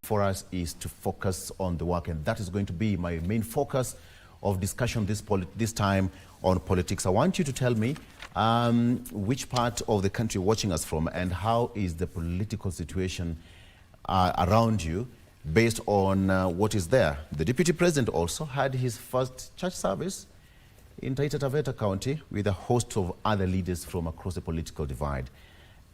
for us is to focus on the work, and that is going to be my main focus of discussion this time on politics. I want you to tell me which part of the country you're watching us from, and how is the political situation around you based on what is there. The Deputy President also had his first church service in Taita Taveta County with a host of other leaders from across the political divide.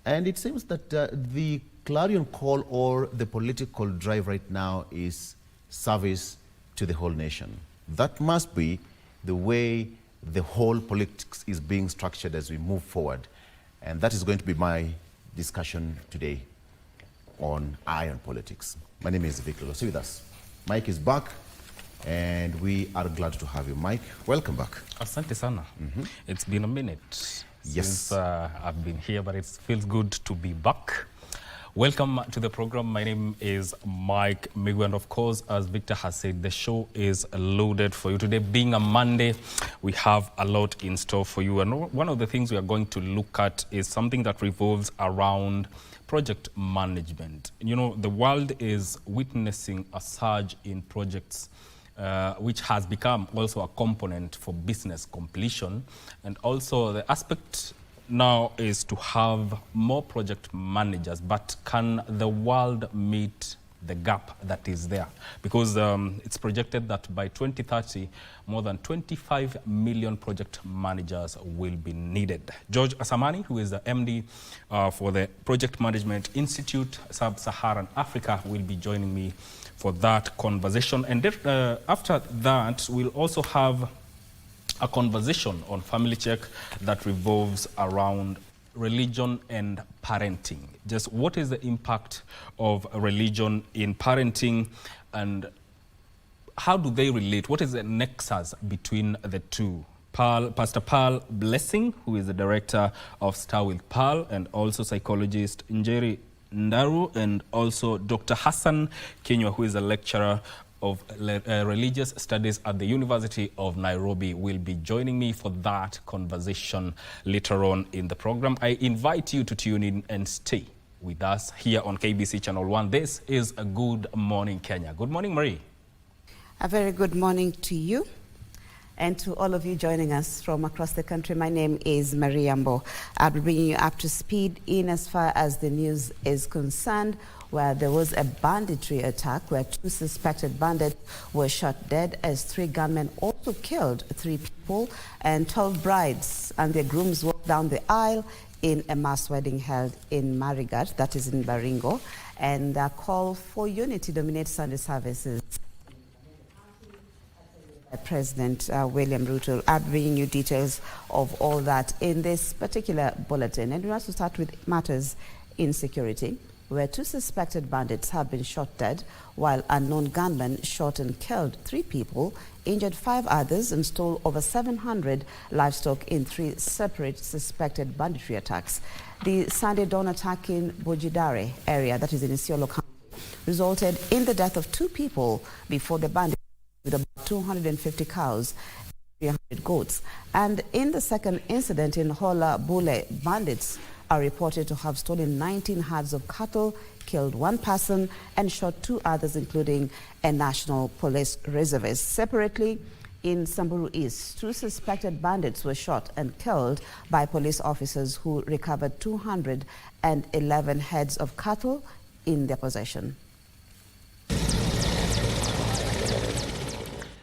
And it seems that the clarion call or the political drive right now is service to the whole nation. That must be the way the whole politics is being structured as we move forward. And that is going to be my discussion today on Eye on Politics. My name is Victor. See with us. Mike is back, and we are glad to have you. Mike, welcome back. Asante sana. It's been a minute since I've been here, but it feels good to be back. Welcome to the program. My name is Mike Migu, and of course, as Victor has said, the show is loaded for you. Today being a Monday, we have a lot in store for you. And one of the things we are going to look at is something that revolves around project management. You know, the world is witnessing a surge in projects which has become also a component for business completion. And also the aspect now is to have more project managers, but can the world meet the gap that is there? Because it's projected that by 2030, more than 25 million project managers will be needed. George Asamani, who is the MD for the Project Management Institute, Sub-Saharan Africa, will be joining me for that conversation. And after that, we'll also have a conversation on Family Check that revolves around religion and parenting. Just what is the impact of religion in parenting, and how do they relate? What is the nexus between the two? Pastor Pearl Blessing, who is the director of Star with Pearl, and also psychologist Njeri Ndaru, and also Dr. Hassan Kenywa, who is a lecturer of religious studies at the University of Nairobi, will be joining me for that conversation later on in the program. I invite you to tune in and stay with us here on KBC Channel 1. This is a Good Morning Kenya. Good morning, Marie. A very good morning to you and to all of you joining us from across the country. My name is Marie Ambo. I'll be bringing you up to speed in as far as the news is concerned, where there was a banditry attack where 2 suspected bandits were shot dead, as 3 gunmen also killed 3 people, and 12 brides and their grooms walked down the aisle in a mass wedding held in Marigat, that is in Baringo, and a call for unity dominates Sunday services. President William Ruto. I'll bring you details of all that in this particular bulletin. And we want to start with matters insecurity, where 2 suspected bandits have been shot dead, while unknown gunmen shot and killed 3 people, injured 5 others, and stole over 700 livestock in 3 separate suspected banditry attacks. The Sunday dawn attack in Bojidare area, that is in Isiolo County, resulted in the death of 2 people before the bandits with about 250 cows, 300 goats. And in the second incident in Hola Bule, bandits are reported to have stolen 19 herds of cattle, killed 1 person, and shot 2 others, including a national police reservist. Separately, in Samburu East, 2 suspected bandits were shot and killed by police officers who recovered 211 heads of cattle in their possession.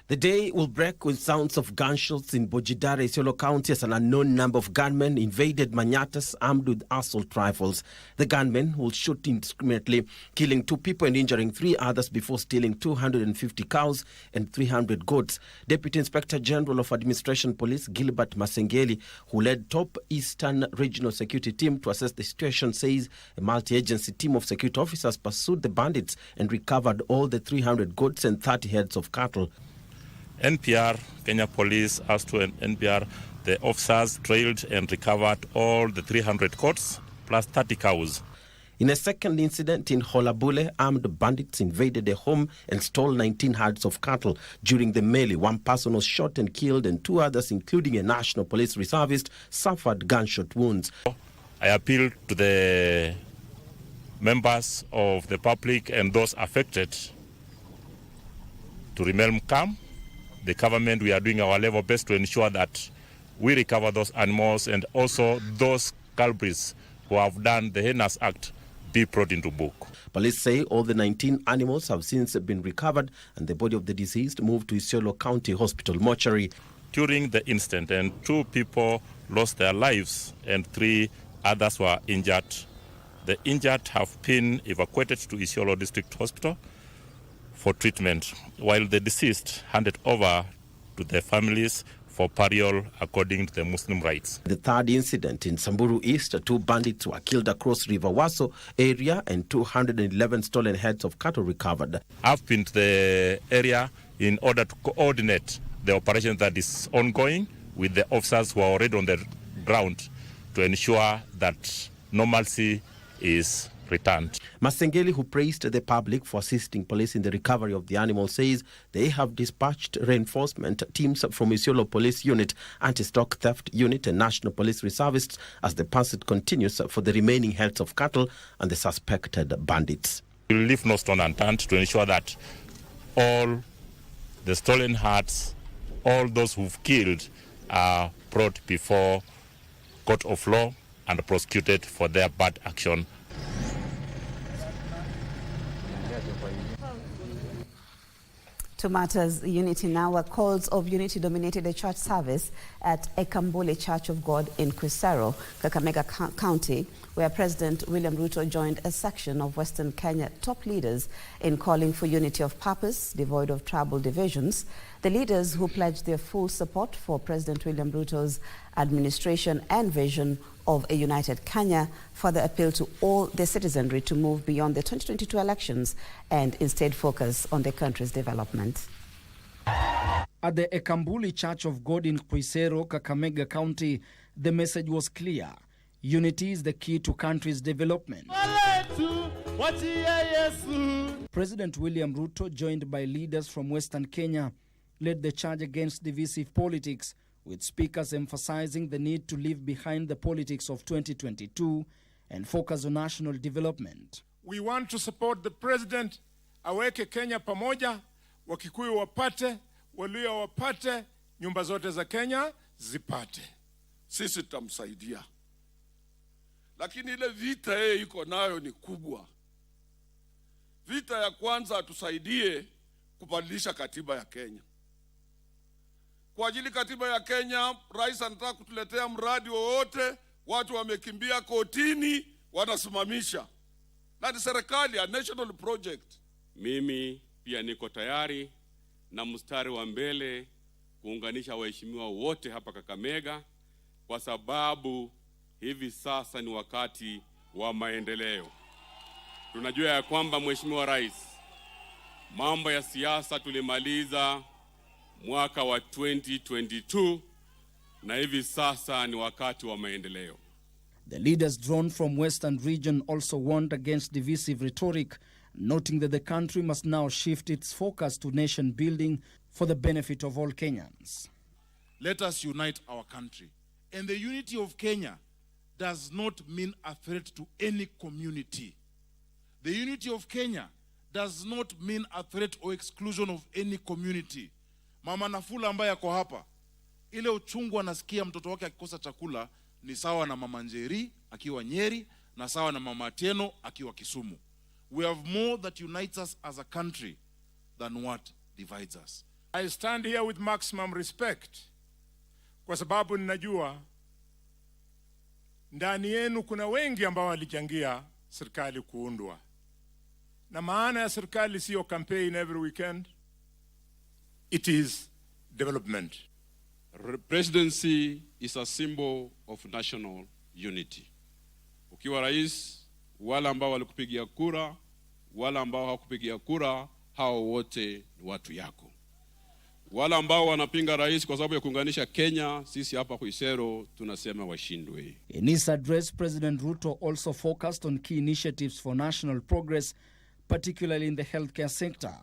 The day will break with sounds of gunshots in Bojidare, Isiolo County, as an unknown number of gunmen invaded Manyatas armed with assault rifles. The gunmen will shoot indiscriminately, killing 2 people and injuring 3 others before stealing 250 cows and 300 goats. Deputy Inspector General of Administration Police Gilbert Masengeli, who led top Eastern Regional Security Team to assess the situation, says a multi-agency team of security officers pursued the bandits and recovered all the 300 goats and 30 heads of cattle. NPR, Kenya Police, as to NPR, the officers trailed and recovered all the 300 goats plus 30 cows. In a second incident in Holabule, armed bandits invaded a home and stole 19 herds of cattle. During the melee, 1 person was shot and killed, and 2 others, including a national police reservist, suffered gunshot wounds. I appeal to the members of the public and those affected to remain calm. The government, we are doing our level best to ensure that we recover those animals, and also those culprits who have done the heinous act be brought into book. Police say all the 19 animals have since been recovered and the body of the deceased moved to Isiolo County Hospital mortuary. During the incident, and 2 people lost their lives and 3 others were injured. The injured have been evacuated to Isiolo District Hospital for treatment, while the deceased handed over to their families for burial according to the Muslim rites. The third incident in Samburu East, 2 bandits were killed across River Waso area and 211 stolen heads of cattle recovered. I've been to the area in order to coordinate the operation that is ongoing with the officers who are already on the ground to ensure that normalcy is returned. Masengeli, who praised the public for assisting police in the recovery of the animal, says they have dispatched reinforcement teams from Isiolo Police Unit, Anti-Stock Theft Unit and National Police Reservists as the pursuit continues for the remaining heads of cattle and the suspected bandits. We will leave no stone unturned to ensure that all the stolen herds, all those who've killed are brought before court of law and prosecuted for their bad action. To matters unity now, where calls of unity dominated a church service at Ekambule Church of God in Quisero, Kakamega County, where President William Ruto joined a section of Western Kenya top leaders in calling for unity of purpose, devoid of tribal divisions. The leaders, who pledged their full support for President William Ruto's administration and vision of a united Kenya, further appeal to all the citizenry to move beyond the 2022 elections and instead focus on the country's development. At the Ekambuli Church of God in Quisero, Kakamega County, the message was clear. Unity is the key to country's development. President William Ruto, joined by leaders from Western Kenya, led the charge against divisive politics, with speakers emphasizing the need to leave behind the politics of 2022 and focus on national development. We want to support the president, aweke Kenya pamoja, Wakikuyu wapate, Waluya wapate, nyumba zote za Kenya zipate. Sisi tutamsaidia. Lakini ile vita yeye iko nayo ni kubwa. Vita ya kwanza atusaidie kubadilisha katiba ya Kenya. Kwa ajili katiba ya Kenya, rais anataka kutuletea mradi wowote, watu wamekimbia kotini, wanasimamisha. Na ni serikali, a national project. Mimi pia niko tayari na mstari wa mbele kuunganisha waheshimiwa wote hapa Kakamega, kwa sababu hivi sasa ni wakati wa maendeleo. Tunajua ya kwamba Mheshimiwa Rais, mambo ya siasa tulimaliza mwaka wa 2022 na hivi sasa ni wakati wa maendeleo. The leaders drawn from Western region also warned against divisive rhetoric, noting that the country must now shift its focus to nation building for the benefit of all Kenyans. Let us unite our country. And the unity of Kenya does not mean a threat to any community. The unity of Kenya does not mean a threat or exclusion of any community. Mama Nafula ambaye yako hapa, ile uchungu anasikia mtoto wake akikosa chakula ni sawa na Mama Njeri akiwa Nyeri na sawa na Mama Atieno akiwa Kisumu. We have more that unites us as a country than what divides us. I stand here with maximum respect kwa sababu ninajua ndani yenu kuna wengi ambao walichangia serikali kuundwa. Na maana ya serikali sio campaign every weekend. It is development. Presidency is a symbol of national unity. Ukiwa rais, wala ambao walikupigia kura, wala ambao hawakupigia kura, hao wote ni watu yako. Wala ambao wanapinga rais kwa sababu ya kuunganisha Kenya, sisi hapa Quisero tunasema washindwe. In his address, President Ruto also focused on key initiatives for national progress, particularly in the healthcare sector.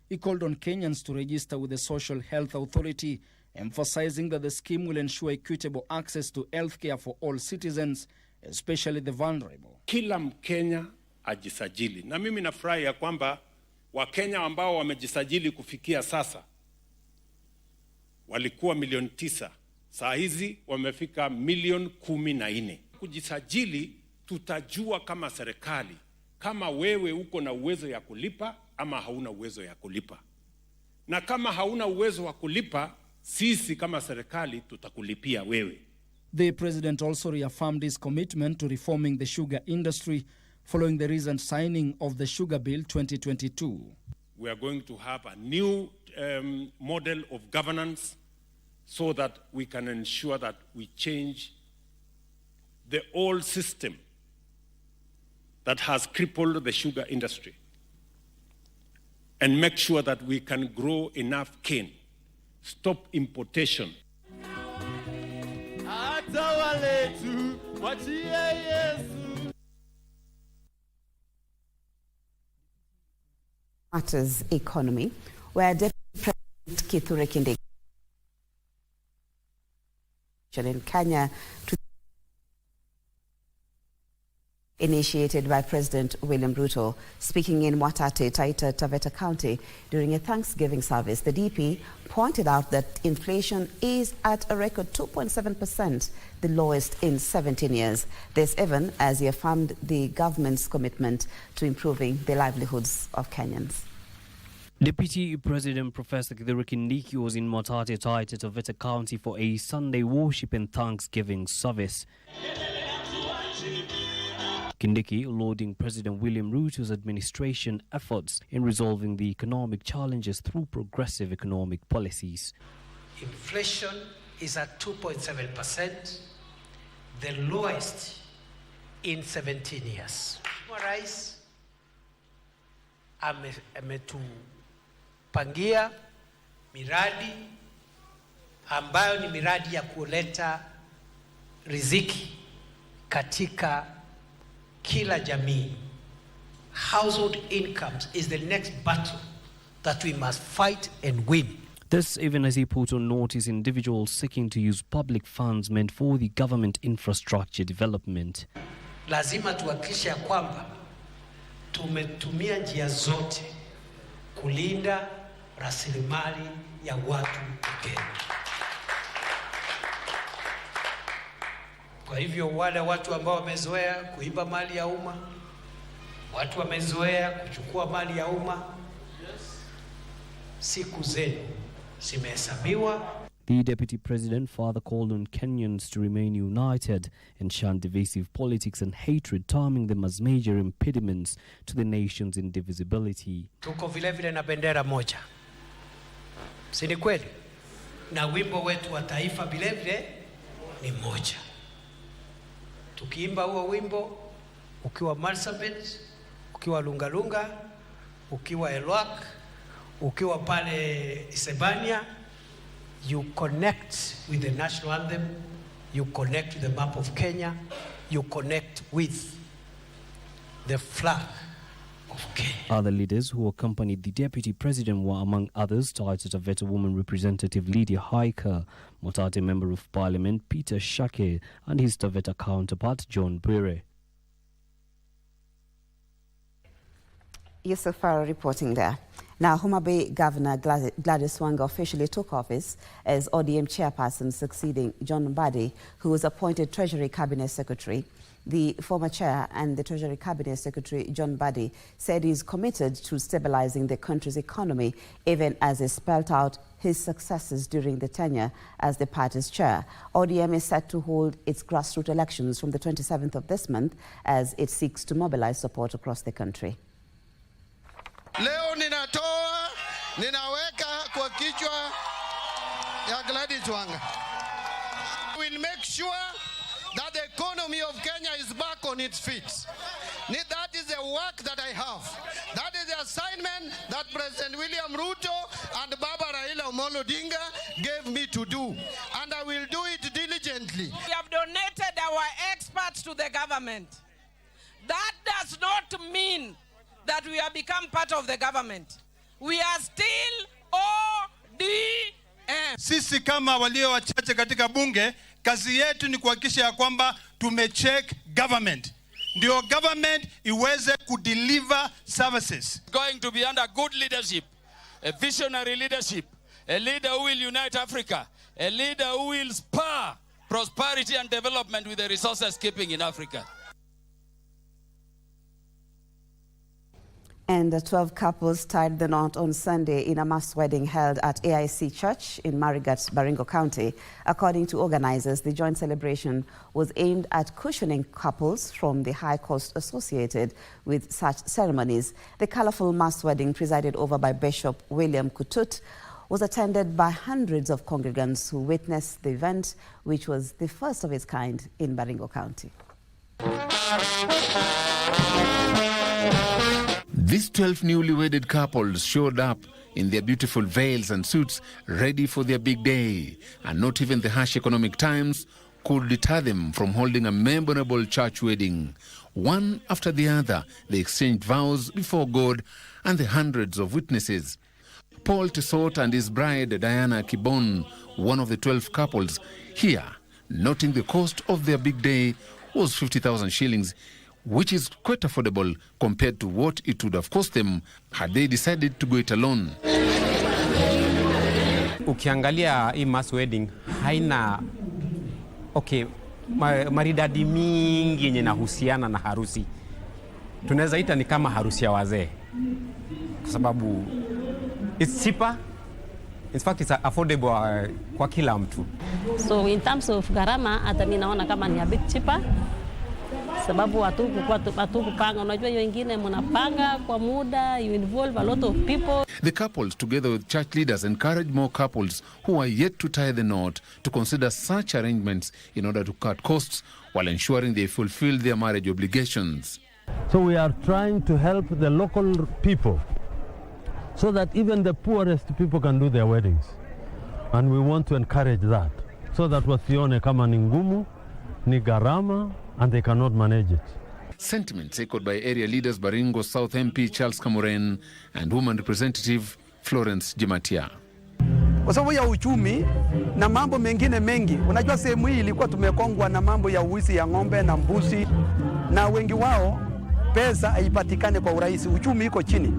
He called on Kenyans to register with the Social Health Authority, emphasizing that the scheme will ensure equitable access to healthcare for all citizens, especially the vulnerable. Kila Mkenya ajisajili. Na mimi nafurahi ya kwamba Wakenya ambao wamejisajili kufikia sasa walikuwa milioni 9. Saa hizi wamefika milioni 14. Kujisajili tutajua kama serikali kama wewe uko na uwezo ya kulipa ama hauna uwezo ya kulipa. Na kama hauna uwezo wa kulipa, sisi kama serikali tutakulipia wewe. The president also reaffirmed his commitment to reforming the sugar industry following the recent signing of the Sugar Bill 2022. We are going to have a new model of governance so that we can ensure that we change the old system that has crippled the sugar industry and make sure that we can grow enough cane, stop importation. Matters economy, where Deputy President Kithure Kindiki in Kenya initiated by President William Ruto. Speaking in Mwatate, Taita Taveta County during a Thanksgiving service, the DP pointed out that inflation is at a record 2.7%, the lowest in 17 years. This even as he affirmed the government's commitment to improving the livelihoods of Kenyans. Deputy President Professor Kithure Kindiki was in Mwatate, Taita Taveta County for a Sunday worship and Thanksgiving service. Kindiki lauding President William Ruto's administration efforts in resolving the economic challenges through progressive economic policies. Inflation is at 2.7%, the lowest in 17 years. Rais ametupangia miradi ambayo ni miradi ya kuleta riziki katika kila jamii. Household incomes is the next battle that we must fight and win. This even as he put on notice individuals seeking to use public funds meant for the government infrastructure development. Lazima tuhakikishe ya kwamba tumetumia njia zote kulinda rasilimali ya watu wa Kenya. Kwa hivyo wale watu ambao wamezoea kuiba mali ya umma, watu wamezoea kuchukua mali ya umma, siku zenu zimehesabiwa. The Deputy President further called on Kenyans to remain united and shun divisive politics and hatred, terming them as major impediments to the nation's indivisibility. Tuko vile vile na bendera moja, si ni kweli? Na wimbo wetu wa taifa vile vile ni moja. Tukiimba huo wimbo, ukiwa Marsabit, ukiwa Lungalunga, ukiwa Elwak, ukiwa pale Isebania, you connect with the national anthem, you connect with the map of Kenya, you connect with the flag of Kenya. Other leaders who accompanied the Deputy President were, among others, Taita Taveta Woman Representative Lydia Haika, Mwatate Member of Parliament Peter Shake, and his Taveta counterpart John Bwire. Yusuf Farah reporting there. Now, Homa Bay Governor Gladys Wanga officially took office as ODM chairperson, succeeding John Mbadi, who was appointed Treasury Cabinet Secretary. The former chair and the Treasury Cabinet Secretary, John Mbadi, said he is committed to stabilizing the country's economy, even as he spelled out his successes during the tenure as the party's chair. ODM is set to hold its grassroots elections from the 27th of this month as it seeks to mobilize support across the country. Leo ninaweka kwa kichwa ya Gladys Wanga. We'll make sure that the economy of Kenya is back on its feet. That is the work that I have. That is the assignment that President William Ruto and Baba Raila Amolo Odinga gave me to do. And I will do it diligently. We have donated our experts to the government. That does not mean that we have become part of the government. We are still ODM. Sisi kama walio wachache katika bunge, kazi yetu ni kuhakikisha ya kwamba tumecheck government. ndio government iweze kudeliver services. Going to be under good leadership, a visionary leadership, a leader who will unite Africa, a leader who will spur prosperity and development with the resources keeping in Africa. And the 12 couples tied the knot on Sunday in a mass wedding held at AIC Church in Marigat, Baringo County. According to organizers, the joint celebration was aimed at cushioning couples from the high cost associated with such ceremonies. The colorful mass wedding, presided over by Bishop William Kutut, was attended by hundreds of congregants who witnessed the event, which was the first of its kind in Baringo County. These 12 newly wedded couples showed up in their beautiful veils and suits, ready for their big day. And not even the harsh economic times could deter them from holding a memorable church wedding. One after the other, they exchanged vows before God and the hundreds of witnesses. Paul Tissot and his bride, Diana Kibon, one of the 12 couples, here, noting the cost of their big day was 50,000 shillings, which is quite affordable compared to what it would have cost them had they decided to go it alone. Ukiangalia hii mass wedding haina maridadi mingi yenye nahusiana na harusi. Tunaweza ita ni kama harusi ya wazee. Kwa sababu it's cheaper. In fact, it's affordable kwa kila mtu. So in terms of gharama, hata mimi naona kama ni a bit cheaper. Sababu watu kupanga, unajua wengine mnapanga kwa muda, you involve a lot of people. The couples, together with church leaders, encourage more couples who are yet to tie the knot to consider such arrangements in order to cut costs while ensuring they fulfill their marriage obligations. So we are trying to help the local people so that even the poorest people can do their weddings. And we want to encourage that so that wasione kama ni ngumu, ni gharama, and they cannot manage it. Sentiments echoed by area leaders Baringo South MP Charles Kamuren and woman representative Florence Jimatia. Kwa sababu ya uchumi na mambo mengine mengi, unajua sehemu hii ilikuwa tumekongwa na mambo ya uwizi ya ng'ombe na mbuzi, na wengi wao pesa haipatikane kwa urahisi, uchumi iko chini.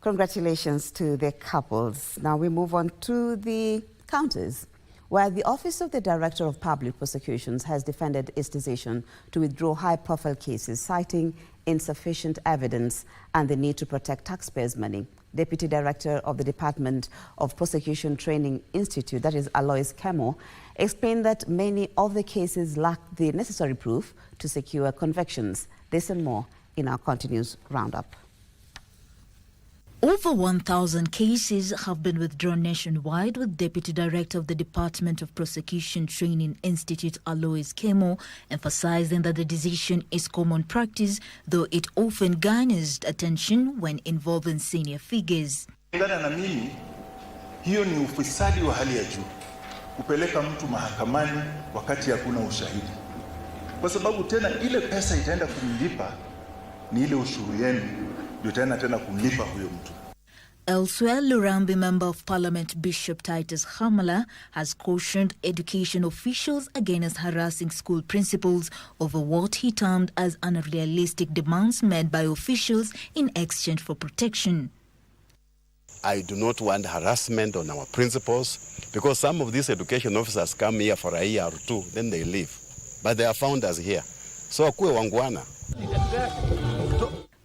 Congratulations to the couples. Now we move on to the counties, where the Office of the Director of Public Prosecutions has defended its decision to withdraw high-profile cases, citing insufficient evidence and the need to protect taxpayers' money. Deputy Director of the Department of Prosecution Training Institute, that is Alois Kemo, explained that many of the cases lack the necessary proof to secure convictions. This and more in our continuous roundup. Over 1,000 cases have been withdrawn nationwide, with Deputy Director of the Department of Prosecution Training Institute, Alois Kemo, emphasizing that the decision is common practice, though it often garners attention when involving senior figures. Kulingana na mimi, hiyo ni ufisadi wa hali ya juu, kupeleka mtu mahakamani wakati hakuna ushahidi. Kwa sababu tena ile pesa itaenda kumlipa ni ile ushuru yenu. Elsewhere, Lurambi Member of Parliament Bishop Titus Hamala has cautioned education officials against harassing school principals over what he termed as unrealistic demands made by officials in exchange for protection. I do not want harassment on our principals, because some of these education officers come here for a year or two, then they leave. But they are found as here. So akuwe wangwana.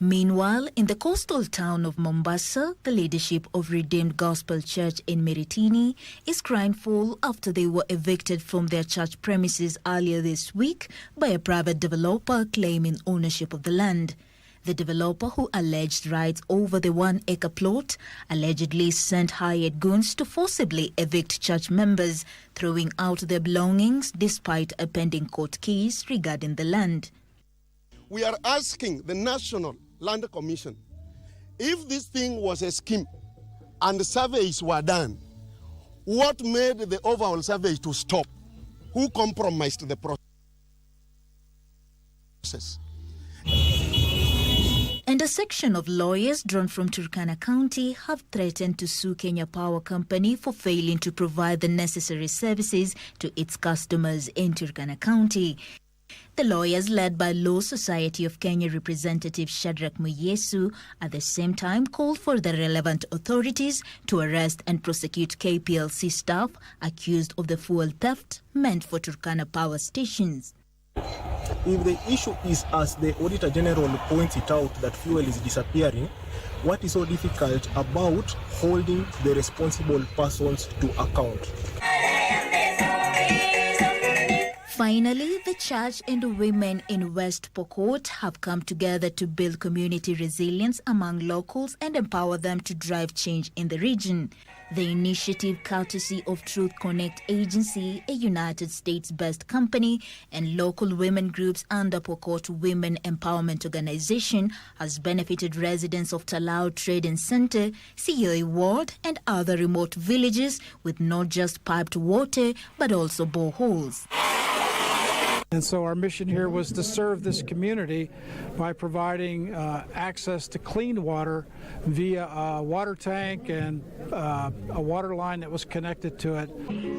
Meanwhile, in the coastal town of Mombasa, the leadership of Redeemed Gospel Church in Meritini is crying foul after they were evicted from their church premises earlier this week by a private developer claiming ownership of the land. The developer, who alleged rights over the 1-acre plot, allegedly sent hired goons to forcibly evict church members, throwing out their belongings despite a pending court case regarding the land. We are asking the National Land Commission, if this thing was a scheme and the surveys were done, what made the overall survey to stop? Who compromised the process? And And a section of lawyers drawn from Turkana County have threatened to sue Kenya Power Company for failing to provide the necessary services to its customers in Turkana County. The lawyers, led by Law Society of Kenya Representative Shadrach Muyesu, at the same time called for the relevant authorities to arrest and prosecute KPLC staff accused of the fuel theft meant for Turkana power stations. If the issue is, as the Auditor General points it out, that fuel is disappearing, what is so difficult about holding the responsible persons to account? Finally, the church and women in West Pokot have come together to build community resilience among locals and empower them to drive change in the region. The initiative, courtesy of Truth Connect Agency, a United States-based company, and local women groups under Pokot Women Empowerment Organization, has benefited residents of Talau Trading Center, COA Ward, and other remote villages with not just piped water, but also boreholes. And so our mission here was to serve this community by providing access to clean water via a water tank and a water line that was connected to it.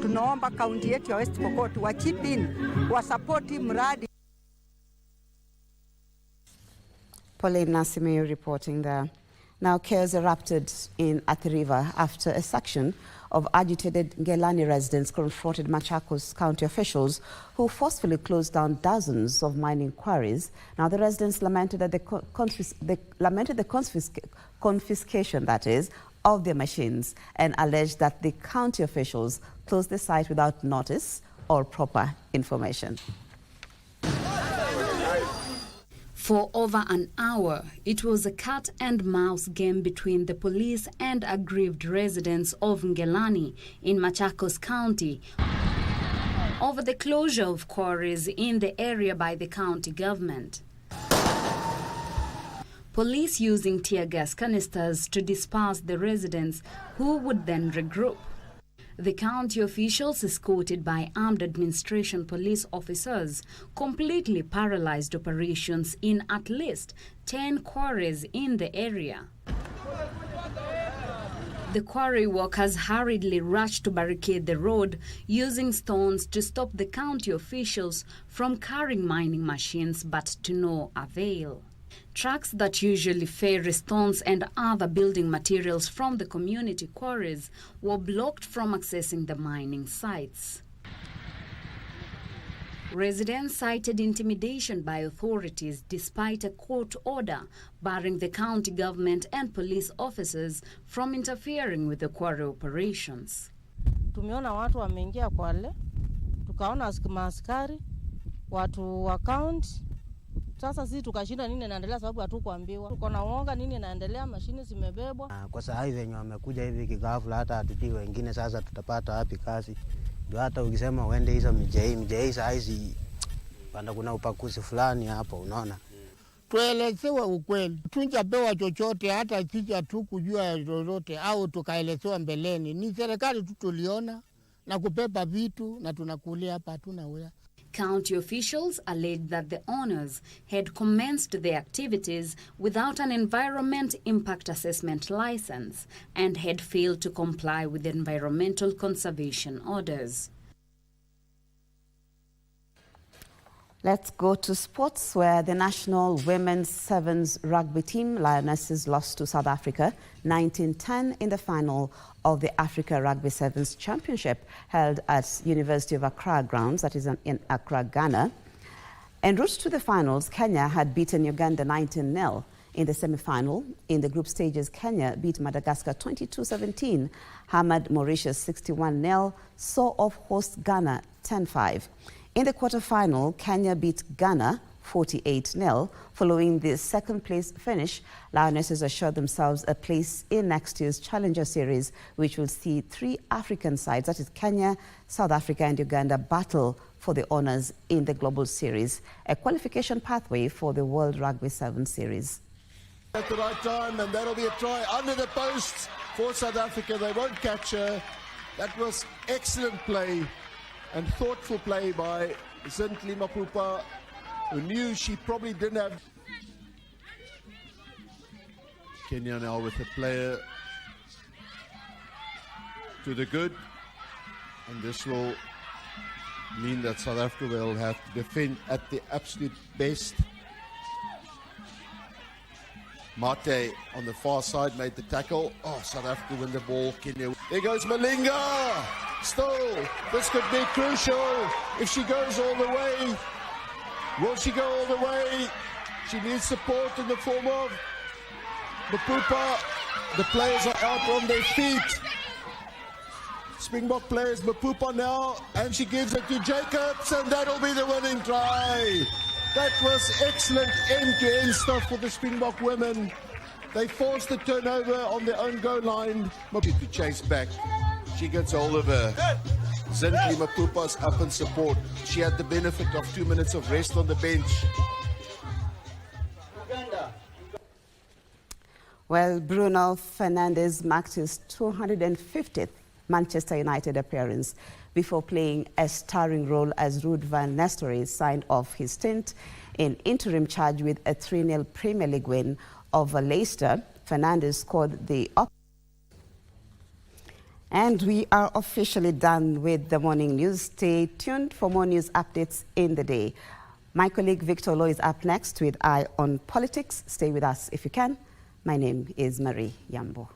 Tunaomba kaunti yetu ya West Pokot wa chip in wasapoti mradi. Pauline Nasime reporting there. Now, chaos erupted in Athi River after a section of agitated Ngelani residents confronted Machakos County officials who forcefully closed down dozens of mining quarries. Now, the residents lamented that the confiscation, that is, of their machines, and alleged that the county officials closed the site without notice or proper information. For over an hour, it was a cat-and-mouse game between the police and aggrieved residents of Ngelani in Machakos County over the closure of quarries in the area by the county government. Police using tear gas canisters to disperse the residents, who would then regroup. The county officials, escorted by armed administration police officers, completely paralyzed operations in at least 10 quarries in the area. The quarry workers hurriedly rushed to barricade the road, using stones to stop the county officials from carrying mining machines, but to no avail. Trucks that usually ferry stones and other building materials from the community quarries were blocked from accessing the mining sites. Residents cited intimidation by authorities despite a court order barring the county government and police officers from interfering with the quarry operations. Tumeona watu wameingia kwale, tukaona maaskari, watu wa county. Sasa sisi tukashinda nini inaendelea sababu hatukuambiwa. Tuko na uoga nini inaendelea, mashine zimebebwa. Kwa sababu hivi wenye wamekuja hivi kigafula, hata hatujui wengine sasa tutapata wapi kazi. Ndio hata ukisema uende hizo mjei saa hizi banda kuna upakuzi fulani hapo, unaona. Tuelezewe ukweli. Tunjapewa chochote, hata sisi hatukujua lolote au tukaelezewa mbeleni. Ni serikali tu tuliona na kupepa vitu na tunakulia hapa hatuna wewe. County officials alleged that the owners had commenced their activities without an environment impact assessment license and had failed to comply with environmental conservation orders. Let's go to sports, where the national women's sevens rugby team, Lionesses, lost to South Africa 19-10 in the final of the Africa Rugby Sevens Championship held at University of Accra grounds, that is in Accra, Ghana. En route to the finals, Kenya had beaten Uganda 19-0 in the semi-final. In the group stages, Kenya beat Madagascar 22-17, hammered Mauritius 61-0, saw off host Ghana 10-5. In the quarter-final, Kenya beat Ghana 48-0. Following the second-place finish, Lionesses assured themselves a place in next year's Challenger Series, which will see 3 African sides, that is Kenya, South Africa and Uganda, battle for the honours in the Global Series, a qualification pathway for the World Rugby 7 Series. At the right time, and that'll be a try under the post for South Africa. They won't catch her. That was excellent play and thoughtful play by Zintle Mapupa, who knew she probably didn't have. Kenya now with a player to the good, and this will mean that South Africa will have to defend at the absolute best. Mate on the far side made the tackle. Oh, South Africa win the ball. Kenya. There goes Malinga. Still, this could be crucial if she goes all the way. Will she go all the way? She needs support in the form of Mapupa. The players are out on their feet. Springbok players, Mapupa now, and she gives it to Jacobs, and that'll be the winning try. That was excellent end-to-end stuff for the Springbok women. They forced the turnover on their own goal line. Mapupa to chase back. She gets hold of her. Zinti Mapupa's up in support. She had the benefit of 2 minutes of rest on the bench. Well, Bruno Fernandes marked his 250th Manchester United appearance before playing a starring role as Ruud van Nistelrooy signed off his stint in interim charge with a 3-0 Premier League win over Leicester. Fernandes scored the And we are officially done with the morning news. Stay tuned for more news updates in the day. My colleague Victor Lowe is up next with Eye on Politics. Stay with us if you can. My name is Marie Yambo.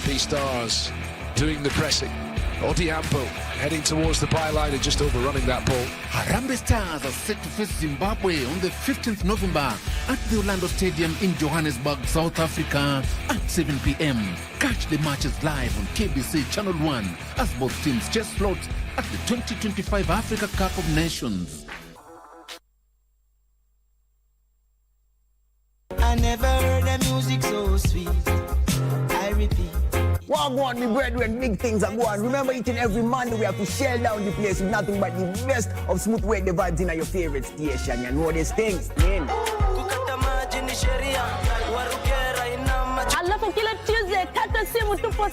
The Stars doing the pressing. Odiampo heading towards the byline and just overrunning that ball. Harambee Stars are set to face Zimbabwe on the 15th November at the Orlando Stadium in Johannesburg, South Africa at 7 p.m. Catch the matches live on KBC Channel 1 as both teams chase slots at the 2025 Africa Cup of Nations. I never heard the music so sweet. I repeat. Wagwan, me brethren, big things are going. Remember, each and every Monday we have to shell down the place with nothing but the best of smooth reggae vibes in your favorite station. You know these things, man. Alafu kila Tuesday, kata simu tupo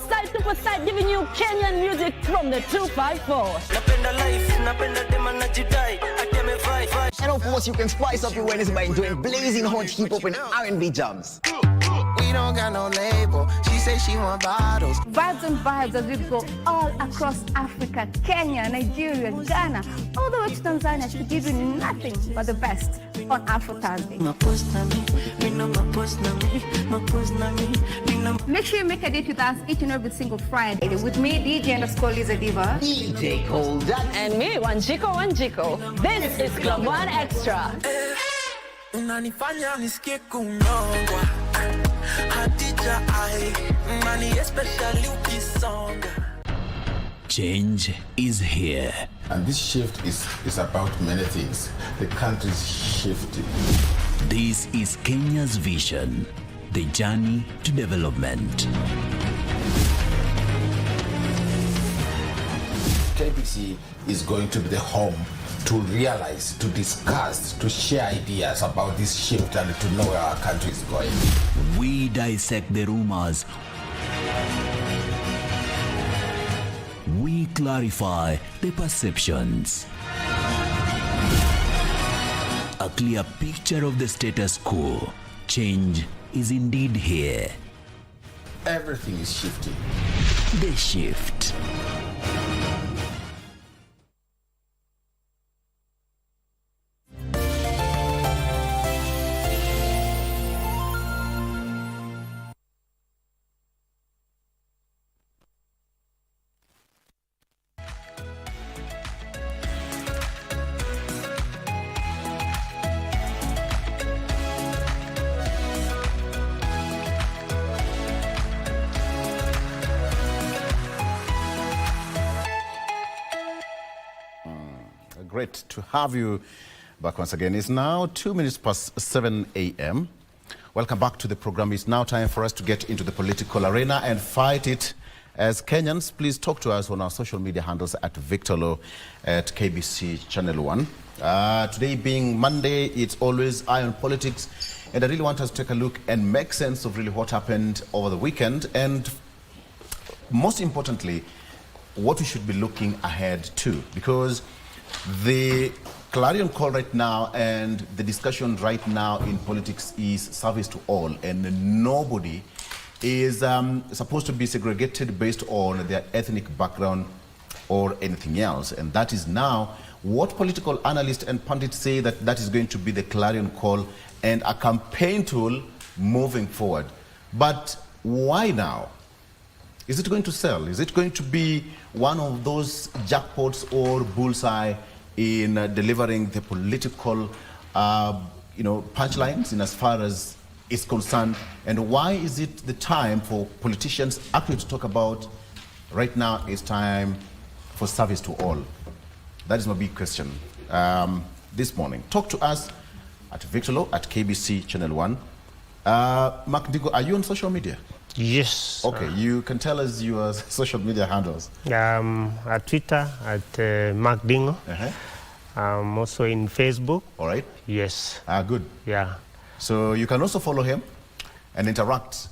side, giving you Kenyan music from the 254. And of course, you can spice up your Wednesday by enjoying blazing hot hip-hop and R&B jams. We don't got no label. She say she want bottles. Vibes and vibes as we go all across Africa, Kenya, Nigeria, Ghana, all the way to Tanzania to give you nothing but the best on Afro Thursday. Make sure you make a date with us each and every single Friday with me, DJ_Liza Diva, DJ Colda, and me, Wanjiko. This is Club One Extra. Unanifanya nisikie kunyongwa Hadija ai Mani especially ukisonga. Change is here. And this shift is about many things. The country's shifting. This is Kenya's vision, the journey to development. KBC is going to be the home to realize, to discuss, to share ideas about this shift and to know where our country is going. We dissect the rumors. We clarify the perceptions. A clear picture of the status quo. Change is indeed here. Everything is shifting. The shift. great to have you back once again. It's now 2 minutes past 7 a.m. Welcome back to the program. It's now time for us to get into the political arena and fight it. As Kenyans, please talk to us on our social media handles at Victor Law, at KBC Channel 1. Today being Monday, it's always Eye on Politics, and I really want us to take a look and make sense of really what happened over the weekend, and most importantly, what we should be looking ahead to, because the clarion call right now and the discussion right now in politics is service to all, and nobody is supposed to be segregated based on their ethnic background or anything else. And that is now what political analysts and pundits say that is going to be the clarion call and a campaign tool moving forward. But why now? Is it going to sell? Is it going to be one of those jackpots or bullseye in delivering the political punchlines in as far as is concerned? And why is it the time for politicians actually to talk about right now is time for service to all? That is my big question this morning. Talk to us at Victor Law, at KBC Channel 1. Mark Digo, are you on social media? Yes. Okay, you can tell us your social media handles. At Twitter, at Mark Dingo. Also in Facebook. All right. Yes. Good. Yeah. So you can also follow him and interact,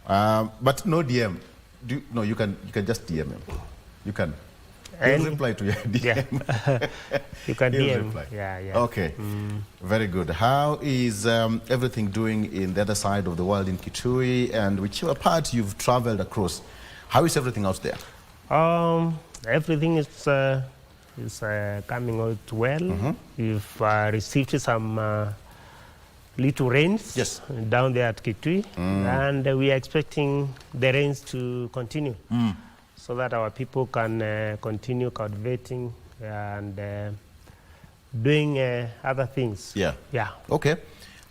but no DM. No, you can just DM him. You can. He'll reply to your DM. Yeah. You can DM. Reply. Yeah. Okay. Very good. How is everything doing in the other side of the world in Kitui, and whichever part you've traveled across? How is everything out there? Everything is coming out well. We've received some little rains down there at Kitui, and we are expecting the rains to continue so that our people can continue cultivating and doing other things. Yeah. Okay.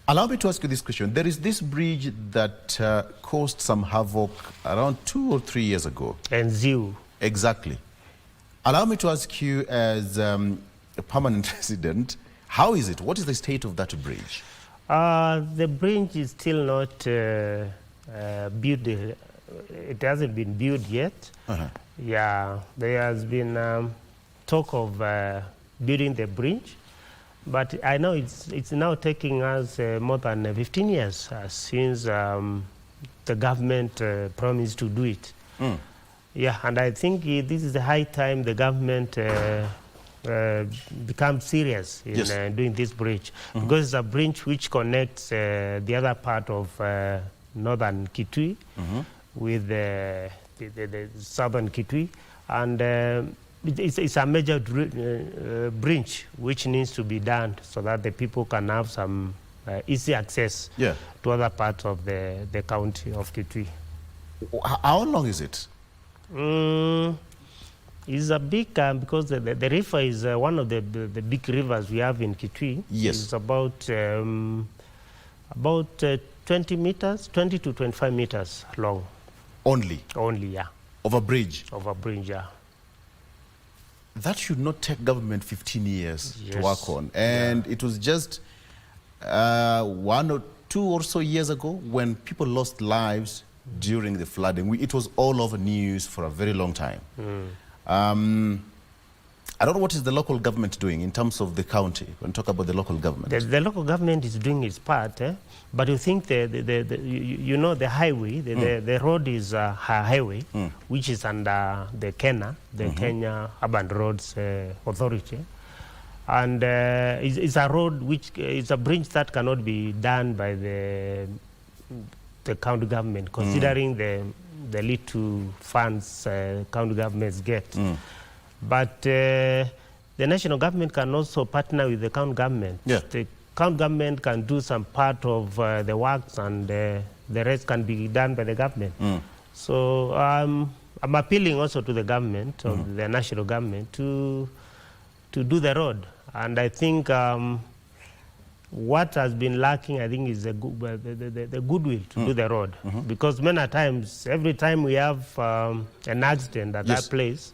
Allow me to ask you this question. There is this bridge that caused some havoc around 2 or 3 years ago. And Ziu. Exactly. Allow me to ask you as a permanent resident, how is it? What is the state of that bridge? The bridge is still not built. It hasn't been built yet. Yeah, there has been talk of building the bridge, but I know it's now taking us more than 15 years since the government promised to do it. Yeah, and I think this is the high time the government become serious in doing this bridge, because it's a bridge which connects the other part of northern Kitui with the southern Kitui, and it's a major bridge which needs to be done so that the people can have some easy access to other parts of the county of Kitui. How long is it? It's a big, because the river is one of the big rivers we have in Kitui. Yes. It's about 20 meters, 20 to 25 meters long. Only? Only, yeah. Of a bridge? Of a bridge, yeah. That should not take government 15 years to work on. And it was just 1 or 2 or so years ago when people lost lives during the flooding. It was all over news for a very long time. I don't know what is the local government doing in terms of the county, when we talk about the local government. The local government is doing its part, but you think the highway, the road is a highway, which is under the KENA, the Kenya Urban Roads Authority. And it's a road which is a bridge that cannot be done by the county government, considering the little funds county governments get. But the national government can also partner with the county government. The county government can do some part of the works, and the rest can be done by the government. So I'm appealing also to the government, of the national government, to do the road. And I think what has been lacking, I think, is the goodwill to do the road. Because many times, every time we have an accident at that place,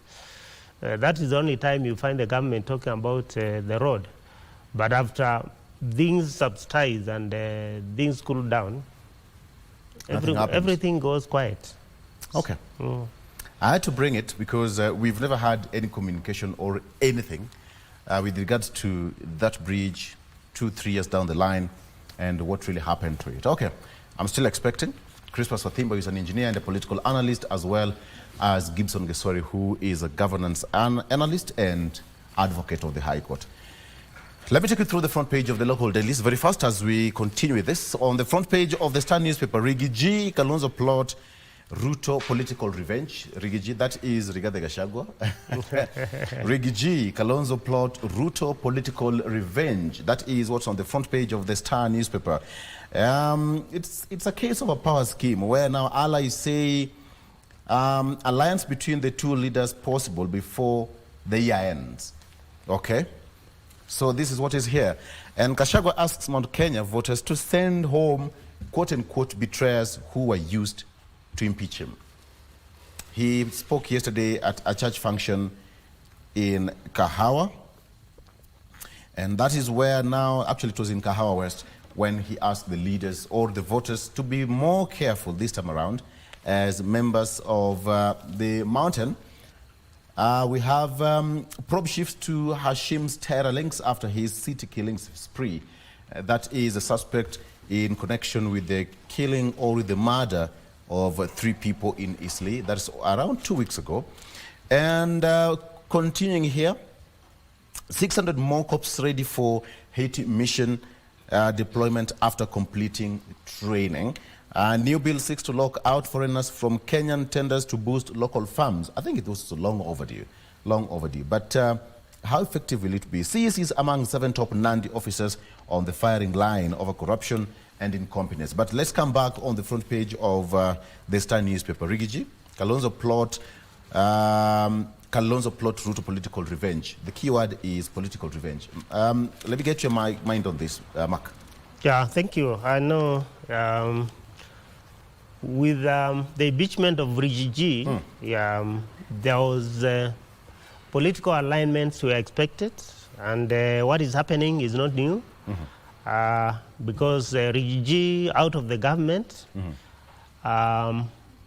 That is the only time you find the government talking about the road. But after things subside and things cool down, everything goes quiet. Okay. I had to bring it because we've never had any communication or anything with regards to that bridge 2-3 years down the line and what really happened to it. Okay, I'm still expecting. Crispus Wathimba is an engineer and a political analyst, as well as Gibson Gesori, who is a governance analyst and advocate of the High Court. Let me take you through the front page of the local dailies very fast as we continue with this. On the front page of the Star newspaper, Rigiji Kalonzo plot Ruto political revenge. Rigiji, that is Rigathi Gachagua. Rigiji Kalonzo plot Ruto political revenge. That is what's on the front page of the Star newspaper. It's a case of a power scheme where now allies say alliance between the two leaders possible before the year ends. Okay? So this is what is here. And Gachagua asks Mount Kenya voters to send home quote-unquote betrayers who were used to impeach him. He spoke yesterday at a church function in Kahawa. And that is where now, actually it was in Kahawa West, when he asked the leaders or the voters to be more careful this time around as members of the mountain. We have probe shifts to Hashim's terror links after his city killings spree. That is a suspect in connection with the killing or with the murder of 3 people in Eastleigh. That's around 2 weeks ago. And continuing here, 600 more cops ready for Haiti mission deployment after completing training. New bill seeks to lock out foreigners from Kenyan tenders to boost local farms. I think it was long overdue. But how effective will it be? CEC is among 7 top Nandi officers on the firing line over corruption and incompetence. But let's come back on the front page of the Star newspaper. Rigiji, Kalonzo plot Ruto political revenge. The key word is political revenge. Let me get your mind on this, Mark. Yeah, thank you. I know with the impeachment of Rigiji, there was political alignments were expected, and what is happening is not new. Because Rigiji out of the government,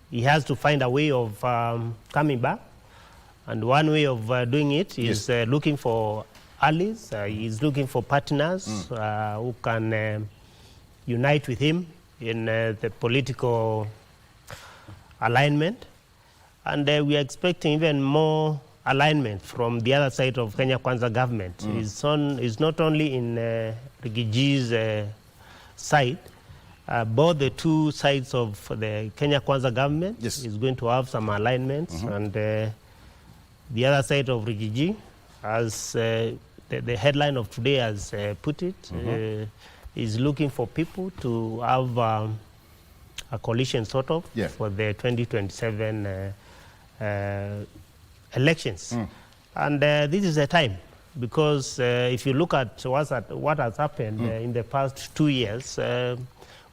he has to find a way of coming back. And one way of doing it is looking for allies. He's looking for partners who can unite with him in the political alignment. And we are expecting even more alignment from the other side of Kenya Kwanza government. It's not only in Rigiji's side, both the two sides of the Kenya Kwanza government is going to have some alignments, and the other side of Rigiji, as the headline of today has put it, is looking for people to have a coalition sort of for the 2027 elections. And this is a time, because if you look at what has happened in the past 2 years,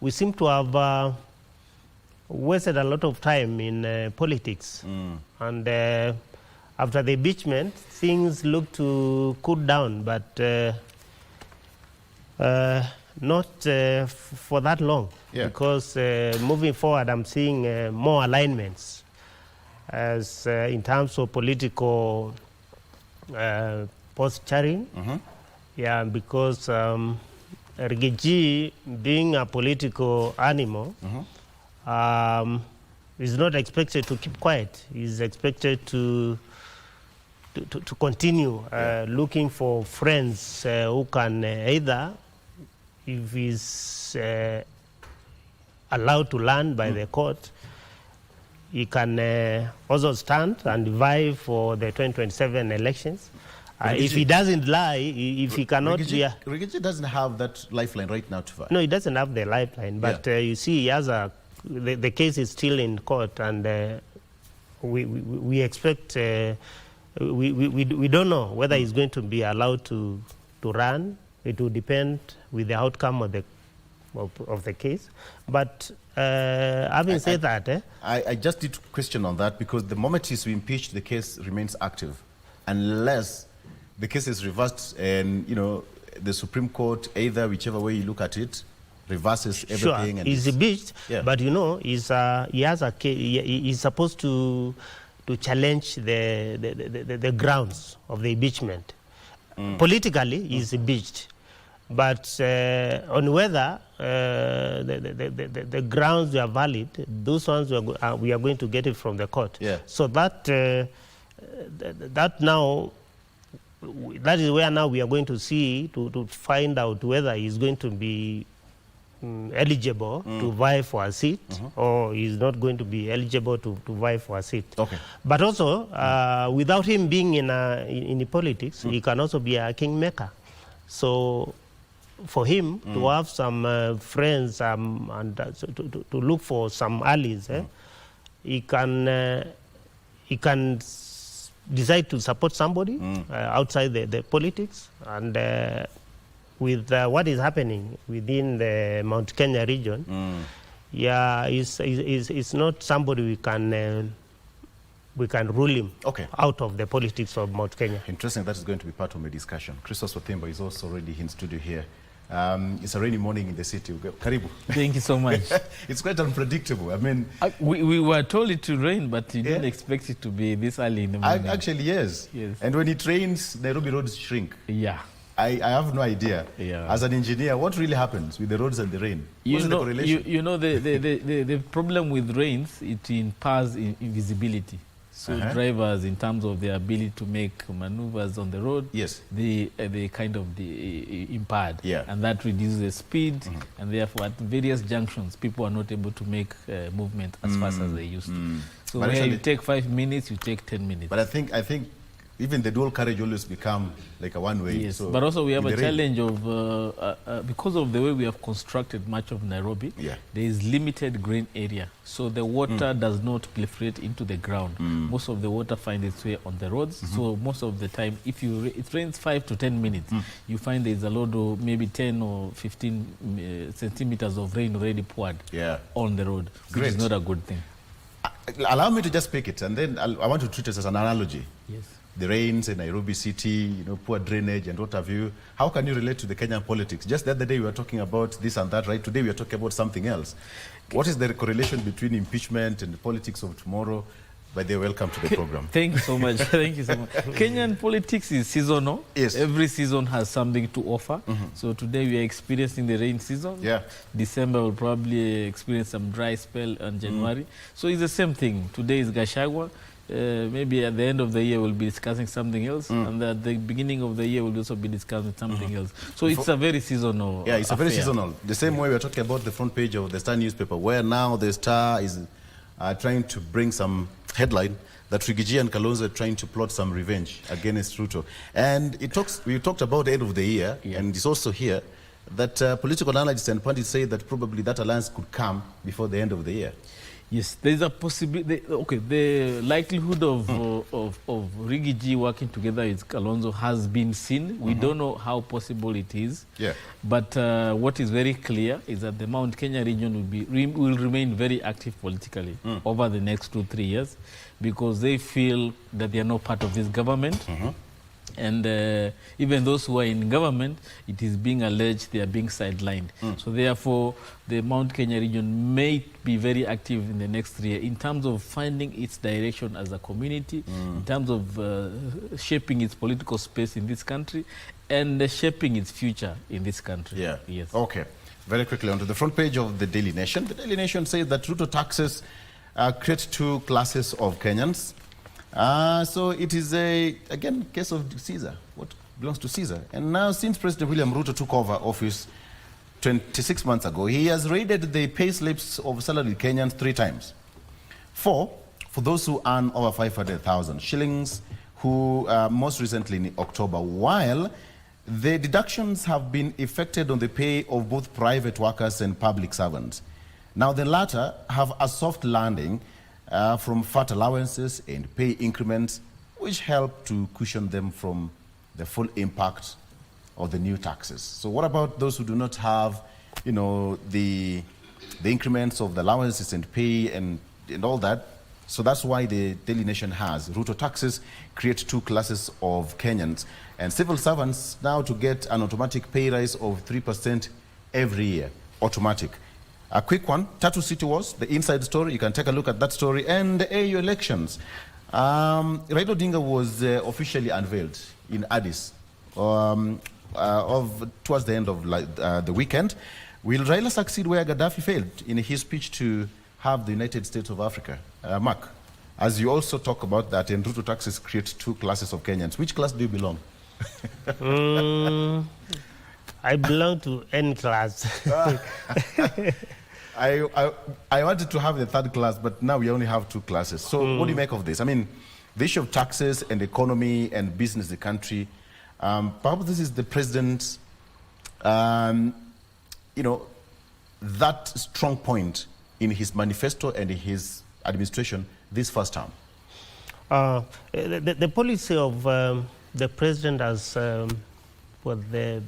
we seem to have wasted a lot of time in politics. And after the impeachment, things look to cool down, but not for that long. Because moving forward, I'm seeing more alignments as in terms of political posturing. Because Rigiji, being a political animal, is not expected to keep quiet. He's expected to continue looking for friends who can either, if he's allowed to land by the court, he can also stand and vie for the 2027 elections. If he doesn't lie, if he cannot... Rigiji doesn't have that lifeline right now to fight. No, he doesn't have the lifeline, but you see, he has the case is still in court, and we expect... We don't know whether he's going to be allowed to run. It will depend with the outcome of the case. But having said that... I just need to question on that, because the moment he's impeached, the case remains active. unless the case is reversed and, you know, the Supreme Court, either whichever way you look at it, reverses everything. Sure, and he's impeached, yeah. but you know, he has a case. He's supposed to challenge the grounds of the impeachment. Politically, he's impeached, but on whether the grounds are valid, those ones we are going to get it from the court. Yeah. So that now. That is where now we are going to see to find out whether he's going to be eligible to vie for a seat or he's not going to be eligible to vie for a seat. Okay. But also, without him being in politics, he can also be a kingmaker. So for him to have some friends and to look for some allies, he can decide to support somebody outside the politics, and with what is happening within the Mount Kenya region, it's not somebody we can rule him out of the politics of Mount Kenya. Interesting. That is going to be part of my discussion. Christos Othimba is also already in studio here. It's a rainy morning in the city. Karibu. Thank you so much. It's quite unpredictable. I mean, we were told it to rain, but you didn't expect it to be this early in the morning. Actually, yes. And when it rains, Nairobi roads shrink. Yeah. I have no idea. Yeah. As an engineer, what really happens with the roads and the rain? What's the correlation? You know, the problem with rains, it impairs invisibility. So drivers, in terms of their ability to make maneuvers on the road, they kind of impaired, and that reduces the speed, and therefore at various junctions, people are not able to make movement as fast as they used to. So but where you take 5 minutes, you take 10 minutes. But I think even the dual carriage always become like a one-way. Yes, so but also we have a challenge of, because of the way we have constructed much of Nairobi, there is limited grain area. So the water does not proliferate into the ground. Most of the water finds its way on the roads. So most of the time, if it rains 5 to 10 minutes, you find there's a load of maybe 10 or 15 centimeters of rain already poured on the road, which is not a good thing. Allow me to just pick it, and then I want to treat it as an analogy. Yes. The rains in Nairobi city, you know, poor drainage and what have you. How can you relate to the Kenyan politics? Just the other day we were talking about this and that, right? Today we are talking about something else. What is the correlation between impeachment and the politics of tomorrow? But they're welcome to the program. Thank you so much. Thank you so much. Kenyan politics is seasonal. Yes. Every season has something to offer. So today we are experiencing the rain season. Yeah. December will probably experience some dry spell in January. So it's the same thing. Today is Gachagua. Maybe at the end of the year we'll be discussing something else, and at the beginning of the year we'll also be discussing something else. So it's a very seasonal it's a very affair. seasonal. The same way we are talking about the front page of the Star newspaper, where now the Star is trying to bring some headline that Rigiji and Kalonzo are trying to plot some revenge against Ruto. And we talked about the end of the year, and it's also here that political analysts and pundits say that probably that alliance could come before the end of the year. Yes, there is a possibility. Okay, the likelihood of Rigiji working together with Kalonzo has been seen. We don't know how possible it is. Yeah. But what is very clear is that the Mount Kenya region will remain very active politically over the next 2-3 years, because they feel that they are not part of this government. And even those who are in government, it is being alleged they are being sidelined. So therefore, the Mount Kenya region may be very active in the next 3 years in terms of finding its direction as a community, in terms of shaping its political space in this country, and shaping its future in this country. Yeah. Yes. Okay. Very quickly, onto the front page of the Daily Nation. The Daily Nation says that Ruto taxes create two classes of Kenyans. So it is again, case of Caesar, what belongs to Caesar. And now, since President William Ruto took over office 26 months ago, he has raided the pay slips of salaried Kenyans 3 times. 4 for those who earn over 500,000 shillings, who most recently in October, while the deductions have been effected on the pay of both private workers and public servants. Now, the latter have a soft landing from fat allowances and pay increments, which help to cushion them from the full impact of the new taxes. So what about those who do not have, the increments of the allowances and pay and all that? So that's why the Daily Nation has Ruto taxes create two classes of Kenyans, and civil servants now to get an automatic pay rise of 3% every year, automatic. A quick one, Tatu City was the inside story. You can take a look at that story. And the AU elections. Raila Odinga was officially unveiled in Addis towards the end of the weekend. Will Raila succeed where Gaddafi failed in his speech to have the United States of Africa? Mark, as you also talk about that, and Ruto taxes create two classes of Kenyans. Which class do you belong? I belong to N class. I wanted to have the third class, but now we only have two classes. So what do you make of this? I mean, the issue of taxes and economy and business in the country, perhaps this is the president's, that strong point in his manifesto and in his administration this first term. The policy of the president has, for the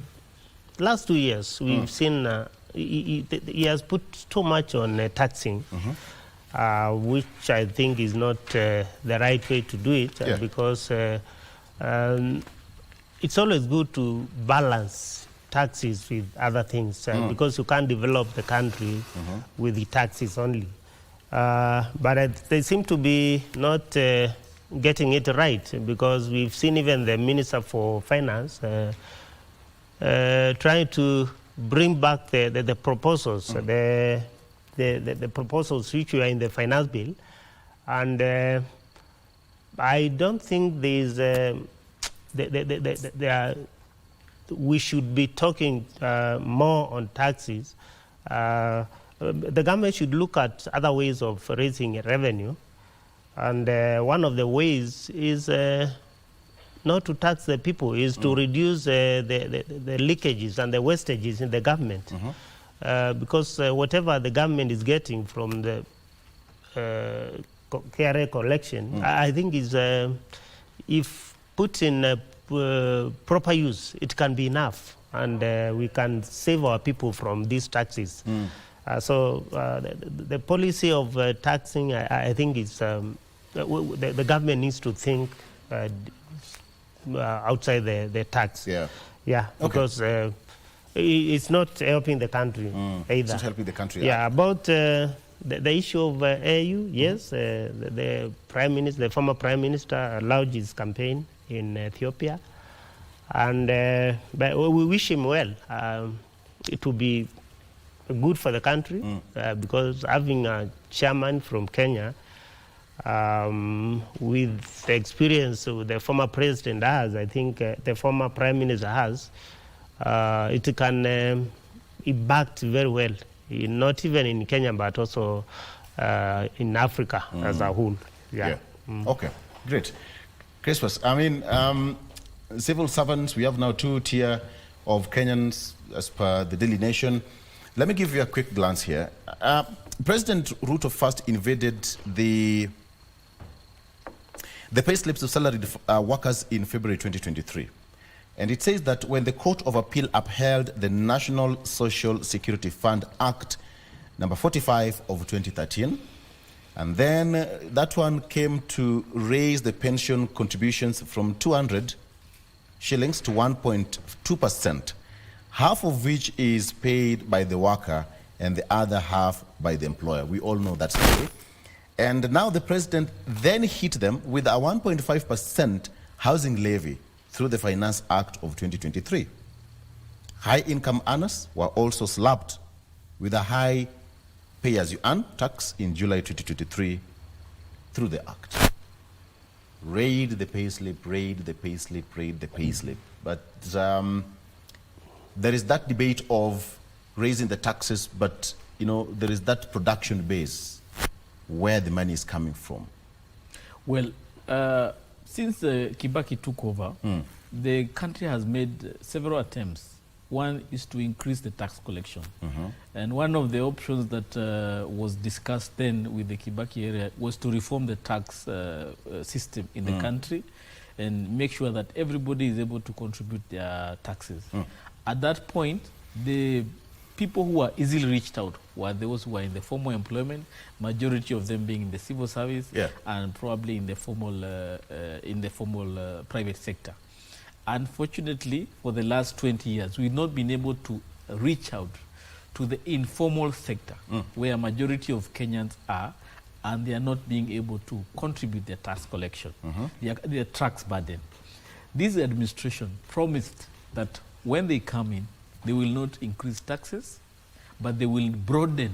last 2 years, we've seen he has put too much on taxing, which I think is not the right way to do it, because it's always good to balance taxes with other things, because you can't develop the country with the taxes only. But they seem to be not getting it right, because we've seen even the Minister for Finance trying to bring back the proposals, the proposals which were in the finance bill, and I don't think we should be talking more on taxes. The government should look at other ways of raising revenue, and one of the ways is not to tax the people, is to reduce the leakages and the wastages in the government. Because whatever the government is getting from the KRA collection, I think is, if put in proper use, it can be enough, and we can save our people from these taxes. So the policy of taxing, I think is, the government needs to think outside the tax. Because it's not helping the country either. It's not helping the country. About the issue of AU, yes, the Prime Minister, the former Prime Minister, allowed his campaign in Ethiopia, and but we wish him well. It will be good for the country, because having a chairman from Kenya with the experience the former president has, I think the former Prime Minister has, it can it backed very well, not even in Kenya but also in Africa as a whole. Okay, great. Christmas, I mean, civil servants, we have now two-tier of Kenyans as per the Daily Nation. Let me give you a quick glance here. President Ruto first invaded the pay slips of salaried workers in February 2023. And it says that when the Court of Appeal upheld the National Social Security Fund Act number 45 of 2013, and then that one came to raise the pension contributions from 200 shillings to 1.2%, half of which is paid by the worker and the other half by the employer. We all know that story. And now the president then hit them with a 1.5% housing levy through the Finance Act of 2023. High-income earners were also slapped with a high pay-as-you-earn tax in July 2023 through the Act. Raid the payslip, raid the payslip, raid the payslip. But there is that debate of raising the taxes, but there is that production base where the money is coming from. Well, since Kibaki took over, the country has made several attempts. One is to increase the tax collection. And one of the options that was discussed then with the Kibaki area was to reform the tax system in the country and make sure that everybody is able to contribute their taxes. At that point, the people who are easily reached out were those who are in the formal employment, majority of them being in the civil service, and probably in the formal private sector. Unfortunately, for the last 20 years, we've not been able to reach out to the informal sector, where a majority of Kenyans are, and they are not being able to contribute their tax collection, their tax burden. This administration promised that when they come in, they will not increase taxes, but they will broaden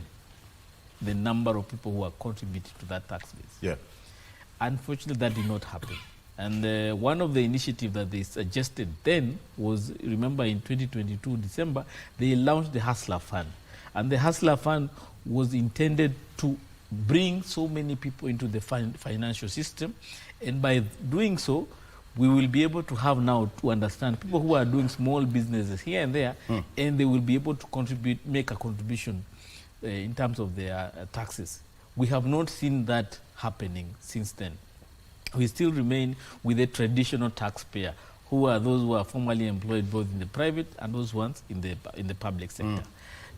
the number of people who are contributing to that tax base. Unfortunately, that did not happen. And one of the initiatives that they suggested then was, remember in 2022, December, they launched the Hustler Fund. And the Hustler Fund was intended to bring so many people into the financial system. And by doing so, we will be able to have now to understand people who are doing small businesses here and there, and they will be able to contribute, make a contribution in terms of their taxes. We have not seen that happening since then. We still remain with a traditional taxpayer, who are those who are formally employed both in the private and those ones in the public sector.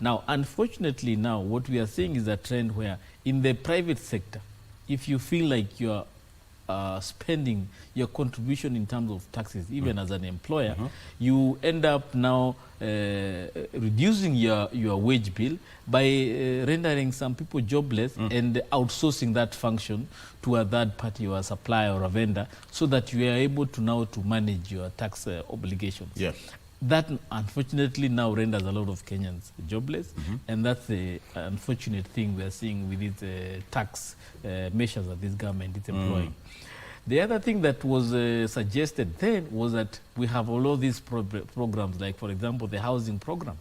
Now, unfortunately, now what we are seeing is a trend where in the private sector, if you feel like you are spending your contribution in terms of taxes, even as an employer, you end up now reducing your wage bill by rendering some people jobless and outsourcing that function to a third party or a supplier or a vendor, so that you are able to now to manage your tax obligations. That unfortunately now renders a lot of Kenyans jobless, and that's the unfortunate thing we are seeing with these tax measures that this government is employing. The other thing that was suggested then was that we have all of these programs, like for example the housing program.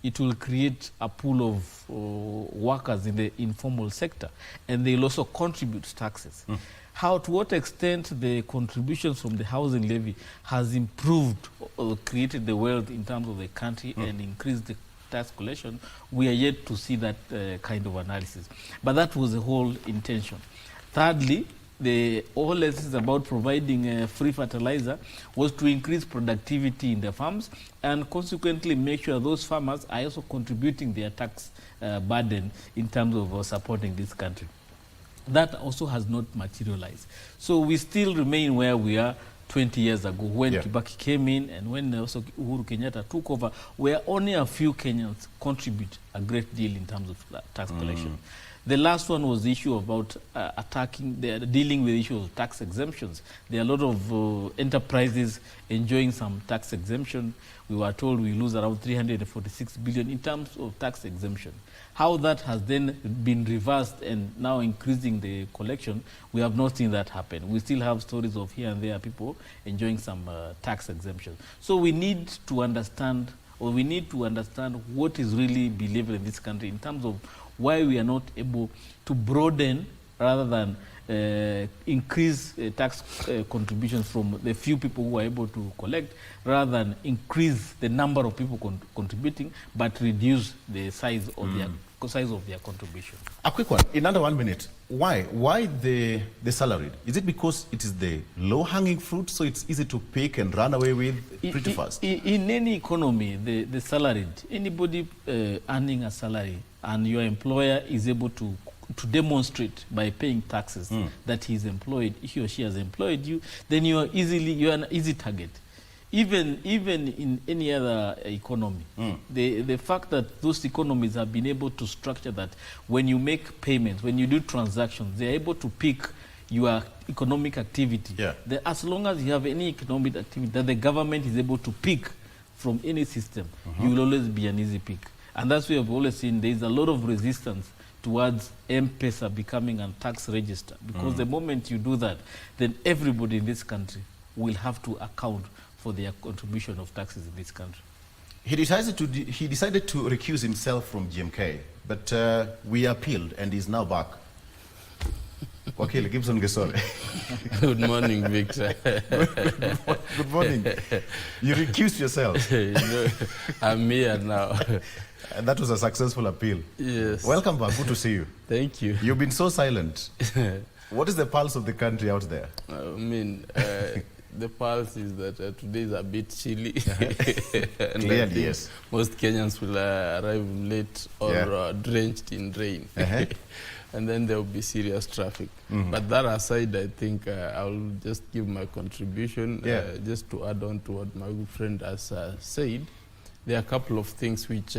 It will create a pool of workers in the informal sector, and they'll also contribute taxes. To what extent the contributions from the housing levy has improved or created the wealth in terms of the country and increased the tax collection, we are yet to see that kind of analysis. But that was the whole intention. Thirdly, the whole lessons about providing free fertilizer was to increase productivity in the farms and consequently make sure those farmers are also contributing their tax burden in terms of supporting this country. That also has not materialized. So we still remain where we are 20 years ago when Kibaki came in, and when also Uhuru Kenyatta took over, where only a few Kenyans contribute a great deal in terms of tax collection. The last one was the issue about dealing with the issue of tax exemptions. There are a lot of enterprises enjoying some tax exemption. We were told we lose around 346 billion in terms of tax exemption. How that has then been reversed and now increasing the collection, we have not seen that happen. We still have stories of here and there people enjoying some tax exemption. So we need to understand, or we need to understand what is really believed in this country in terms of why we are not able to broaden rather than increase tax contributions from the few people who are able to collect, rather than increase the number of people contributing, but reduce the size of their contribution. A quick one, in under 1 minute. Why the salaried? Is it because it is the low-hanging fruit, so it's easy to pick and run away with pretty fast? In any economy, the salaried, anybody earning a salary and your employer is able to demonstrate by paying taxes that he or she has employed you, then you are an easy target. Even in any other economy, the fact that those economies have been able to structure that when you make payments, when you do transactions, they're able to pick your economic activity. As long as you have any economic activity that the government is able to pick from any system, you will always be an easy pick. And that's why I've always seen there is a lot of resistance towards M-Pesa becoming a tax register. Because the moment you do that, then everybody in this country will have to account for their contribution of taxes in this country. He decided to recuse himself from GMK, but we appealed and he's now back. Wakil Gibson Gesole. Good morning, Victor. Good morning. You recused yourself. I'm here now. And that was a successful appeal. Yes. Welcome back. Good to see you. Thank you. You've been so silent. What is the pulse of the country out there? the pulse is that today is a bit chilly. And Clearly, yes. Most Kenyans will arrive late or drenched in rain. And then there will be serious traffic. But that aside, I think I'll just give my contribution, just to add on to what my good friend has said. There are a couple of things which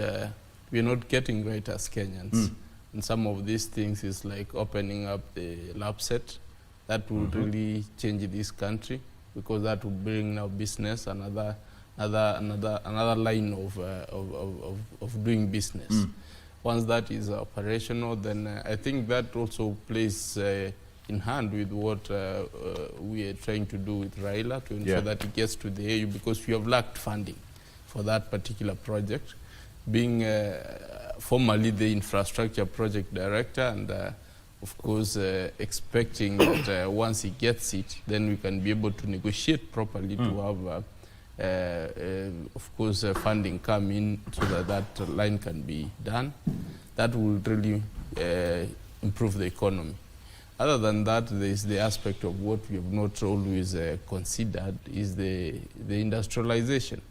we're not getting right as Kenyans. And some of these things is like opening up the lab set. That will really change this country, because that will bring now business, another line of doing business. Once that is operational, then I think that also plays in hand with what we are trying to do with Raila to ensure that it gets to the AU, because we have lacked funding for that particular project. Being formerly the infrastructure project director, and of course expecting that once he gets it, then we can be able to negotiate properly to have of course funding come in, so that that line can be done. That will really improve the economy. Other than that, there is the aspect of what we have not always considered, is the industrialization.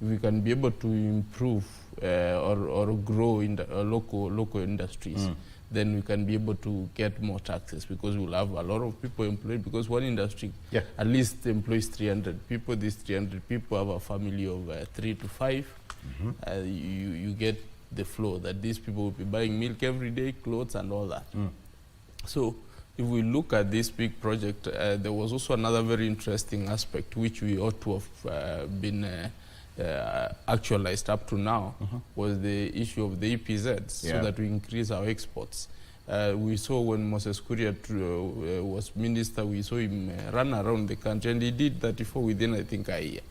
If we can be able to improve or grow in the local industries, then we can be able to get more taxes, because we'll have a lot of people employed, because one industry at least employs 300 people. These 300 people have a family of 3 to 5. You get the flow that these people will be buying milk every day, clothes and all that. So if we look at this big project, there was also another very interesting aspect which we ought to have been actualized up to now, was the issue of the EPZs, so that we increase our exports. We saw when Moses Kuria was minister, we saw him run around the country, and he did 34 within, I think, a year.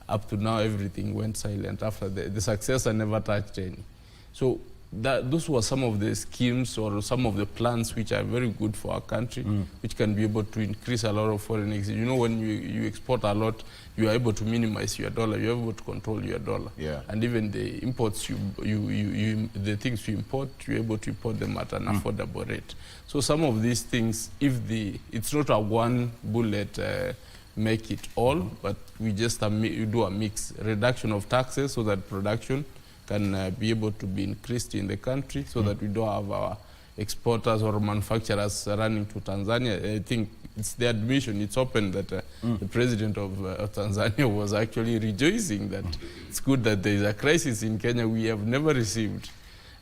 Up to now, everything went silent. After the successor never touched any. So those were some of the schemes or some of the plans which are very good for our country, which can be able to increase a lot of foreign exchange. You know, when you export a lot, you are able to minimize your dollar, you're able to control your dollar. And even the imports, the things you import, you're able to import them at an affordable rate. So some of these things, it's not a one bullet make it all, but we just do a mix. Reduction of taxes so that production can be able to be increased in the country, so that we don't have our exporters or manufacturers running to Tanzania. I think it's the admission, it's open that the president of Tanzania was actually rejoicing that it's good that there is a crisis in Kenya. We have never received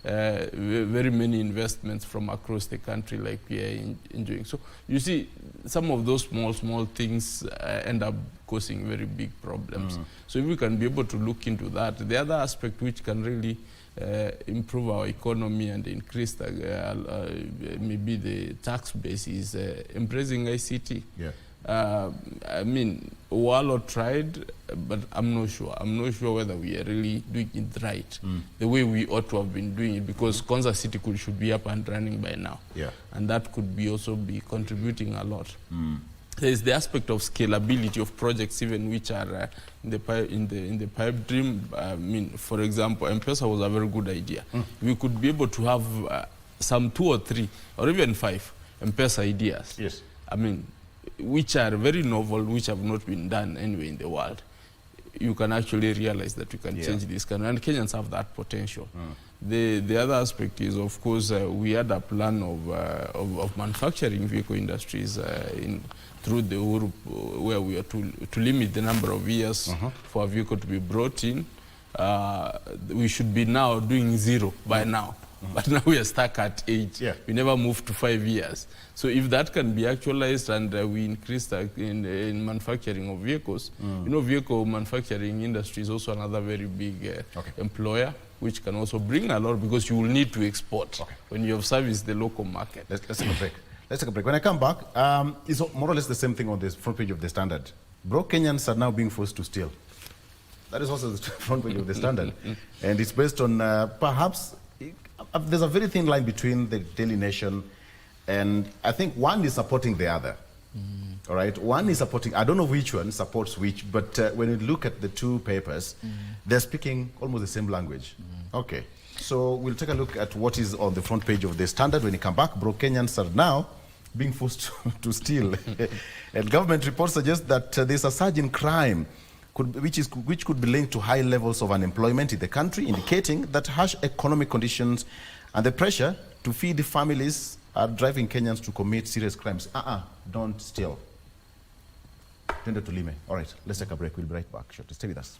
very many investments from across the country like we are enjoying. So you see, some of those small things end up causing very big problems. So if we can be able to look into that, the other aspect which can really improve our economy and increase maybe the tax base is embracing ICT. I mean, Wallo tried, but I'm not sure. I'm not sure whether we are really doing it right, the way we ought to have been doing it, because Konza City should be up and running by now. And that could be also be contributing a lot. There is the aspect of scalability of projects, even which are in the pipe dream. I mean, for example, M-Pesa was a very good idea. We could be able to have some 2 or 3 or even 5 M-Pesa ideas. I mean, which are very novel, which have not been done anywhere in the world. You can actually realize that we can change this country, and Kenyans have that potential. The other aspect is, of course, we had a plan of manufacturing vehicle industries through the Uhuru, where we are to limit the number of years for a vehicle to be brought in. We should be now doing 0 by now. But now we are stuck at 8. We never moved to 5 years. So if that can be actualized and we increase in manufacturing of vehicles, you know, vehicle manufacturing industry is also another very big employer, which can also bring a lot, because you will need to export when you have serviced the local market. Let's take a break. Let's take a break. When I come back, it's more or less the same thing on the front page of the Standard. Broke Kenyans are now being forced to steal. That is also the front page of the Standard. And it's based on perhaps... there's a very thin line between the Daily Nation, and I think one is supporting the other. All right, one is supporting, I don't know which one supports which, but when you look at the two papers, they're speaking almost the same language. Okay, so we'll take a look at what is on the front page of the Standard when you come back. Broke Kenyans are now being forced to steal. And government reports suggest that there's a surge in crime, which could be linked to high levels of unemployment in the country, indicating that harsh economic conditions and the pressure to feed the families are driving Kenyans to commit serious crimes. Don't steal. Tender to Lime. All right, let's take a break. We'll be right back. Sure, stay with us.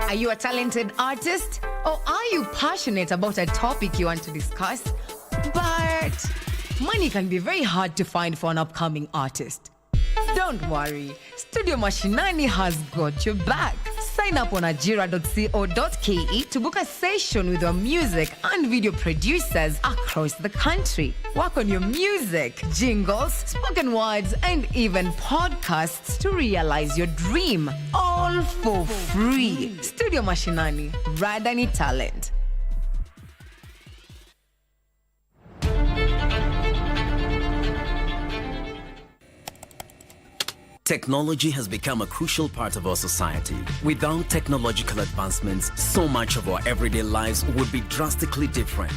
Are you a talented artist? Or are you passionate about a topic you want to discuss? But money can be very hard to find for an upcoming artist. Don't worry, Studio Mashinani has got your back. Sign up on ajira.co.ke to book a session with your music and video producers across the country. Work on your music, jingles, spoken words, and even podcasts to realize your dream. All for free. Studio Mashinani, Radani Talent. Technology has become a crucial part of our society. Without technological advancements, so much of our everyday lives would be drastically different.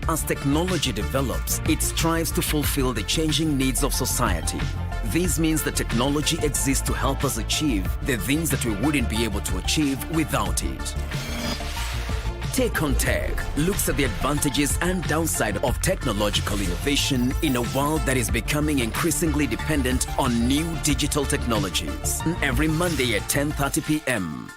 As technology develops, it strives to fulfill the changing needs of society. This means that technology exists to help us achieve the things that we wouldn't be able to achieve without it. Take on Tech looks at the advantages and downside of technological innovation in a world that is becoming increasingly dependent on new digital technologies. Every Monday at 10:30 p.m.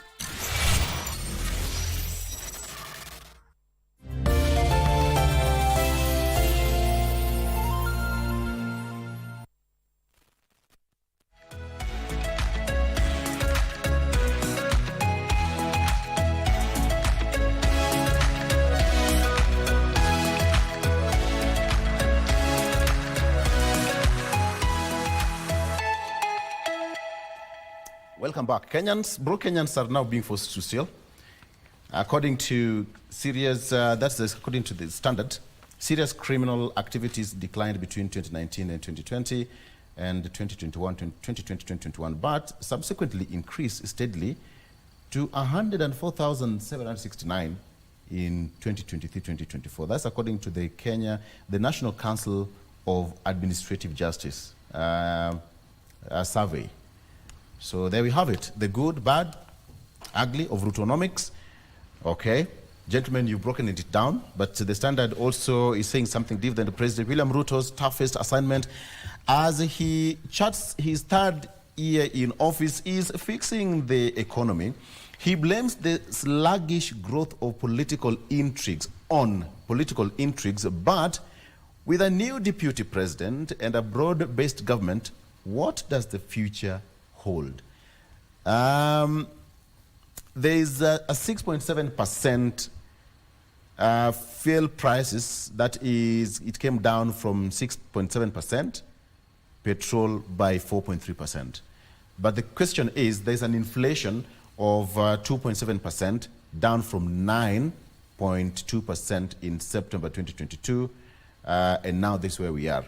Welcome back. Broke Kenyans are now being forced to steal. According to according to the standard, serious criminal activities declined between 2019 and 2020 and 2021, but subsequently increased steadily to 104,769 in 2023-2024. That's according to the National Council of Administrative Justice survey. So there we have it, the good, bad, ugly of Rutonomics. Okay, gentlemen, you've broken it down, but the standard also is saying something different than President William Ruto's toughest assignment as he charts his third year in office is fixing the economy. He blames the sluggish growth of political intrigues on political intrigues, but with a new deputy president and a broad-based government, what does the future hold? There is a 6.7% fuel prices. That is, it came down from 6.7%, petrol by 4.3%. But the question is, there's an inflation of 2.7%, down from 9.2% in September 2022, and now this is where we are.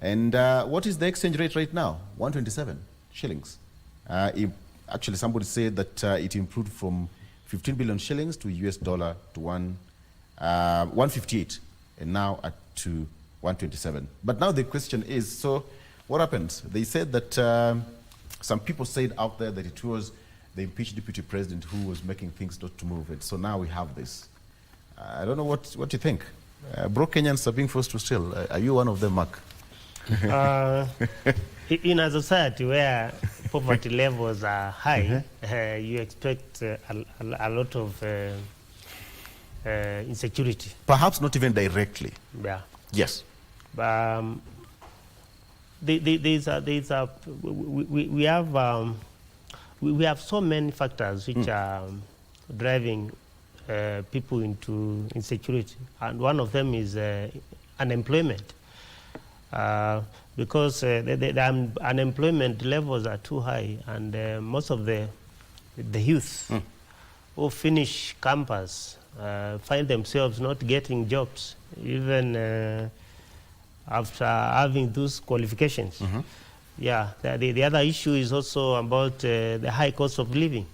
And what is the exchange rate right now? 127 shillings. Actually, somebody said that it improved from 15 billion shillings to US dollar to 158, and now to 127. But now the question is, so what happens? They said that some people said out there that it was the impeached deputy president who was making things not to move it. So now we have this. I don't know what you think. Broke Kenyans are being forced to steal. Are you one of them, Mark? In a society where poverty levels are high, you expect a lot of insecurity. Perhaps not even directly. Yeah. Yes. We have so many factors which are driving people into insecurity, and one of them is unemployment. Because the unemployment levels are too high, and most of the youth who finish campus find themselves not getting jobs, even after having those qualifications. Yeah, the other issue is also about the high cost of living.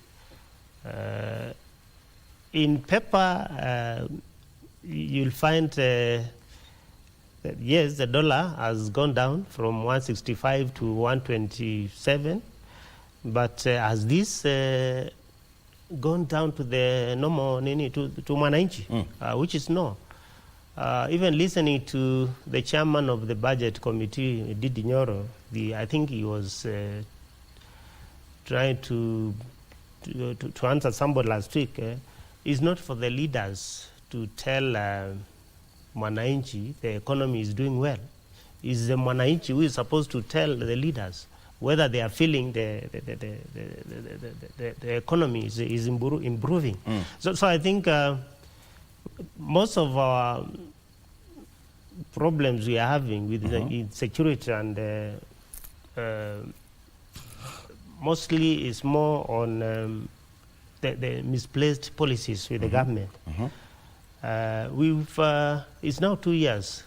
In paper, you'll find that yes, the dollar has gone down from 165 to 127, but has this gone down to the normal, to mwananchi, which is no. Even listening to the chairman of the budget committee, Didi Nyoro, I think he was trying to answer somebody last week. It's not for the leaders to tell mwananchi the economy is doing well. It's the mwananchi who is supposed to tell the leaders whether they are feeling the economy is improving. So I think most of our problems we are having with the insecurity and mostly is more on the misplaced policies with the government. It's now 2 years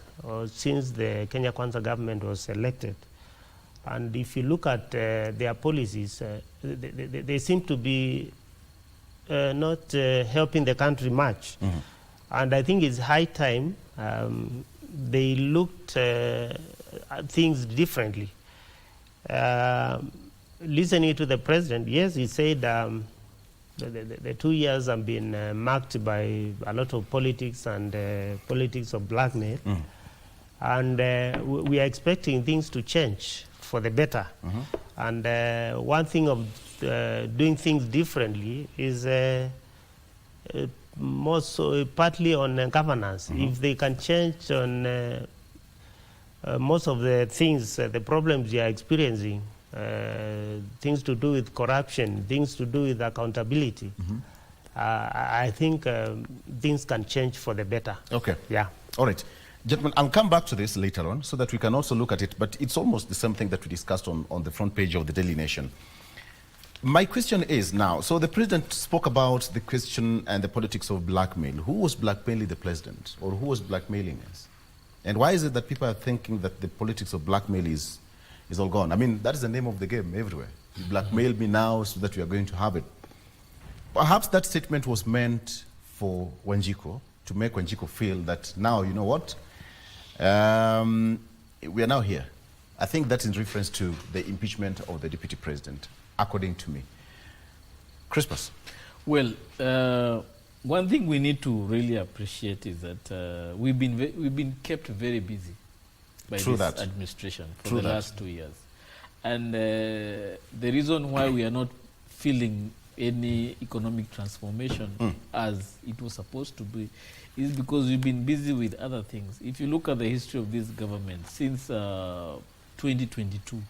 since the Kenya Kwanza government was elected, and if you look at their policies, they seem to be not helping the country much. And I think it's high time they looked at things differently. Listening to the president, yes, he said the 2 years have been marked by a lot of politics and politics of blackmail. And we are expecting things to change for the better. And one thing of doing things differently is partly on governance. If they can change on most of the things, the problems we are experiencing, things to do with corruption, things to do with accountability, I think things can change for the better. Okay. Yeah. All right. Gentlemen, I'll come back to this later on so that we can also look at it, but it's almost the same thing that we discussed on the front page of the Daily Nation. My question is now, so the president spoke about the question and the politics of blackmail. Who was blackmailing the president, or who was blackmailing us? And why is it that people are thinking that the politics of blackmail is all gone? I mean, that is the name of the game everywhere. You blackmail me now so that we are going to have it. Perhaps that statement was meant for Wanjiku, to make Wanjiku feel that now, you know what, we are now here. I think that's in reference to the impeachment of the deputy president, according to me. Crispus. Well, one thing we need to really appreciate is that we've been kept very busy by this administration for the last 2 years. And the reason why we are not feeling any economic transformation as it was supposed to be is because we've been busy with other things. If you look at the history of this government, since 2022,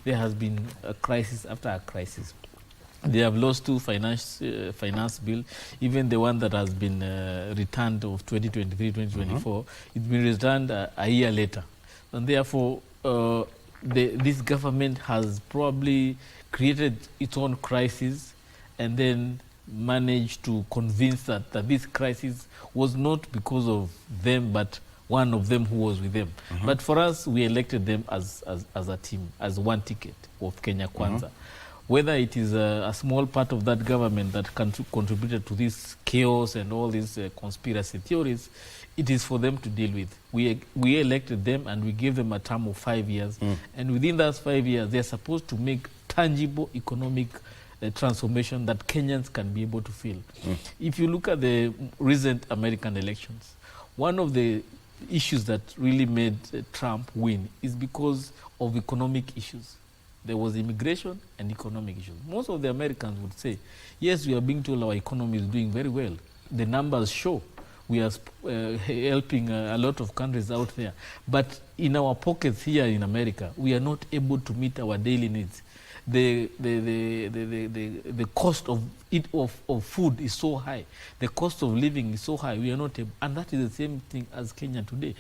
there has been a crisis after a crisis. They have lost 2 finance bill, even the one that has been returned of 2023-2024, it's been returned a year later. And therefore, this government has probably created its own crisis and then managed to convince that this crisis was not because of them, but one of them who was with them. But for us, we elected them as a team, as one ticket of Kenya Kwanza. Whether it is a small part of that government that contributed to this chaos and all these conspiracy theories, it is for them to deal with. We elected them and we gave them a term of 5 years. And within those 5 years, they're supposed to make tangible economic transformation that Kenyans can be able to feel. If you look at the recent American elections, one of the issues that really made Trump win is because of economic issues. There was immigration and economic issues. Most of the Americans would say, yes, we are being told our economy is doing very well. The numbers show we are helping a lot of countries out there. But in our pockets here in America, we are not able to meet our daily needs. the cost of food is so high. The cost of living is so high. We are not able, and that is the same thing as Kenya today.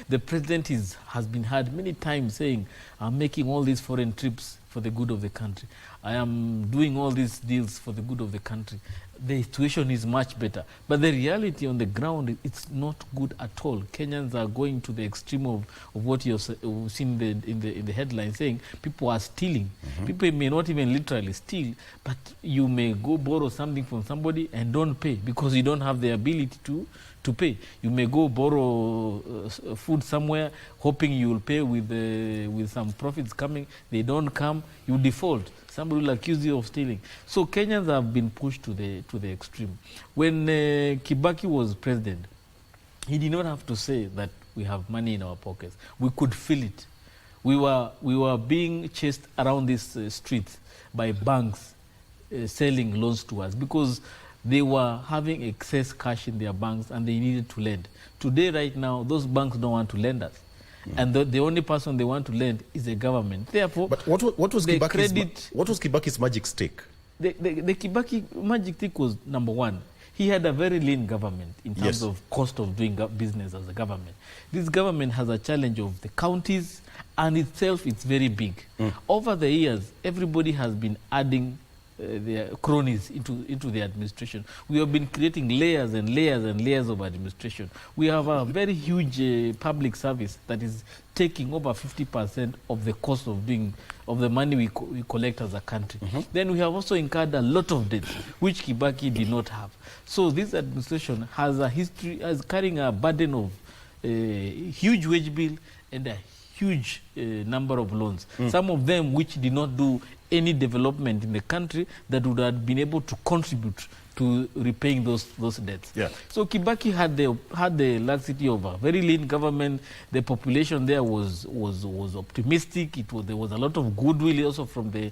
The president has been heard many times saying, I'm making all these foreign trips for the good of the country. I am doing all these deals for the good of the country. The situation is much better. But the reality on the ground, it's not good at all. Kenyans are going to the extreme of what you've seen in the headline, saying people are stealing. People may not even literally steal, but you may go borrow something from somebody and don't pay because you don't have the ability to pay. You may go borrow food somewhere, hoping you will pay with some profits coming. They don't come, you default. Somebody will accuse you of stealing. So Kenyans have been pushed to the extreme. When Kibaki was president, he did not have to say that we have money in our pockets. We could feel it. We were being chased around these streets by banks selling loans to us because they were having excess cash in their banks and they needed to lend. Today, right now, those banks don't want to lend us. And the only person they want to lend is the government. Therefore, but what was Kibaki's magic stick? The Kibaki magic stick was, number one, he had a very lean government in terms of cost of doing business as a government. This government has a challenge of the counties, and itself it's very big. Over the years, everybody has been adding their cronies into the administration. We have been creating layers and layers and layers of administration. We have a very huge public service that is taking over 50% of the cost of the money we collect as a country. Then we have also incurred a lot of debts, which Kibaki did not have. So this administration has a history as carrying a burden of huge wage bill and a huge number of loans. Some of them which did not do any development in the country that would have been able to contribute to repaying those debts. So Kibaki had the laxity of a very lean government. The population there was optimistic. There was a lot of goodwill also from the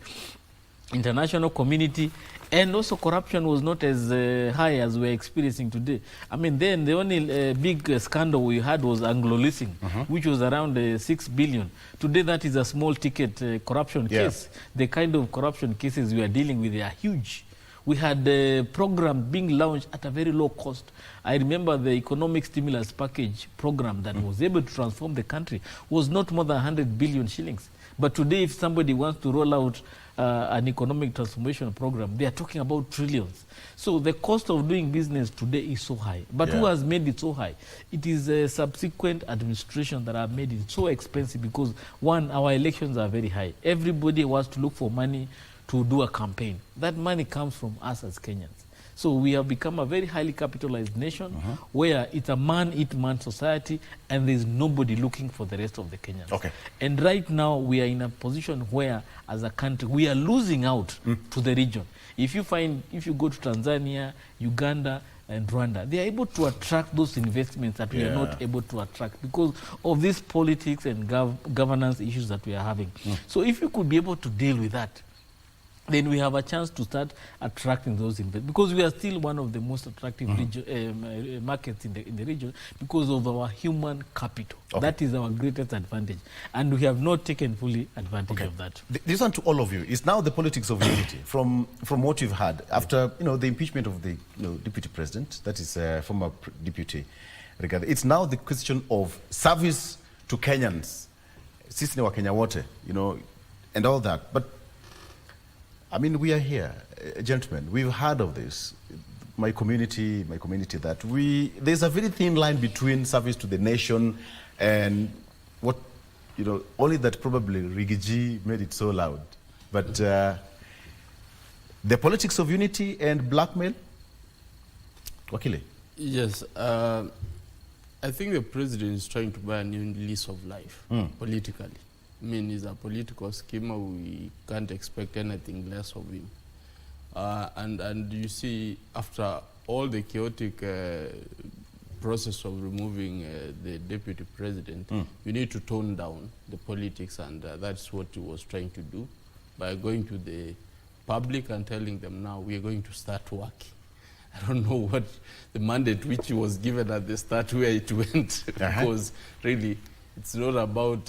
international community, and also corruption was not as high as we're experiencing today. I mean, then the only big scandal we had was Anglo-leasing, which was around 6 billion. Today, that is a small ticket corruption case. The kind of corruption cases we are dealing with are huge. We had a program being launched at a very low cost. I remember the economic stimulus package program that was able to transform the country was not more than 100 billion shillings. But today, if somebody wants to roll out an economic transformation program, they are talking about trillions. So the cost of doing business today is so high. But who has made it so high? It is a subsequent administration that have made it so expensive because, one, our elections are very high. Everybody wants to look for money to do a campaign. That money comes from us as Kenyans. So we have become a very highly capitalized nation where it's a man-eat-man society and there's nobody looking for the rest of the Kenyans. And right now we are in a position where, as a country, we are losing out to the region. If you go to Tanzania, Uganda, and Rwanda, they are able to attract those investments that we are not able to attract because of these politics and governance issues that we are having. So if you could be able to deal with that, then we have a chance to start attracting those investors because we are still one of the most attractive markets in the region because of our human capital. That is our greatest advantage, and we have not taken fully advantage of that. This one to all of you is now the politics of unity. From what you've had after the impeachment of the deputy president, that is former deputy, it's now the question of service to Kenyans, sisi ni wa Kenya wote, and all that. But I mean, we are here, gentlemen. We've heard of this. My community, that there's a very thin line between service to the nation and what, only that probably Rigiji made it so loud. But the politics of unity and blackmail, Wakile? Yes, I think the president is trying to buy a new lease of life politically. I mean, he's a political schemer. We can't expect anything less of him. And you see, after all the chaotic process of removing the deputy president, you need to tone down the politics, and that's what he was trying to do by going to the public and telling them, now we are going to start working. I don't know what the mandate which he was given at the start, where it went, because really It's not about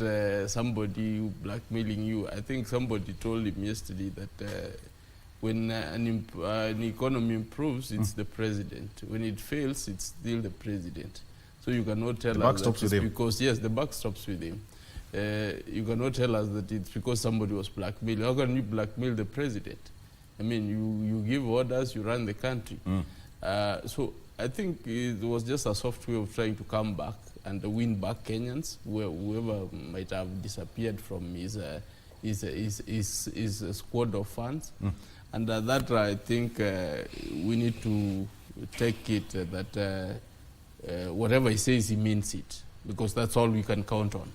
somebody blackmailing you. I think somebody told him yesterday that when an economy improves, it's the president. When it fails, it's still the president. So you cannot tell us that it's because, yes, the buck stops with him. You cannot tell us that it's because somebody was blackmailed. How can you blackmail the president? I mean, you give orders, you run the country. So I think it was just a soft way of trying to come back and win back Kenyans, whoever might have disappeared from his squad of funds. And that I think we need to take it that whatever he says, he means it, because that's all we can count on.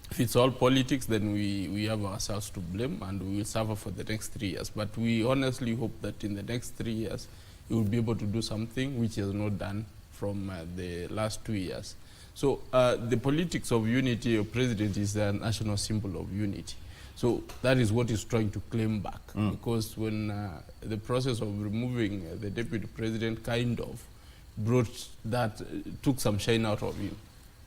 If it's all politics, then we have ourselves to blame and we will suffer for the next 3 years. But we honestly hope that in the next 3 years, he will be able to do something which he has not done from the last 2 years. So the politics of unity of president is a national symbol of unity. So that is what he's trying to claim back, because when the process of removing the deputy president kind of took some shine out of him.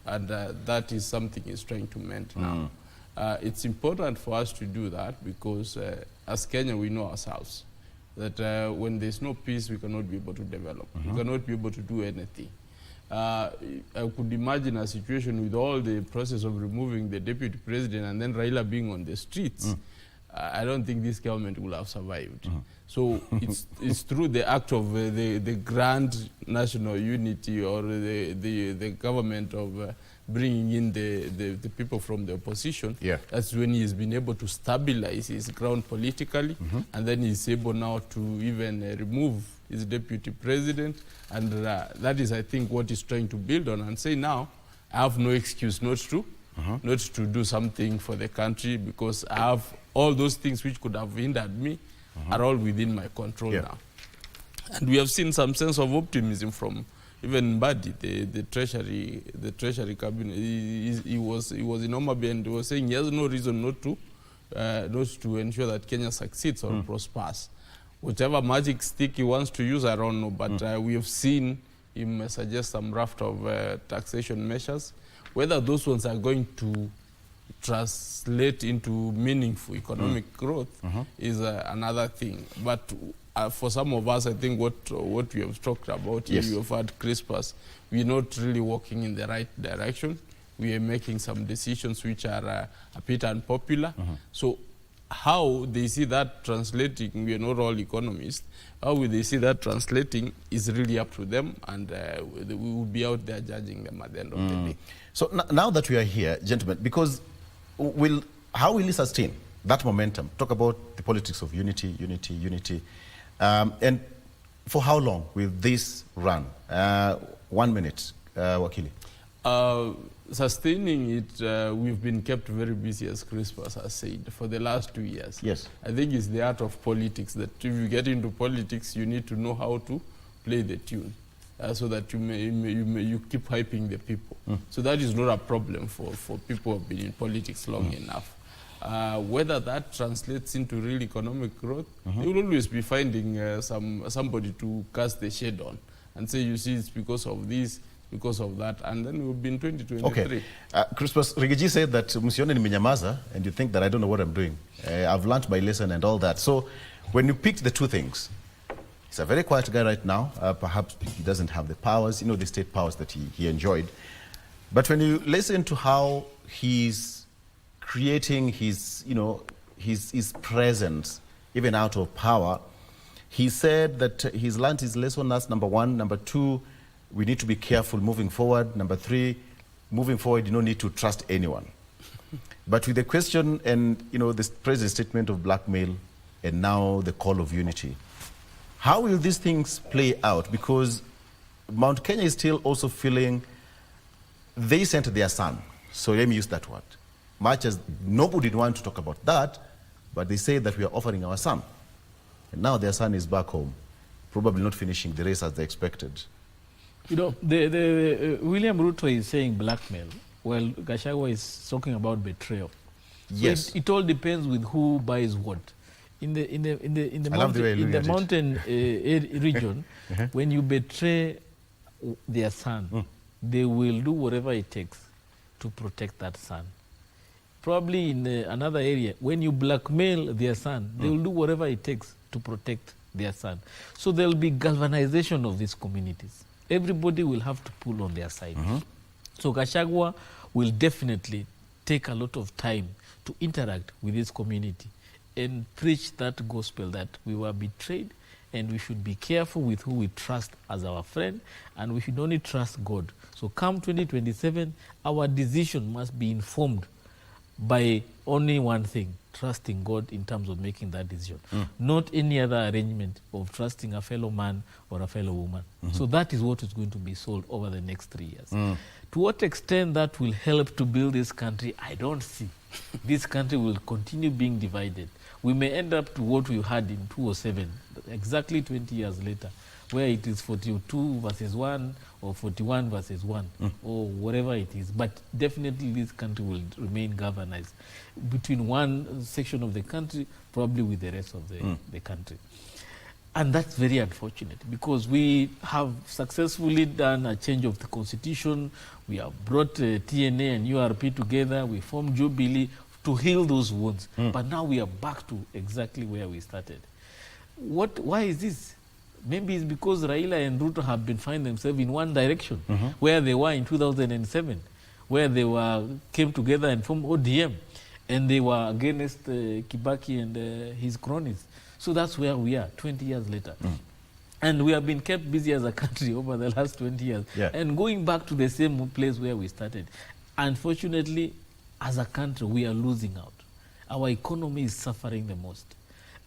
And that is something he's trying to mend now. It's important for us to do that because as Kenya, we know ourselves that when there's no peace, we cannot be able to develop. We cannot be able to do anything. I could imagine a situation with all the process of removing the deputy president and then Raila being on the streets. I don't think this government will have survived. So it's through the act of the grand national unity or the government of bringing in the people from the opposition. That's when he's been able to stabilize his ground politically, and then he's able now to even remove his deputy president, and that is, I think, what he's trying to build on and say now, I have no excuse not to do something for the country because I have all those things which could have hindered me are all within my control now. And we have seen some sense of optimism from even Mbadi, the treasury cabinet. He was in Omabe and he was saying he has no reason not to ensure that Kenya succeeds or prospers. Whatever magic stick he wants to use, I don't know, but we have seen him suggest some raft of taxation measures. Whether those ones are going to translate into meaningful economic growth is another thing. But for some of us, I think what we have talked about, you have had Crispus, we're not really walking in the right direction. We are making some decisions which are a bit unpopular. So how they see that translating, we are not all economists, how will they see that translating is really up to them, and we will be out there judging them at the end of the day. So now that we are here, gentlemen, because how will he sustain that momentum? Talk about the politics of unity. And for how long will this run? 1 minute, Wakili. Sustaining it, we've been kept very busy, as Crispus has said, for the last 2 years. Yes. I think it's the art of politics, that if you get into politics, you need to know how to play the tune so that you keep hyping the people. So that is not a problem for people who have been in politics long enough. Whether that translates into real economic growth, they will always be finding somebody to cast the shade on and say, you see, it's because of this, because of that, and then we'll be in 2023. Okay. Crispus, Rigiji said that Musione ni minyamaza, and you think that I don't know what I'm doing. I've learned my lesson and all that. So when you picked the two things, he's a very quiet guy right now. Perhaps he doesn't have the powers, the state powers that he enjoyed. But when you listen to how he's creating his presence, even out of power, he said that he's learned his lesson as number one. Number two, we need to be careful moving forward. Number three, moving forward, you don't need to trust anyone. But with the question and, the president's statement of blackmail and now the call of unity, how will these things play out? Because Mount Kenya is still also feeling they sent their son. So let me use that word. Much as nobody would want to talk about that, but they say that we are offering our son. And now their son is back home, probably not finishing the race as they expected. William Ruto is saying blackmail, while Gachagua is talking about betrayal. Yes. So it all depends with who buys what. In the mountain region, when you betray their son, they will do whatever it takes to protect that son. Probably in another area, when you blackmail their son, they will do whatever it takes to protect their son. So there will be galvanization of these communities. Everybody will have to pull on their side. So Gachagua will definitely take a lot of time to interact with this community and preach that gospel that we were betrayed and we should be careful with who we trust as our friend, and we should only trust God. So come 2027, our decision must be informed by only one thing, trusting God in terms of making that decision, not any other arrangement of trusting a fellow man or a fellow woman. So that is what is going to be sold over the next 3 years. To what extent that will help to build this country, I don't see. This country will continue being divided. We may end up to what we had in 2007, exactly 20 years later, where it is 42 versus 1 or 41 versus 1 or whatever it is. But definitely this country will remain galvanized between one section of the country, probably with the rest of the country. And that's very unfortunate because we have successfully done a change of the constitution. We have brought TNA and URP together. We formed Jubilee to heal those wounds. But now we are back to exactly where we started. Why is this? Maybe it's because Raila and Ruto have been finding themselves in one direction, where they were in 2007, where they came together and formed ODM, and they were against Kibaki and his cronies. So that's where we are 20 years later. And we have been kept busy as a country over the last 20 years and going back to the same place where we started. Unfortunately, as a country, we are losing out. Our economy is suffering the most.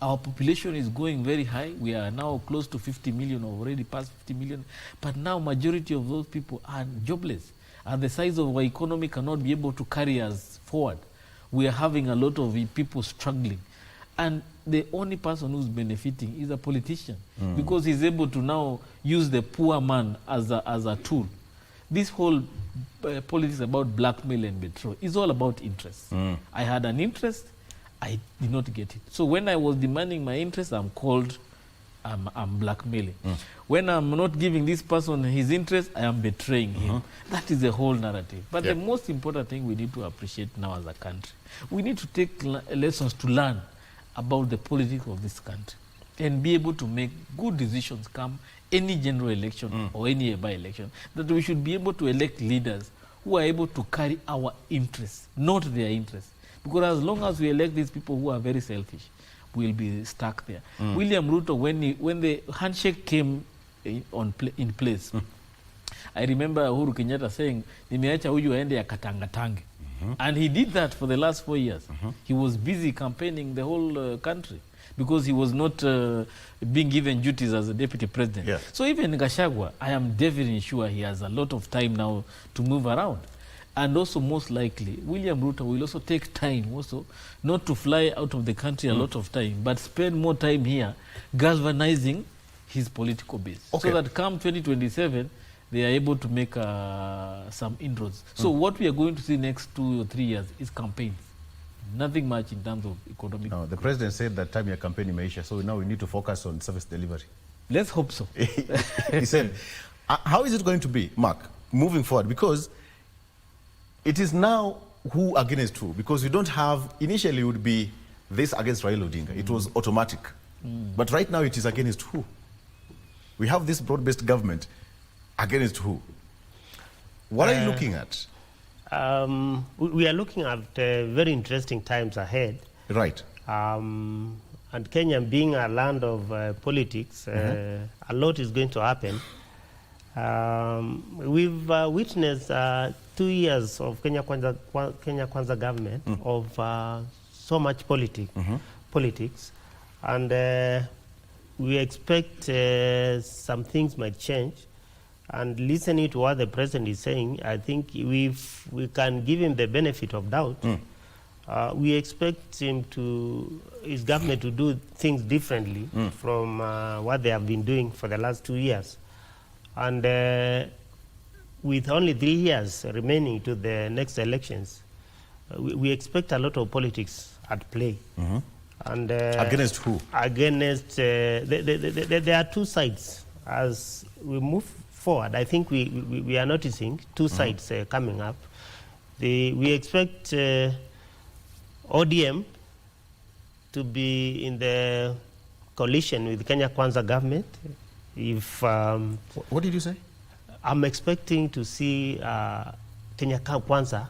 Our population is going very high. We are now close to 50 million, or already past 50 million. But now majority of those people are jobless. And the size of our economy cannot be able to carry us forward. We are having a lot of people struggling. And the only person who's benefiting is a politician because he's able to now use the poor man as a tool. This whole politics about blackmail and betrayal is all about interest. I had an interest, I did not get it. So when I was demanding my interest, I'm called, I'm blackmailing. When I'm not giving this person his interest, I am betraying him. That is the whole narrative. But the most important thing we need to appreciate now as a country, we need to take lessons to learn about the politics of this country and be able to make good decisions come any general election or any by-election, that we should be able to elect leaders who are able to carry our interests, not their interests. Because as long as we elect these people who are very selfish, we'll be stuck there. William Ruto, when the handshake came in place, I remember Uhuru Kenyatta saying, nimeacha huyu aende akatangatange. And he did that for the last 4 years. He was busy campaigning the whole country because he was not being given duties as a deputy president. So even Gachagua, I am definitely sure he has a lot of time now to move around. And also most likely, William Ruto will also take time also, not to fly out of the country a lot of time, but spend more time here galvanizing his political base. So that come 2027, they are able to make some inroads. So what we are going to see next 2 or 3 years is campaigns. Nothing much in terms of economic. No, the president said that time your campaign measure, so now we need to focus on service delivery. Let's hope so. He said, how is it going to be, Mark, moving forward? Because it is now who against who, because we don't have, initially it would be this against Raila Odinga. It was automatic. But right now it is against who? We have this broad-based government against who? What are you looking at? We are looking at very interesting times ahead. Right. And Kenya being a land of politics, a lot is going to happen. We've witnessed 2 years of Kenya Kwanza government of so much politics, and we expect some things might change. And listening to what the president is saying, I think if we can give him the benefit of doubt, we expect his government to do things differently from what they have been doing for the last 2 years. And with only 3 years remaining to the next elections, we expect a lot of politics at play. And against who? Against, there are two sides. As we move forward, I think we are noticing two sides coming up. We expect ODM to be in the coalition with Kenya Kwanza government. If what did you say? I'm expecting to see Kenya Kwanza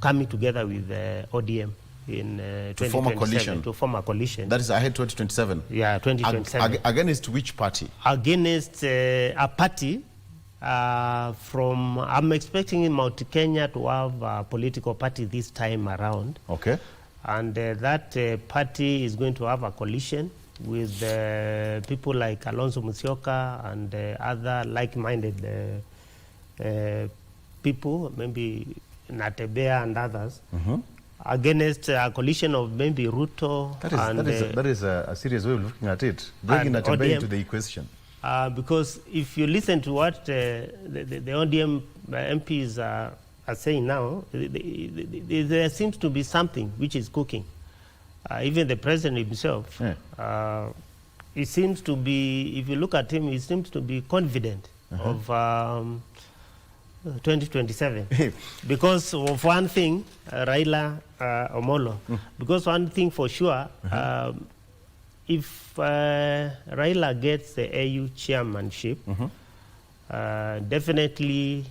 coming together with ODM in 2027 to form a coalition. That is ahead 2027. Yeah, 2027. Against which party? Against a party from. I'm expecting Mount Kenya to have a political party this time around. Okay. And that party is going to have a coalition with people like Alonso Musyoka and other like-minded people, maybe Natebea and others, against a coalition of maybe Ruto. That is a serious way of looking at it, bringing Natebea into the equation. Because if you listen to what the ODM MPs are saying now, there seems to be something which is cooking. Even the president himself, he seems to be, if you look at him, he seems to be confident of 2027. Because of one thing, Raila Omolo, because one thing for sure, if Raila gets the AU chairmanship, definitely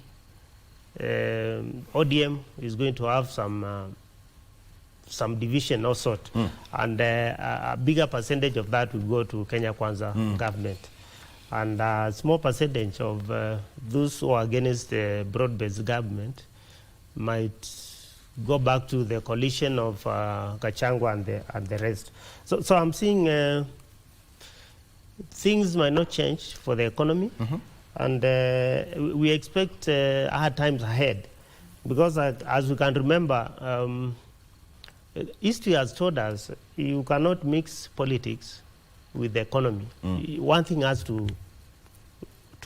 ODM is going to have some division of sort, and a bigger percentage of that will go to Kenya Kwanza government, and a small percentage of those who are against the broad-based government might go back to the coalition of Gachagua and the rest. So I'm seeing things might not change for the economy, and we expect hard times ahead, because as we can remember, history has told us you cannot mix politics with the economy. One thing has to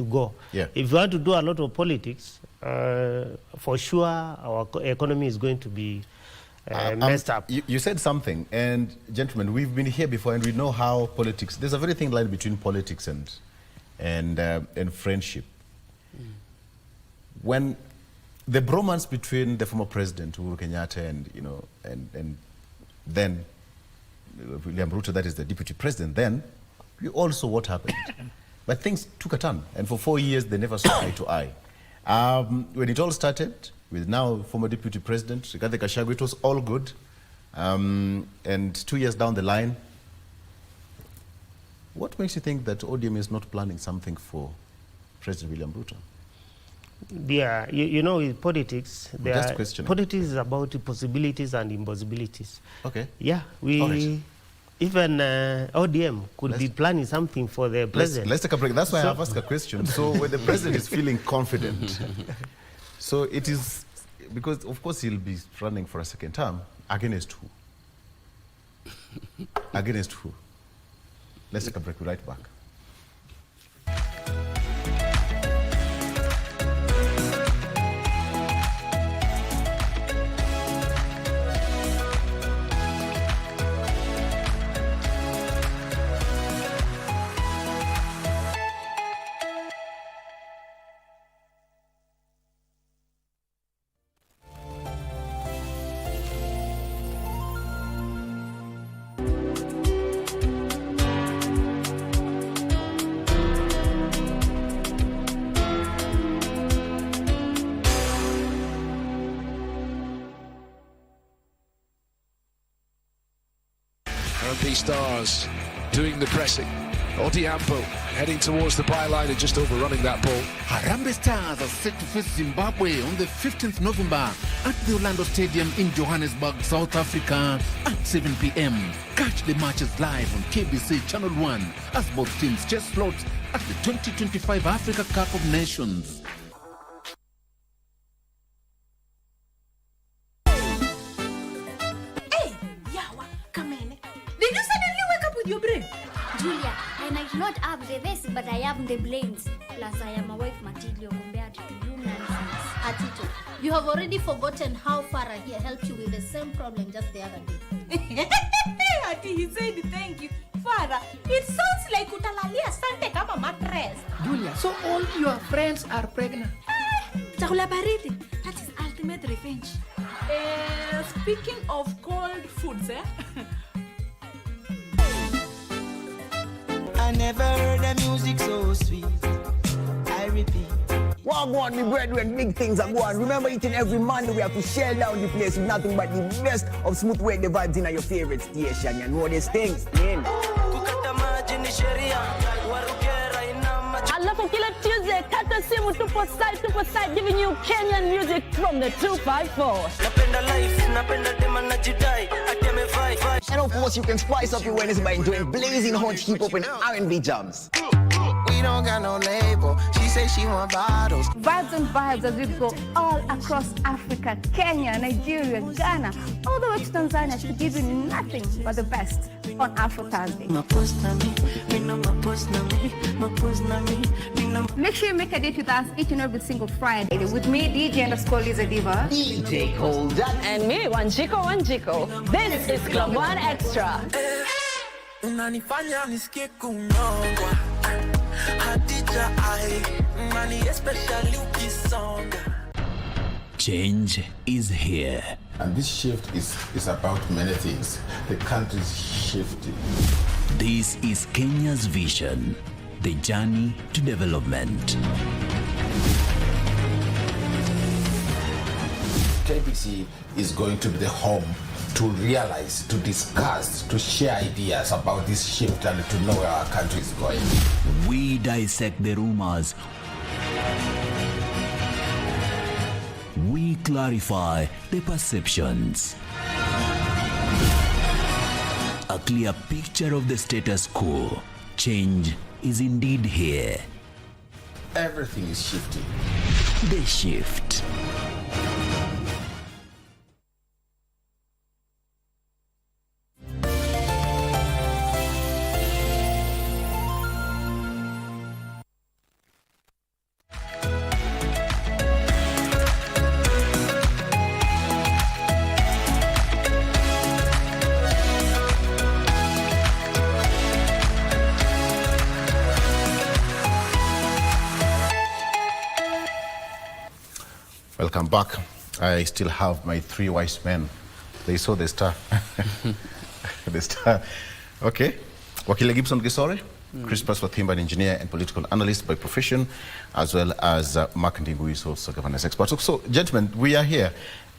go. Yeah. If you want to do a lot of politics, for sure our economy is going to be messed up. You said something, and gentlemen, we've been here before, and we know how politics. There's a very thin line between politics and friendship. When the bromance between the former president Uhuru Kenyatta and then William Ruto, that is the deputy president, then you all saw what happened. But things took a turn, and for 4 years they never saw eye to eye. When it all started with now former deputy president Rigathi Gachagua, it was all good. And 2 years down the line, what makes you think that ODM is not planning something for President William Ruto? Yeah, you know, with politics, politics is about possibilities and impossibilities. Okay. Yeah, even ODM could be planning something for the president. Let's take a break. That's why I've asked a question. So when the president is feeling confident, so it is because, of course, he'll be running for a second term. Against who? Against who? Let's take a break. We'll be right back. Stars doing the pressing. Odiambo heading towards the byline and just overrunning that ball. Harambee Stars are set to face Zimbabwe on the 15th November at the Orlando Stadium in Johannesburg, South Africa at 7 p.m. Catch the matches live on KBC Channel 1 as both teams chase slots at the 2025 Africa Cup of Nations. Julia, I might not have the vest, but I have the brains. Plus, I am a wife material compared to you nonsense. Atito, you have already forgotten how Farah here helped you with the same problem just the other day. Ati, he said thank you. Farah, it sounds like utalalia sante kama mattress. Julia, so all your friends are pregnant? Chakula baridi. That is ultimate revenge. Speaking of cold foods, I never heard the music so sweet. I repeat. Well, go on, me brethren, big things are going. Remember, each and every Monday we have to shell down the place with nothing but the best of smooth way the vibes in your favorite station. You know these things, man. Alafu kila Tuesday, kata simu tupo side, giving you Kenyan music from the 254. And of course, you can spice up your Wednesday by enjoying blazing hot hip-hop and R&B jams. We don't got no label. She say she want bottles. Vibes and vibes as we go all across Africa, Kenya, Nigeria, Ghana, all the way to Tanzania to give you nothing but the best on Afro Thursday. Make sure you make a date with us each and every single Friday with me, DJ_Liza Diva, DJ Cold, and me, Wanjiko. This is Club One Extra. Unanifanya nisikie kunongwa. Hadija ai, mani especially ukisonga. Change is here. And this shift is about many things. The country is shifting. This is Kenya's vision, the journey to development. KBC is going to be the home to realize, to discuss, to share ideas about this shift and to know where our country is going. We dissect the rumors. We clarify the perceptions. A clear picture of the status quo. Change is indeed here. Everything is shifting. The shift. Welcome back. I still have my three wise men. They saw the star. The star. Okay. Wakile Gibson Gisore, Crispus Wathimba, an engineer and political analyst by profession, as well as Mark Ndingu, who is also governance expert. So, gentlemen, we are here.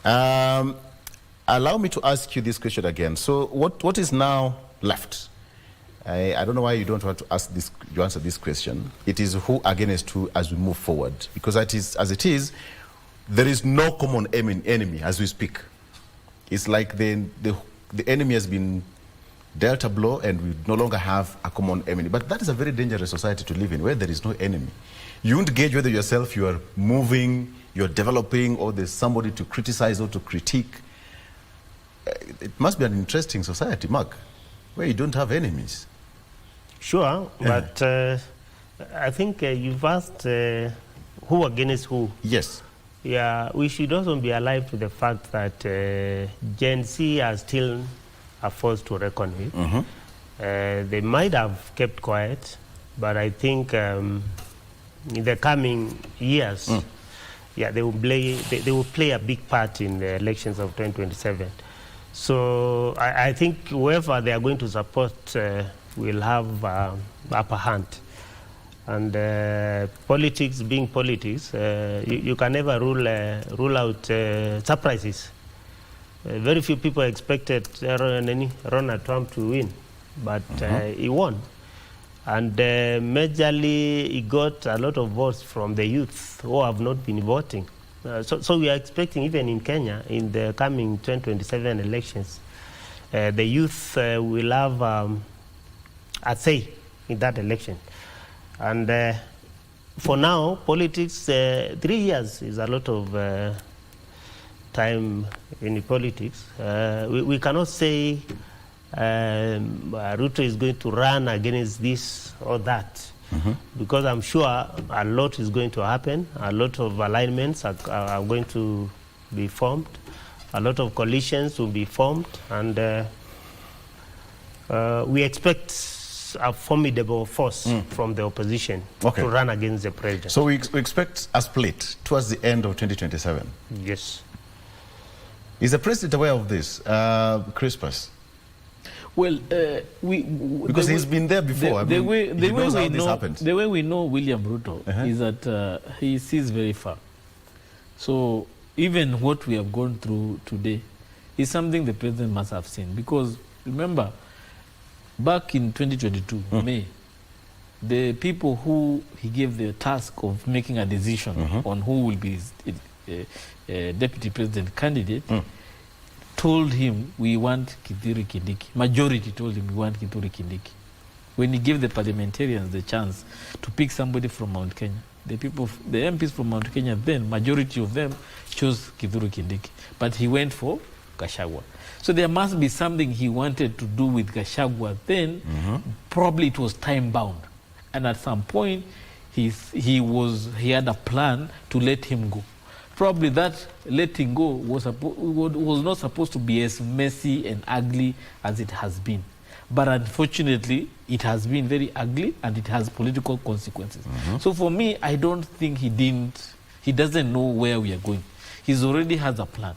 Allow me to ask you this question again. So, what is now left? I don't know why you don't want to ask this. You answer this question. It is who against who as we move forward, because as it is, there is no common enemy as we speak. It's like the enemy has been dealt a blow and we no longer have a common enemy. But that is a very dangerous society to live in, where there is no enemy. You won't gauge whether yourself you are moving, you're developing, or there's somebody to criticize or to critique. It must be an interesting society, Mark, where you don't have enemies. Sure, but I think you've asked who against who. Yes. Yeah, we should also be alive to the fact that Gen Z are still a force to reckon with. They might have kept quiet, but I think in the coming years, yeah, they will play a big part in the elections of 2027. So I think whoever they are going to support will have upper hand. And politics being politics, you can never rule out surprises. Very few people expected Donald Trump to win, but he won. And majorly, he got a lot of votes from the youth who have not been voting. So we are expecting, even in Kenya, in the coming 2027 elections, the youth will have a say in that election. And for now, politics, 3 years is a lot of time in politics. We cannot say Ruto is going to run against this or that, because I'm sure a lot is going to happen. A lot of alignments are going to be formed. A lot of coalitions will be formed. And we expect a formidable force from the opposition to run against the president. So we expect a split towards the end of 2027? Yes. Is the president aware of this, Crispus? Well, because he's been there before. The way we know William Ruto is that he sees very far. So even what we have gone through today is something the president must have seen. Because remember, back in 2022, May, the people who he gave the task of making a decision on who will be his deputy president candidate told him, we want Kithure Kindiki. Majority told him, we want Kithure Kindiki. When he gave the parliamentarians the chance to pick somebody from Mount Kenya, the MPs from Mount Kenya then, majority of them chose Kithure Kindiki. But he went for Gachagua. So there must be something he wanted to do with Gachagua then. Probably it was time bound. And at some point, he had a plan to let him go. Probably that letting go was not supposed to be as messy and ugly as it has been. But unfortunately, it has been very ugly and it has political consequences. So for me, I don't think he doesn't know where we are going. He's already has a plan.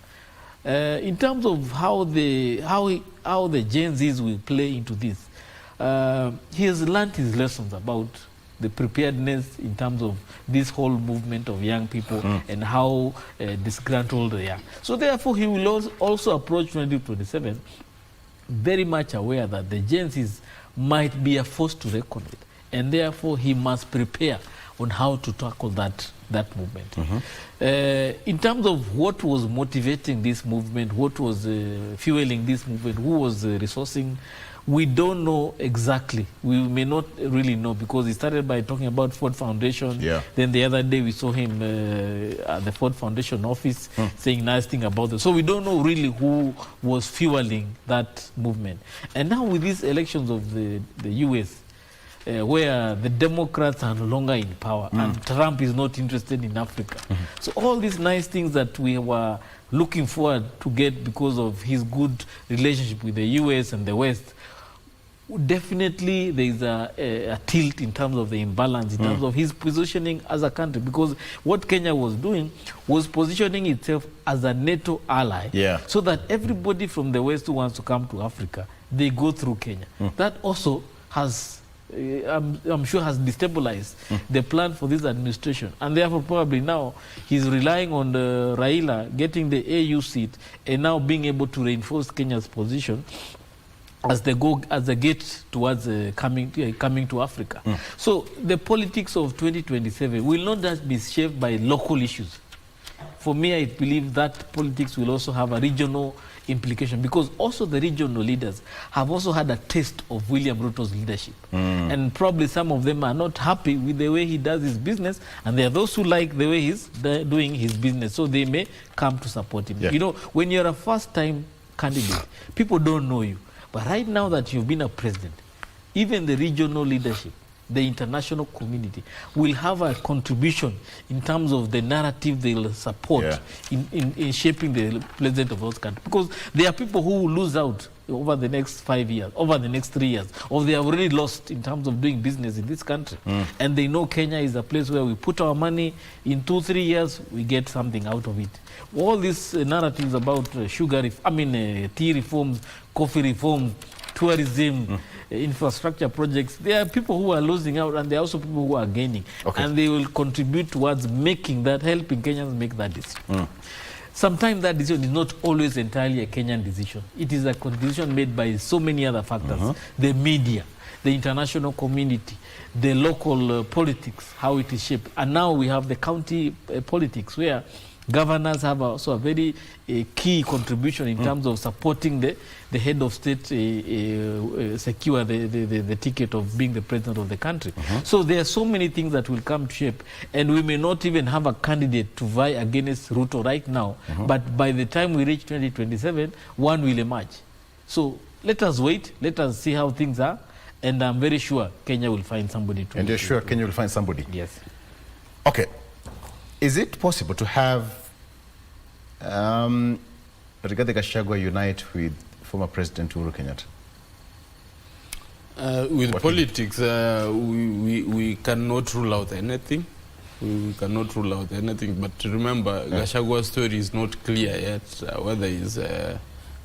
In terms of how the Gen Zs will play into this, he has learned his lessons about the preparedness in terms of this whole movement of young people and how disgruntled they are. So therefore, he will also approach 2027 very much aware that the Gen Zs might be a force to reckon with, and therefore he must prepare on how to tackle that movement. In terms of what was motivating this movement, what was fueling this movement, who was resourcing, we don't know exactly. We may not really know, because he started by talking about Ford Foundation. Then the other day we saw him at the Ford Foundation office saying nice thing about them. So we don't know really who was fueling that movement. And now with these elections of the US, where the Democrats are no longer in power and Trump is not interested in Africa. So all these nice things that we were looking forward to get because of his good relationship with the US and the West, definitely there is a tilt in terms of the imbalance, in terms of his positioning as a country. Because what Kenya was doing was positioning itself as a NATO ally, so that everybody from the West who wants to come to Africa, they go through Kenya. That also has, I'm sure, has destabilized the plan for this administration. And therefore, probably now, he's relying on Raila getting the AU seat and now being able to reinforce Kenya's position as they get towards coming to Africa. So the politics of 2027 will not just be shaped by local issues. For me, I believe that politics will also have a regional implication, because also the regional leaders have also had a taste of William Ruto's leadership. And probably some of them are not happy with the way he does his business, and there are those who like the way he's doing his business, so they may come to support him. You know, when you're a first-time candidate, people don't know you. But right now that you've been a president, even the regional leadership, the international community will have a contribution in terms of the narrative they'll support in shaping the president of those countries. Because there are people who will lose out over the next 5 years, over the next 3 years, or they have already lost in terms of doing business in this country. And they know Kenya is a place where we put our money, in 2-3 years, we get something out of it. All these narratives about tea reforms, coffee reforms, tourism, infrastructure projects, there are people who are losing out, and there are also people who are gaining. And they will contribute towards making that, helping Kenyans make that decision. Sometimes that decision is not always entirely a Kenyan decision. It is a decision made by so many other factors. The media, the international community, the local politics, how it is shaped. And now we have the county politics, where governors have also a very key contribution in terms of supporting the head of state secure the ticket of being the president of the country. So there are so many things that will come to shape, and we may not even have a candidate to vie against Ruto right now, but by the time we reach 2027, one will emerge. So let us wait, let us see how things are, and I'm very sure Kenya will find somebody to... And you're sure Kenya will find somebody? Yes. Okay. Is it possible to have Rigathi Gachagua unite with former President Uhuru Kenyatta? With politics, we cannot rule out anything. we cannot rule out anything. But remember, Gachagwa's story is not clear yet, whether he's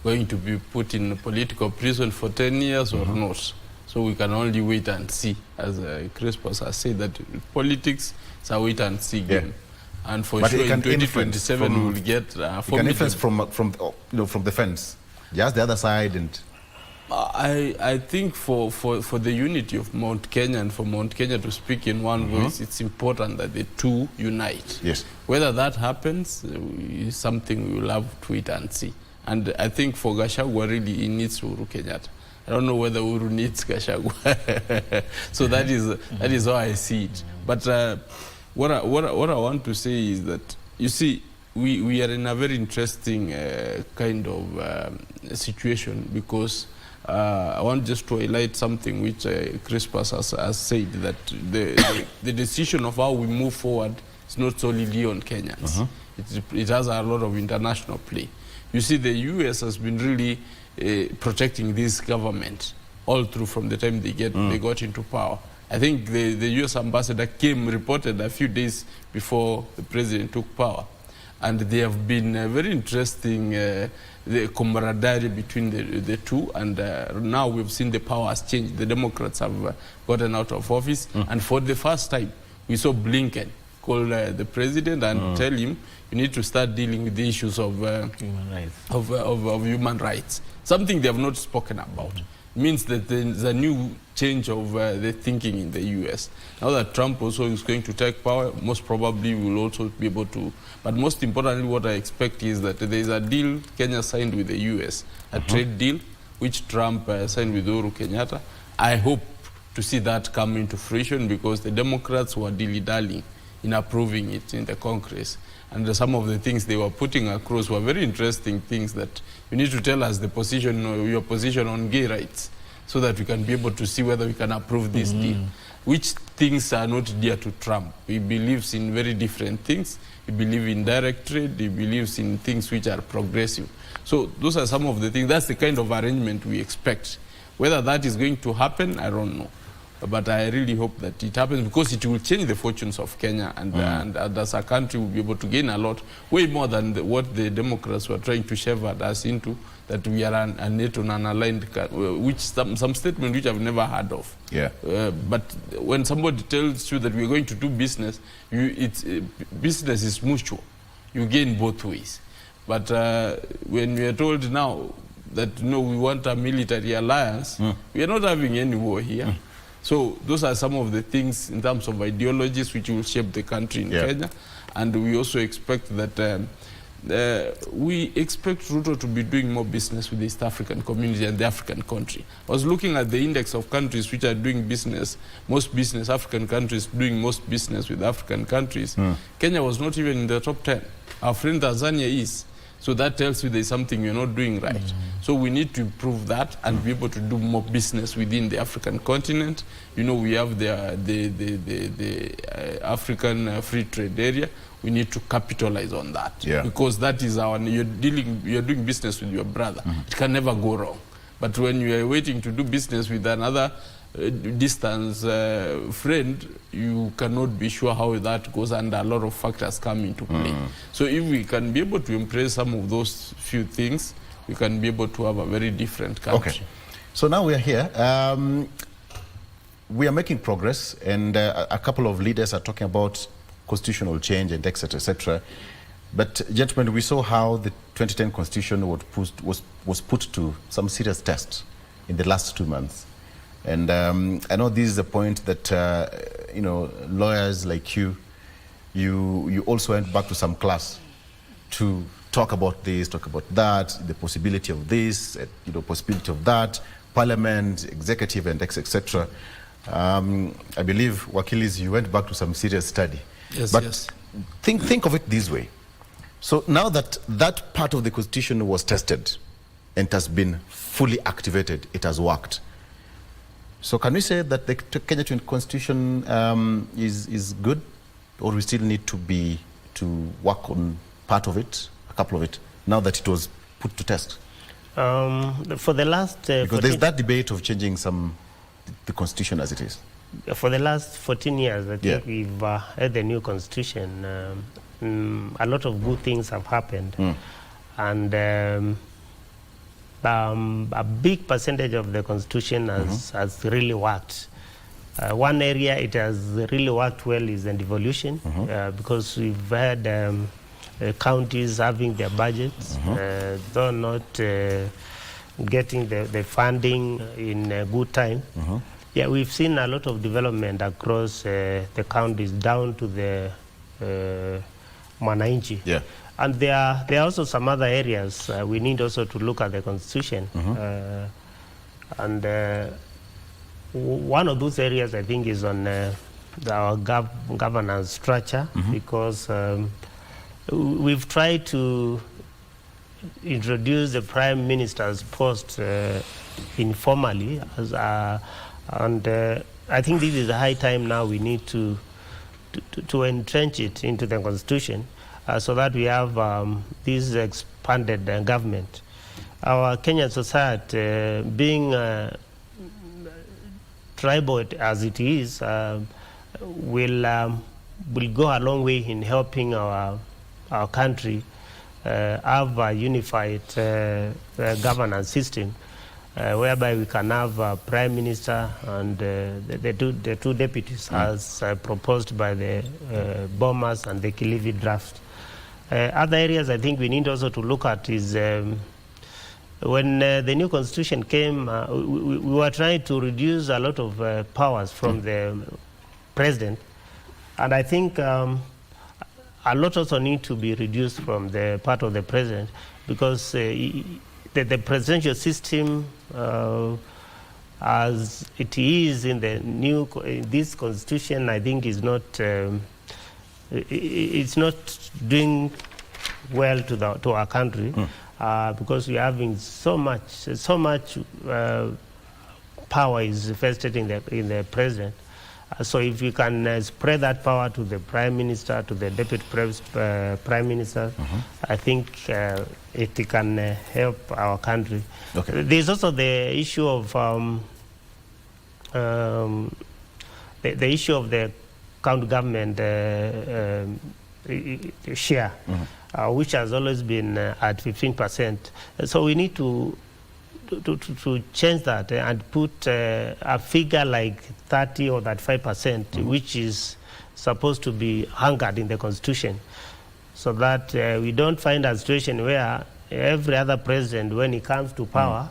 going to be put in political prison for 10 years or not. So we can only wait and see. As Crispus has said, that politics is a wait and see game. And for but sure in 2027 we will get can influence from the fence, just the other side. And I think for the unity of Mount Kenya and for Mount Kenya to speak in one voice, it's important that the two unite. Yes. Whether that happens is something we will have to wait and see. And I think for Gachagua, really, he needs Uhuru Kenyatta. I don't know whether Uhuru needs Gachagua. So that is how I see it. But what I want to say is that, you see, we are in a very interesting kind of situation, because I want just to highlight something which Crispus has said, that the decision of how we move forward is not solely on Kenyans. It has a lot of international play. You see, the US has been really protecting this government all through from the time they got into power. I think the US ambassador reported a few days before the president took power. And they have been very interesting, the camaraderie between the two. And now we've seen the power has changed. The Democrats have gotten out of office. And for the first time, we saw Blinken call the president and tell him, you need to start dealing with the issues of human rights. Of human rights. Something they have not spoken about. Means that there's a new change of the thinking in the US. Now that Trump also is going to take power, most probably will also be able to. But most importantly, what I expect is that there is a deal Kenya signed with the US, a trade deal, which Trump signed with Uhuru Kenyatta. I hope to see that come into fruition, because the Democrats were dilly-dallying in approving it in the Congress. And some of the things they were putting across were very interesting things that you need to tell us the position, your position on gay rights, so that we can be able to see whether we can approve this deal. Which things are not dear to Trump? He believes in very different things. He believes in direct trade. He believes in things which are progressive. So those are some of the things. That's the kind of arrangement we expect. Whether that is going to happen, I don't know. But I really hope that it happens, because it will change the fortunes of Kenya, and as a country we'll be able to gain a lot, way more than what the Democrats were trying to shepherd us into, that we are a NATO non-aligned, which some statement which I've never heard of. Yeah. But when somebody tells you that we're going to do business, business is mutual. You gain both ways. But when we are told now that we want a military alliance, we are not having any war here. So those are some of the things in terms of ideologies which will shape the country in Kenya. And we also expect that we expect Ruto to be doing more business with the East African community and the African country. I was looking at the index of countries which are doing business, African countries doing most business with African countries. Kenya was not even in the top 10. Our friend Tanzania is. So that tells you there's something you're not doing right. So we need to improve that and be able to do more business within the African continent. We have the African free trade area. We need to capitalize on that, because that is you're doing business with your brother. It can never go wrong. But when you are waiting to do business with another distance friend, you cannot be sure how that goes, and a lot of factors come into play. So if we can be able to embrace some of those few things, we can be able to have a very different country. Okay. So now we are here. We are making progress, and a couple of leaders are talking about constitutional change and etc., etc. But gentlemen, we saw how the 2010 constitution was put to some serious test in the last 2 months. And I know this is a point that, lawyers like you also went back to some class to talk about this, talk about that, the possibility of this, possibility of that, parliament, executive, and etc. I believe, Wakilis, you went back to some serious study. Yes, but yes. Think of it this way. So now that that part of the constitution was tested and has been fully activated, it has worked. So can we say that the Kenya constitution is good, or we still need to work on part of it, a couple of it, now that it was put to test? For the last... because there's that debate of changing the constitution as it is. For the last 14 years, I think we've had the new constitution. A lot of good things have happened. And a big percentage of the constitution has really worked. One area it has really worked well is in devolution, because we've had counties having their budgets, though not getting the funding in a good time. Yeah, we've seen a lot of development across the counties down to the Mwananchi. Yeah. And there are also some other areas we need also to look at the constitution. One of those areas I think is on our governance structure, because we've tried to introduce the Prime Minister's post informally, and I think this is a high time now we need to entrench it into the constitution, so that we have this expanded government. Our Kenyan society, being tribal as it is, will go a long way in helping our country have a unified governance system, whereby we can have a Prime Minister and the two deputies as proposed by the Bomas and the Kilifi draft. Other areas I think we need also to look at is when the new constitution came, we were trying to reduce a lot of powers from the president, and I think a lot also need to be reduced from the part of the president, because the presidential system as it is in this constitution, I think is not it's not doing well to our country, because we're having so much power is vested in the president. So if we can spread that power to the Prime Minister, to the Deputy Prime Minister, I think it can help our country. Okay. There's also the issue of the issue of the county government share, which has always been at 15%. So we need to change that and put a figure like 30 or that 5%, which is supposed to be anchored in the constitution, so that we don't find a situation where every other president, when he comes to power,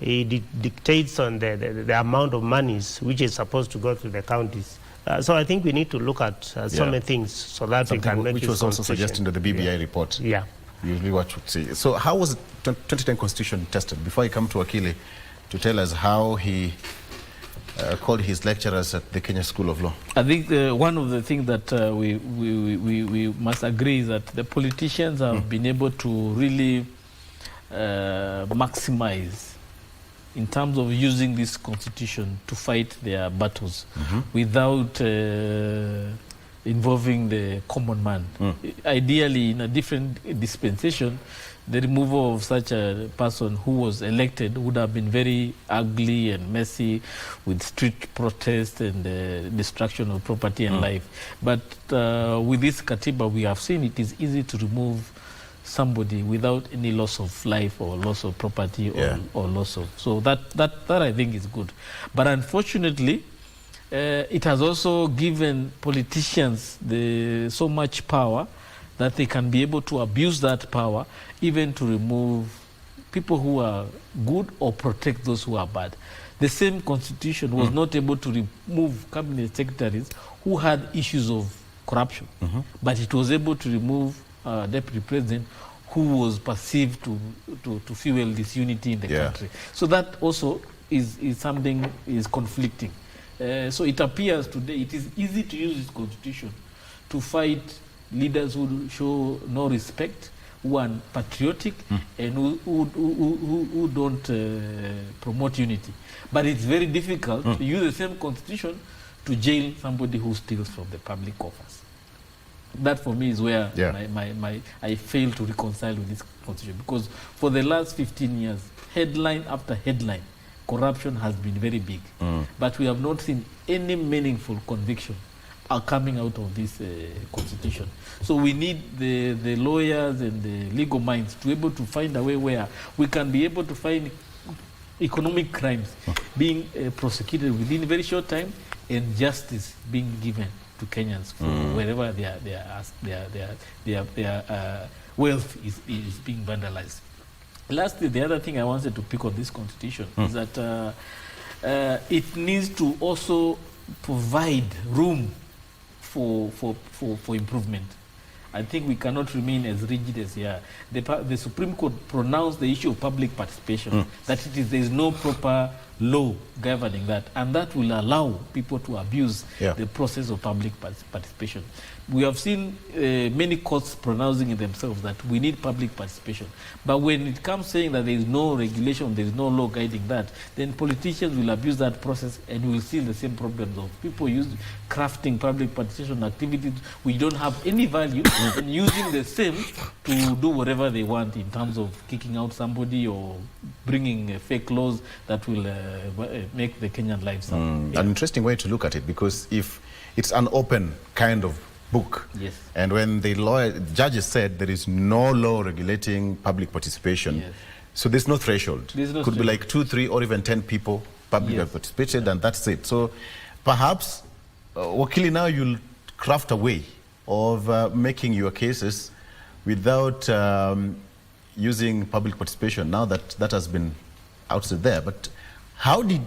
he dictates on the amount of monies which is supposed to go to the counties. So I think we need to look at so many things so that we can make which was also suggested in the BBI report. Yeah. Usually what you see. So how was the 2010 constitution tested? Before I come to Akili to tell us how he called his lecturers at the Kenya School of Law. I think one of the things that we must agree is that the politicians have been able to really maximize in terms of using this constitution to fight their battles without involving the common man. Ideally, in a different dispensation, the removal of such a person who was elected would have been very ugly and messy, with street protest and destruction of property and life. But with this Katiba, we have seen it is easy to remove somebody without any loss of life or loss of property or loss of... So that I think is good. But unfortunately, it has also given politicians so much power that they can be able to abuse that power, even to remove people who are good or protect those who are bad. The same constitution was not able to remove cabinet secretaries who had issues of corruption, but it was able to remove deputy president who was perceived to fuel disunity in the country. So that also is something is conflicting. So it appears today it is easy to use this constitution to fight leaders who show no respect, who are patriotic, and who don't promote unity. But it's very difficult to use the same constitution to jail somebody who steals from the public coffers. That for me is where I fail to reconcile with this constitution, because for the last 15 years, headline after headline, corruption has been very big. But we have not seen any meaningful conviction coming out of this constitution. So we need the lawyers and the legal minds to be able to find a way where we can be able to find economic crimes being prosecuted within a very short time, and justice being given to Kenyans for wherever their wealth is being vandalized. Lastly, the other thing I wanted to pick on this constitution is that it needs to also provide room for improvement. I think we cannot remain as rigid as here. The Supreme Court pronounced the issue of public participation, that there is no proper law governing that, and that will allow people to abuse the process of public participation. We have seen many courts pronouncing it themselves that we need public participation. But when it comes saying that there is no regulation, there is no law guiding that, then politicians will abuse that process, and we will see the same problems of people crafting public participation activities which don't have any value and using the same to do whatever they want in terms of kicking out somebody or bringing fake laws that will make the Kenyan lives An interesting way to look at it, because if it's an open kind of book, and when the judges said there is no law regulating public participation, so there's no threshold. Could be like 2, 3, or even 10 people publicly participated, and that's it. So perhaps, Wakili, now you'll craft a way of making your cases without using public participation, now that that has been outside there. But how did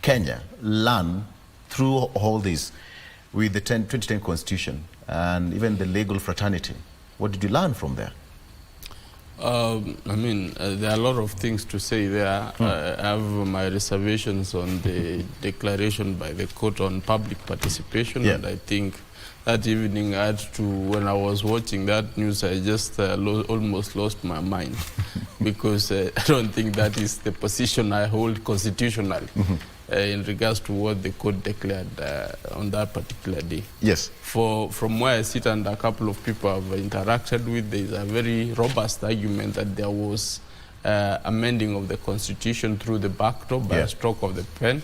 Kenya learn through all this with the 2010 Constitution and even the legal fraternity? What did you learn from there? I mean, there are a lot of things to say there. I have my reservations on the declaration by the court on public participation, and I think that evening I had to, when I was watching that news, I just almost lost my mind because I don't think that is the position I hold constitutionally in regards to what the court declared on that particular day. Yes. From where I sit and a couple of people I've interacted with, there is a very robust argument that there was amending of the constitution through the back door by a stroke of the pen,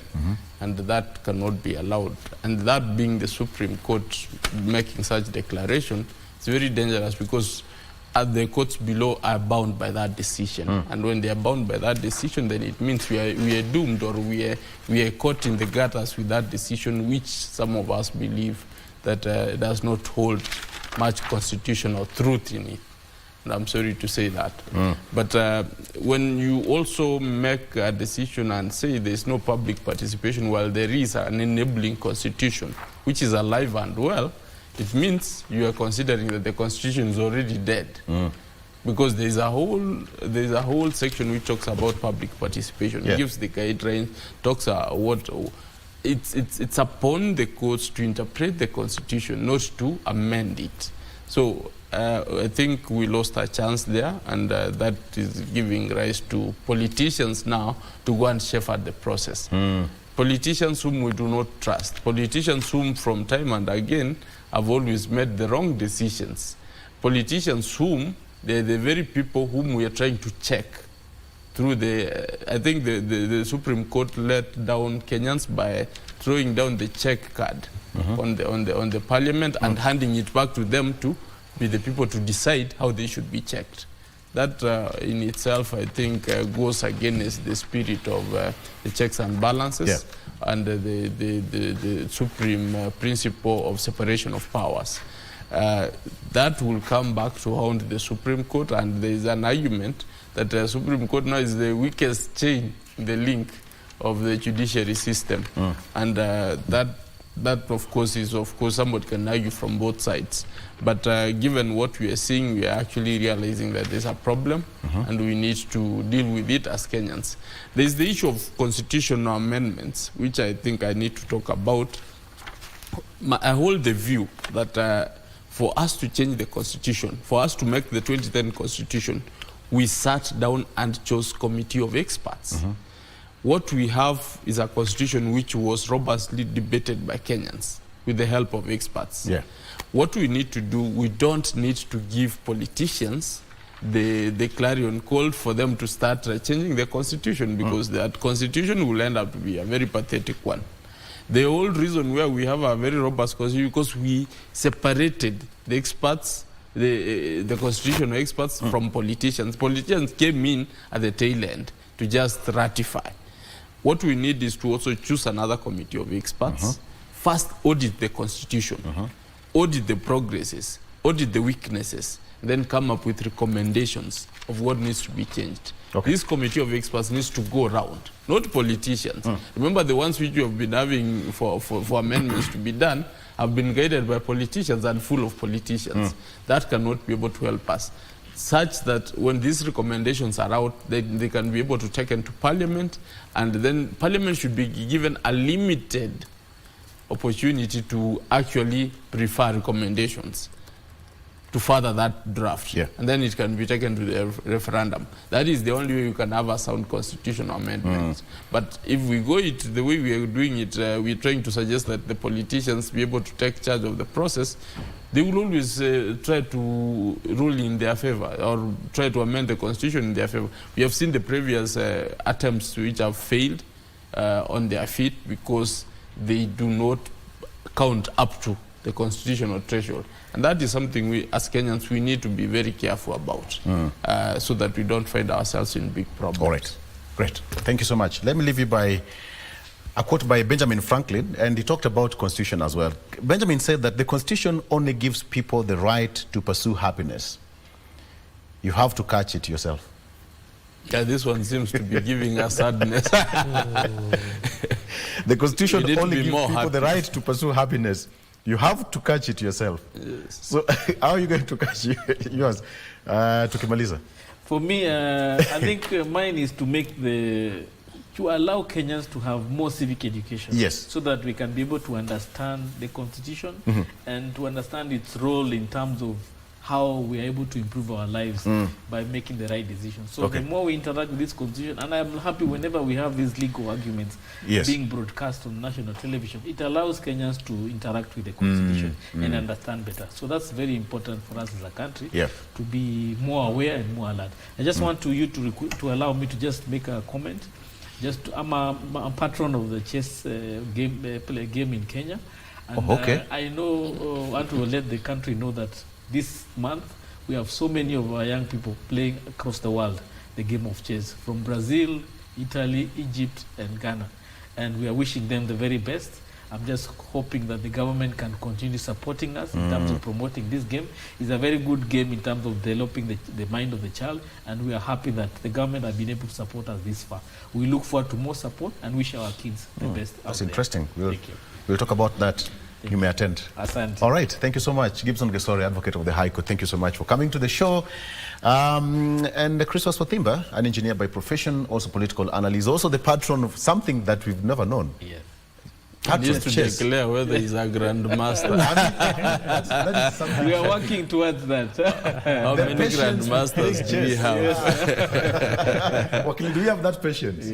and that cannot be allowed. And that being the Supreme Court making such declaration, it's very dangerous because the courts below are bound by that decision. And when they are bound by that decision, then it means we are doomed, or we are caught in the gutters with that decision, which some of us believe that does not hold much constitutional truth in it. And I'm sorry to say that. But when you also make a decision and say there's no public participation while there is an enabling constitution, which is alive and well, it means you are considering that the constitution is already dead. Because there's a whole section which talks about public participation. It gives the guidelines, talks what it's upon the courts to interpret the constitution, not to amend it. So I think we lost a chance there, and that is giving rise to politicians now to go and shepherd the process. Politicians whom we do not trust, politicians whom from time and again have always made the wrong decisions, politicians whom they're the very people whom we are trying to check through I think the Supreme Court let down Kenyans by throwing down the check card on the parliament and handing it back to them to be the people to decide how they should be checked. That in itself, I think, goes against the spirit of the checks and balances and the supreme principle of separation of powers. That will come back to haunt the Supreme Court, and there is an argument that the Supreme Court now is the weakest chain, the link of the judiciary system. And that of course somebody can argue from both sides. But given what we are seeing, we are actually realizing that there's a problem and we need to deal with it as Kenyans. There's the issue of constitutional amendments, which I think I need to talk about. I hold the view that for us to change the constitution, for us to make the 2010 constitution, we sat down and chose committee of experts. What we have is a constitution which was robustly debated by Kenyans with the help of experts. What we need to do, we don't need to give politicians the clarion call for them to start changing the constitution, because that constitution will end up to be a very pathetic one. The old reason where we have a very robust constitution because we separated the experts, the constitutional experts from politicians. Politicians came in at the tail end to just ratify. What we need is to also choose another committee of experts. First, audit the constitution, audit the progresses, audit the weaknesses, then come up with recommendations of what needs to be changed. This committee of experts needs to go around, not politicians. Remember, the ones which you have been having for amendments to be done have been guided by politicians and full of politicians. That cannot be able to help us. Such that when these recommendations are out, they can be able to take into Parliament, and then Parliament should be given a limited opportunity to actually prefer recommendations to further that draft. And then it can be taken to the referendum. That is the only way you can have a sound constitutional amendment. But if we go it the way we are doing it, we're trying to suggest that the politicians be able to take charge of the process. They will always try to rule in their favor or try to amend the constitution in their favor. We have seen the previous attempts which have failed on their feet because they do not count up to the constitutional threshold. And that is something we, as Kenyans, we need to be very careful about so that we don't find ourselves in big problems. All right. Great. Thank you so much. Let me leave you by a quote by Benjamin Franklin, and he talked about constitution as well. Benjamin said that the constitution only gives people the right to pursue happiness. You have to catch it yourself. Yeah, this one seems to be giving us sadness. The constitution only gives people the right to pursue happiness. You have to catch it yourself. Yes. So how are you going to catch yours? Tukimaliza. For me, I think mine is to allow Kenyans to have more civic education. Yes. So that we can be able to understand the constitution and to understand its role in terms of how we are able to improve our lives by making the right decisions. So the more we interact with this constitution, and I'm happy whenever we have these legal arguments being broadcast on national television, it allows Kenyans to interact with the constitution and understand better. So that's very important for us as a country to be more aware and more alert. I just want you to allow me to just make a comment. I'm a patron of the chess game in Kenya. And I know, want to let the country know that this month, we have so many of our young people playing across the world the game of chess, from Brazil, Italy, Egypt, and Ghana. And we are wishing them the very best. I'm just hoping that the government can continue supporting us in terms of promoting this game. It's a very good game in terms of developing the mind of the child, and we are happy that the government has been able to support us this far. We look forward to more support and wish our kids the best. That's interesting. We'll talk about that. You may attend. Asante. All right. Thank you so much. Gibson Gesori, Advocate of the High Court. Thank you so much for coming to the show. And Christos Wathimba, an engineer by profession, also political analyst, also the patron of something that we've never known. Yes. He needs to declare whether he's a grandmaster. We are working towards that. How many grandmasters do we have? Wakil, do you have that patience?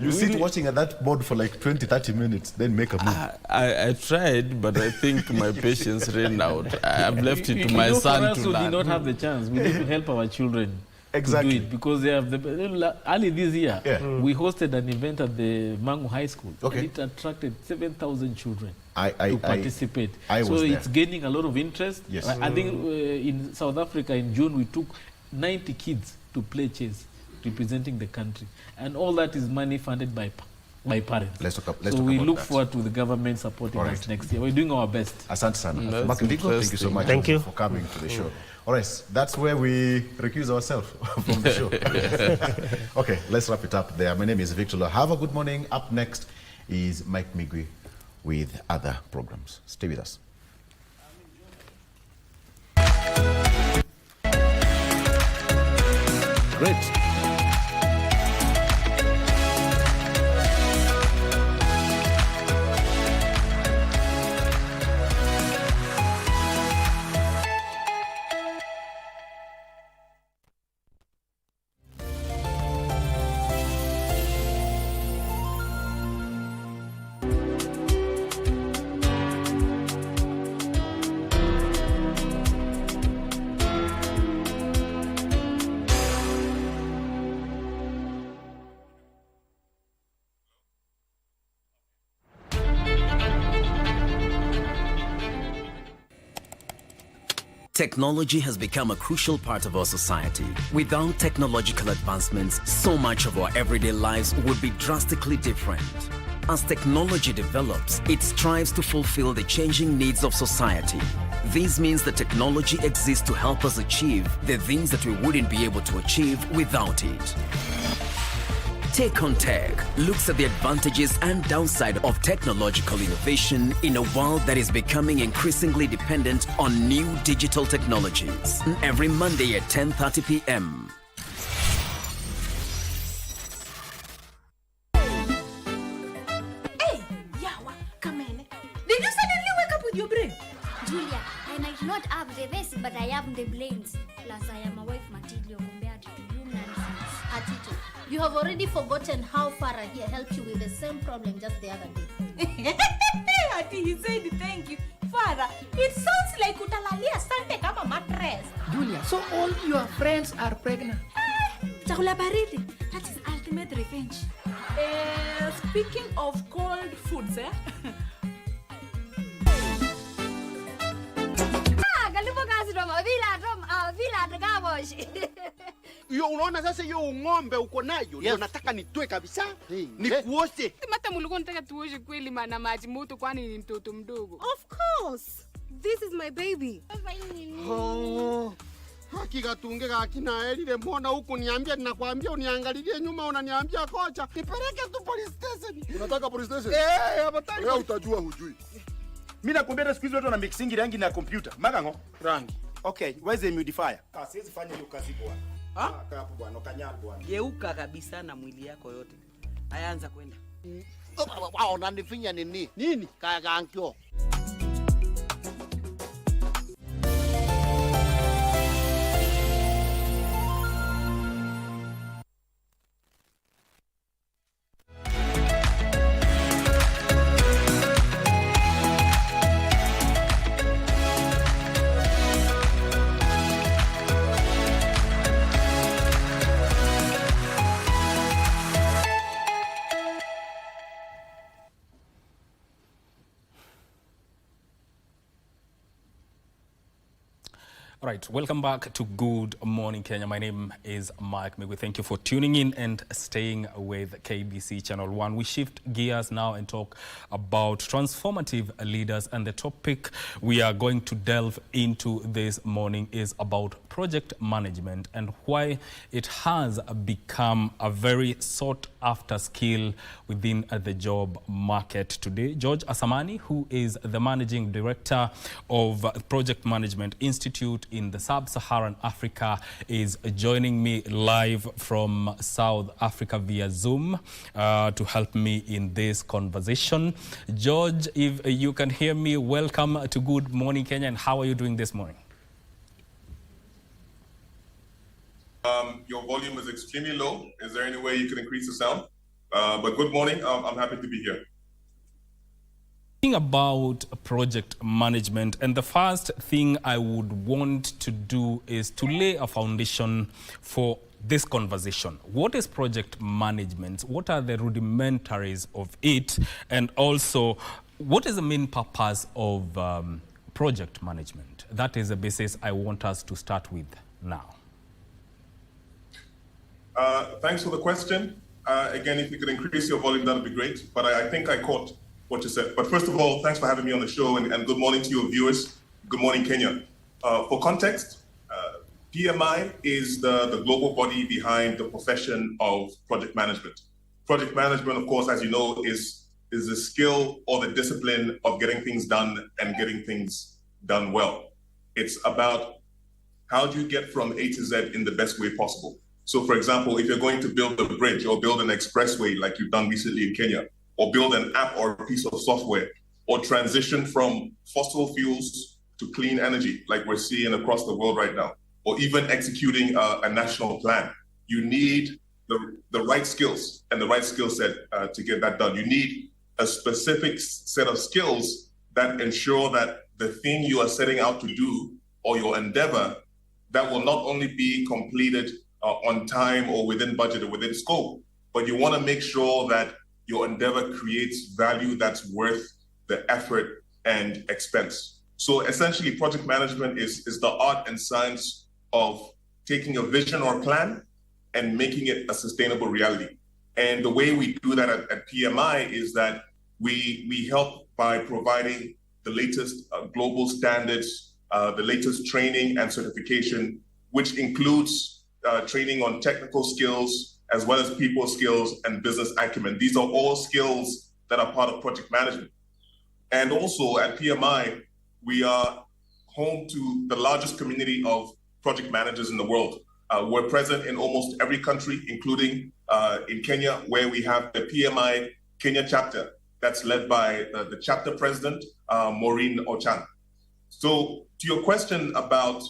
You sit watching at that board for like 20, 30 minutes, then make a move. I tried, but I think my patience ran out. I've left it to my son to learn. For us who did not have the chance, we need to help our children. Exactly. To do it because they have early this year, we hosted an event at the Mangu High School. And it attracted 7,000 children to participate. So it's gaining a lot of interest. Yes. I think in South Africa in June, we took 90 kids to play chess, representing the country. And all that is money funded by parents. Let's talk so we look that. forward to the government supporting us next year. We're doing our best. Asante sana. Thank you so much for coming to the show. All right, that's where we recuse ourselves from the show. Okay, let's wrap it up there. My name is Victor. Have a good morning. Up next is Mike Migwi with other programs. Stay with us. Great. Technology has become a crucial part of our society. Without technological advancements, so much of our everyday lives would be drastically different. As technology develops, it strives to fulfill the changing needs of society. This means that technology exists to help us achieve the things that we wouldn't be able to achieve without it. Take on Tech looks at the advantages and downside of technological innovation in a world that is becoming increasingly dependent on new digital technologies. Every Monday at 10:30 p.m. Hey, Yawa, come in. Did you suddenly wake up with your brain? Julia, I might not have the rest, but I have the brains. Plus, I am a wife material compared to you nonsense. Atito, you have already forgotten how Farah here helped you with the same problem just the other day. Ati, he said thank you. Father, it sounds like utalalia sante kama mattress. Julia, so all your friends are pregnant? Chakula baridi. That is ultimate revenge. Speaking of cold foods, Yo, unaona sasa hiyo ng'ombe uko nayo, ndio nataka nitoe kabisa. Nikuoshe. Mata mulikuwa nataka tuoshe kweli maana maji moto kwani ni mtoto mdogo. Of course. This is my baby. Oh. Hakika tungeka akina Elile mbona huku niambia ninakwambia uniangalilie nyuma unaniambia kocha. Nipeleke tu police station. Unataka police station? Hapo wewe utajua hujui. Mimi nakwambia siku hizi watu wana mixing rangi na computer. Magango? Rangi. Okay, where's the humidifier? Siwezi fanya hiyo kazi bwana. Kaa hapo bwana, kanyari bwana. Geuka kabisa na mwili yako yote. Ayaanza kwenda. Wao unanifinya nini? Nini? Kagankyo. Right, welcome back to Good Morning Kenya. My name is Mike Migwe. Thank you for tuning in and staying with KBC Channel 1. We shift gears now and talk about transformative leaders, and the topic we are going to delve into this morning is about project management and why it has become a very sought after skill within the job market today. George Asamani, who is the Managing Director of Project Management Institute in the Sub-Saharan Africa, is joining me live from South Africa via Zoom to help me in this conversation. George, if you can hear me, welcome to Good Morning Kenya, and how are you doing this morning? Your volume is extremely low. Is there any way you can increase the sound? But good morning. I'm happy to be here. About project management, and the first thing I would want to do is to lay a foundation for this conversation. What is project management? What are the rudimentaries of it? And also, what is the main purpose of project management? That is the basis I want us to start with now. Thanks for the question. Again, if you could increase your volume, that would be great. But I think I caught what you said. But first of all, thanks for having me on the show, and good morning to your viewers. Good morning, Kenya. For context, PMI is the global body behind the profession of project management. Project management, of course, as you know, is the skill or the discipline of getting things done and getting things done well. It's about how do you get from A to Z in the best way possible. So, for example, if you're going to build a bridge or build an expressway like you've done recently in Kenya, or build an app or a piece of software, or transition from fossil fuels to clean energy like we're seeing across the world right now, or even executing a national plan, you need the right skills and the right skill set to get that done. You need a specific set of skills that ensure that the thing you are setting out to do, or your endeavor, that will not only be completed on time or within budget or within scope, but you want to make sure that your endeavor creates value that's worth the effort and expense. So essentially, project management is the art and science of taking a vision or plan and making it a sustainable reality. And the way we do that at PMI is that we help by providing the latest global standards, the latest training and certification, which includes training on technical skills, as well as people skills and business acumen. These are all skills that are part of project management. And also at PMI, we are home to the largest community of project managers in the world. We're present in almost every country, including in Kenya, where we have the PMI Kenya chapter that's led by the chapter president, Maureen Ochan. So to your question about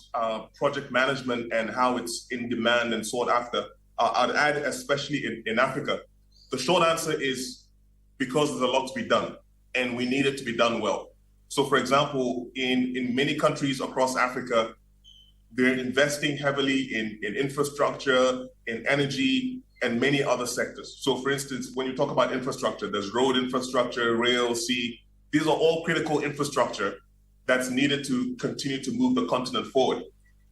project management and how it's in demand and sought after, I'd add, especially in Africa, the short answer is because there's a lot to be done and we need it to be done well. So for example, in many countries across Africa, they're investing heavily in infrastructure, in energy, and many other sectors. So for instance, when you talk about infrastructure, there's road infrastructure, rail, sea. These are all critical infrastructure that's needed to continue to move the continent forward.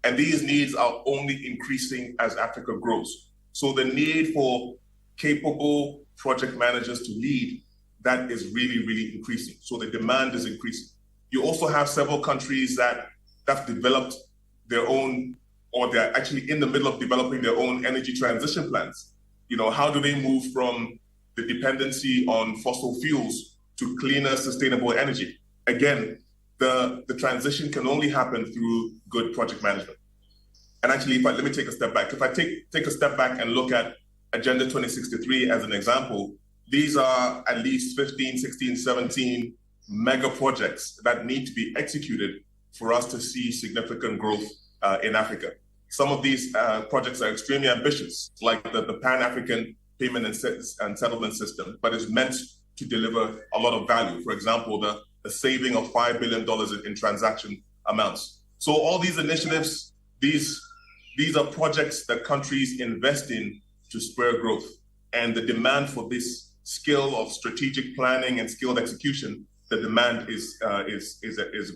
And these needs are only increasing as Africa grows. So the need for capable project managers to lead, that is really, really increasing. So the demand is increasing. You also have several countries that have developed their own, or they're actually in the middle of developing their own energy transition plans. You know, how do they move from the dependency on fossil fuels to cleaner, sustainable energy? Again, the transition can only happen through good project management. And actually, let me take a step back. If I take a step back and look at Agenda 2063 as an example, these are at least 15, 16, 17 mega projects that need to be executed for us to see significant growth in Africa. Some of these projects are extremely ambitious, like the Pan-African Payment and Settlement System, but it's meant to deliver a lot of value. For example, the saving of $5 billion in transaction amounts. So all these initiatives, these are projects that countries invest in to spur growth. And the demand for this skill of strategic planning and skilled execution, the demand is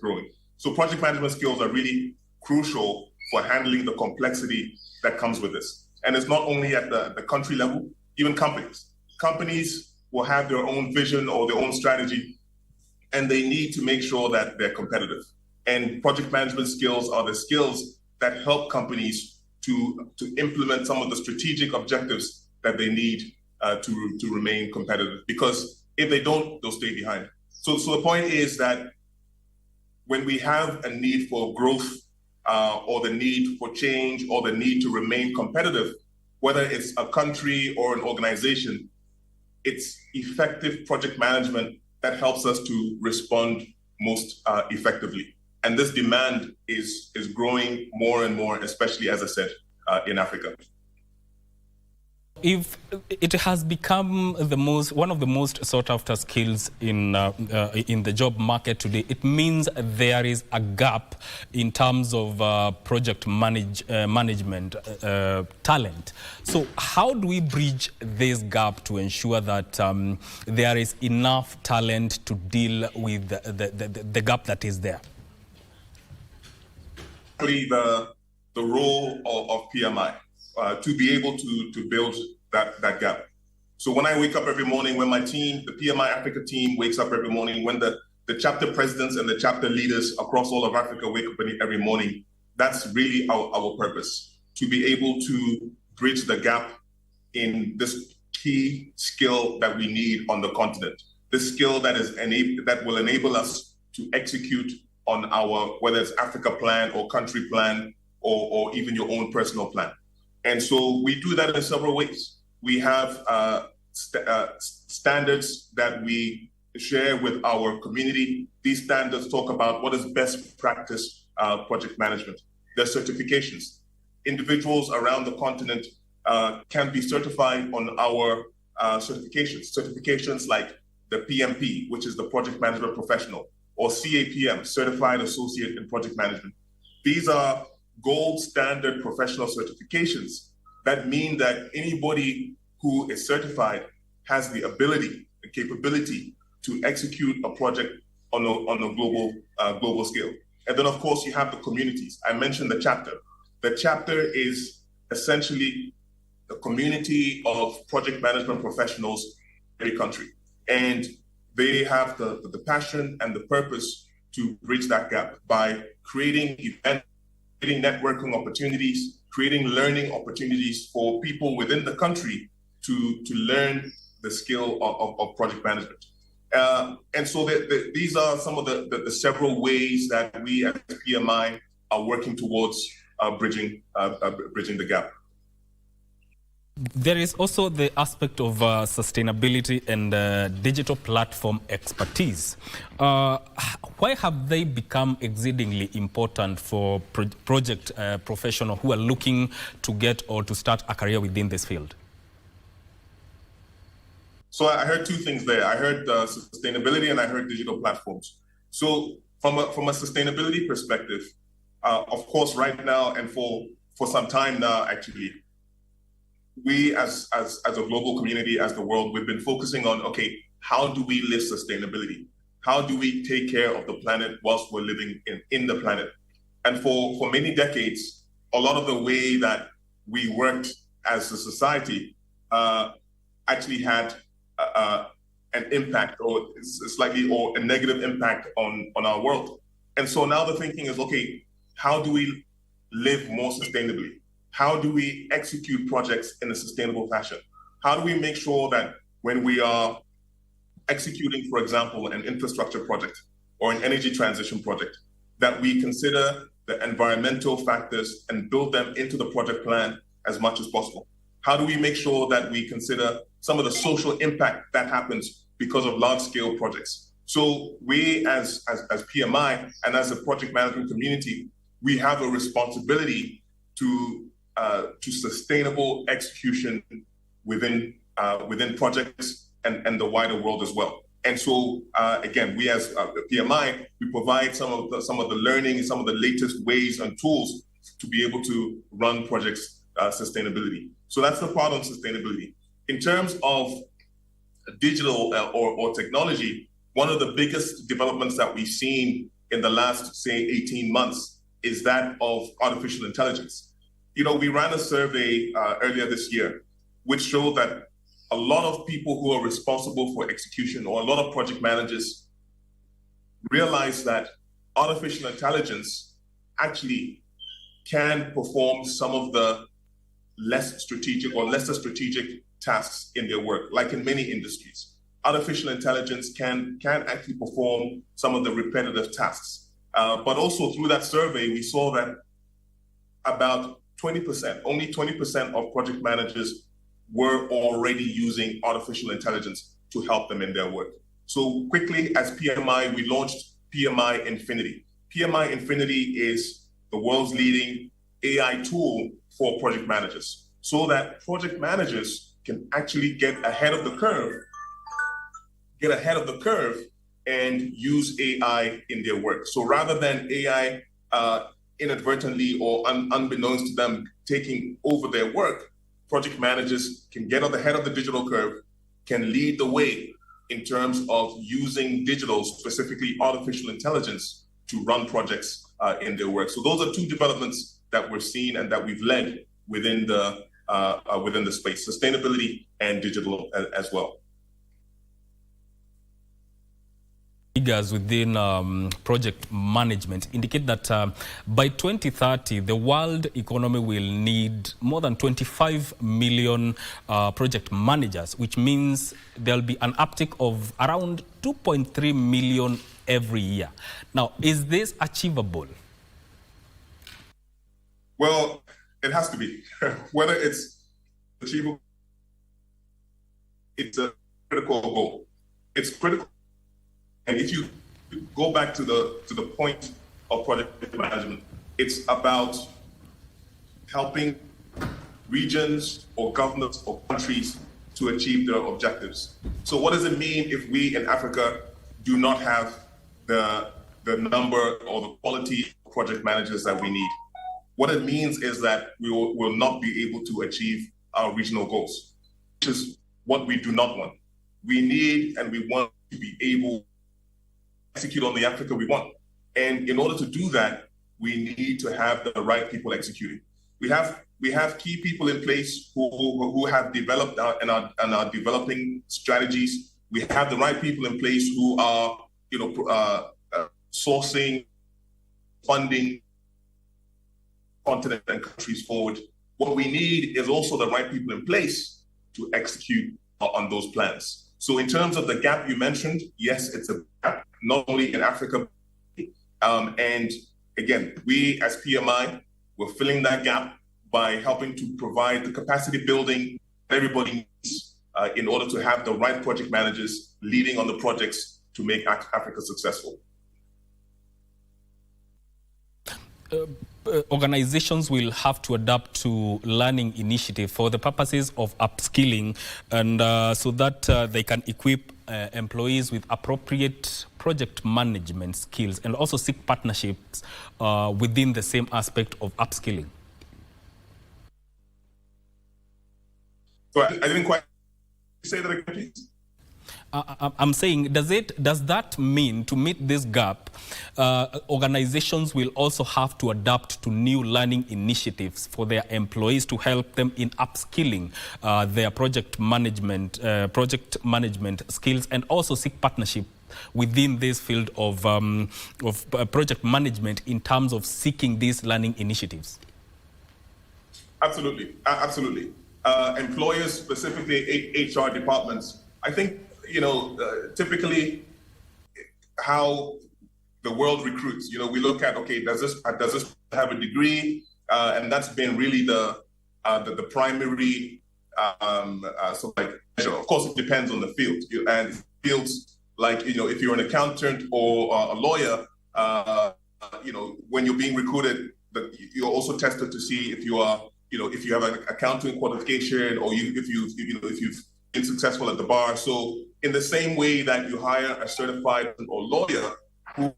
growing. So project management skills are really crucial for handling the complexity that comes with this. And it's not only at the country level, even companies. Companies will have their own vision or their own strategy, and they need to make sure that they're competitive. And project management skills are the skills that help companies to implement some of the strategic objectives that they need to remain competitive. Because if they don't, they'll stay behind. So the point is that when we have a need for growth or the need for change or the need to remain competitive, whether it's a country or an organization, it's effective project management that helps us to respond most effectively. And this demand is growing more and more, especially, as I said, in Africa. If it has become one of the most sought after skills in the job market today, it means there is a gap in terms of project management talent. So how do we bridge this gap to ensure that there is enough talent to deal with the gap that is there? The role of PMI to be able to build that gap. So when I wake up every morning, when my team, the PMI Africa team, wakes up every morning, when the chapter presidents and the chapter leaders across all of Africa wake up every morning, that's really our purpose, to be able to bridge the gap in this key skill that we need on the continent. This skill that will enable us to execute on our, whether it's Africa plan or country plan or even your own personal plan. And so we do that in several ways. We have standards that we share with our community. These standards talk about what is best practice project management. There are certifications. Individuals around the continent can be certified on our certifications. Certifications like the PMP, which is the Project Management Professional, or CAPM, Certified Associate in Project Management. These are gold standard professional certifications that mean that anybody who is certified has the ability and capability to execute a project on a global scale. And then, of course, you have the communities. I mentioned the chapter. The chapter is essentially the community of project management professionals in every country. And they have the passion and the purpose to bridge that gap by creating events, creating networking opportunities, creating learning opportunities for people within the country to learn the skill of project management. And so these are some of the several ways that we as PMI are working towards bridging the gap. There is also the aspect of sustainability and digital platform expertise. Why have they become exceedingly important for project professionals who are looking to get or to start a career within this field? So I heard two things there. I heard sustainability and I heard digital platforms. So from a sustainability perspective, of course, right now and for some time now, actually, we as a global community, as the world, we've been focusing on, okay, how do we live sustainability? How do we take care of the planet whilst we're living in the planet? And for many decades, a lot of the way that we worked as a society actually had an impact or a negative impact on our world. And so now the thinking is, okay, how do we live more sustainably? How do we execute projects in a sustainable fashion? How do we make sure that when we are executing, for example, an infrastructure project or an energy transition project, that we consider the environmental factors and build them into the project plan as much as possible? How do we make sure that we consider some of the social impact that happens because of large-scale projects? So we as PMI and as a project management community, we have a responsibility to sustainable execution within projects and the wider world as well. And so again, we as PMI, we provide some of the learning, some of the latest ways and tools to be able to run projects sustainability. So that's the part on sustainability. In terms of digital or technology, one of the biggest developments that we've seen in the last, say, 18 months is that of artificial intelligence. You know, we ran a survey earlier this year, which showed that a lot of people who are responsible for execution or a lot of project managers realize that artificial intelligence actually can perform some of the less strategic or lesser strategic tasks in their work, like in many industries. Artificial intelligence can actually perform some of the repetitive tasks. But also through that survey, we saw that about 20%, only 20% of project managers were already using artificial intelligence to help them in their work. So quickly, as PMI, we launched PMI Infinity. PMI Infinity is the world's leading AI tool for project managers, so that project managers can actually get ahead of the curve and use AI in their work. So rather than AI inadvertently or unbeknownst to them taking over their work, project managers can get on the head of the digital curve, can lead the way in terms of using digital, specifically artificial intelligence, to run projects in their work. So those are two developments that we're seeing and that we've led within the space, sustainability and digital as well. Figures within project management indicate that by 2030, the world economy will need more than 25 million project managers, which means there'll be an uptick of around 2.3 million every year. Now, is this achievable? Well, it has to be. Whether it's achievable, it's a critical goal. It's critical. And if you go back to the point of project management, it's about helping regions or governments or countries to achieve their objectives. So what does it mean if we in Africa do not have the number or the quality of project managers that we need? What it means is that we will not be able to achieve our regional goals, which is what we do not want. We need and we want to be able execute on the Africa we want. And in order to do that, we need to have the right people executing. We have key people in place who have developed and are developing strategies. We have the right people in place who are, sourcing, funding continent and countries forward. What we need is also the right people in place to execute on those plans. So in terms of the gap you mentioned, yes, it's a gap, not only in Africa, and again, we as PMI, we're filling that gap by helping to provide the capacity building everybody needs in order to have the right project managers leading on the projects to make Africa successful. Organizations will have to adapt to learning initiative for the purposes of upskilling, and so that they can equip employees with appropriate project management skills, and also seek partnerships within the same aspect of upskilling. So I didn't quite say that again, please. I'm saying, does that mean to meet this gap, organizations will also have to adapt to new learning initiatives for their employees to help them in upskilling their project management skills, and also seek partnership within this field of project management in terms of seeking these learning initiatives? Absolutely, absolutely. Employers, specifically HR departments, I think, typically how the world recruits, we look at, okay, does this have a degree? And that's been really the primary sort of like measure. Of course, it depends on the field. And fields like, if you're an accountant or a lawyer, when you're being recruited, you're also tested to see if you are, if you have an accounting qualification, or if you've been successful at the bar. So in the same way that you hire a certified or lawyer who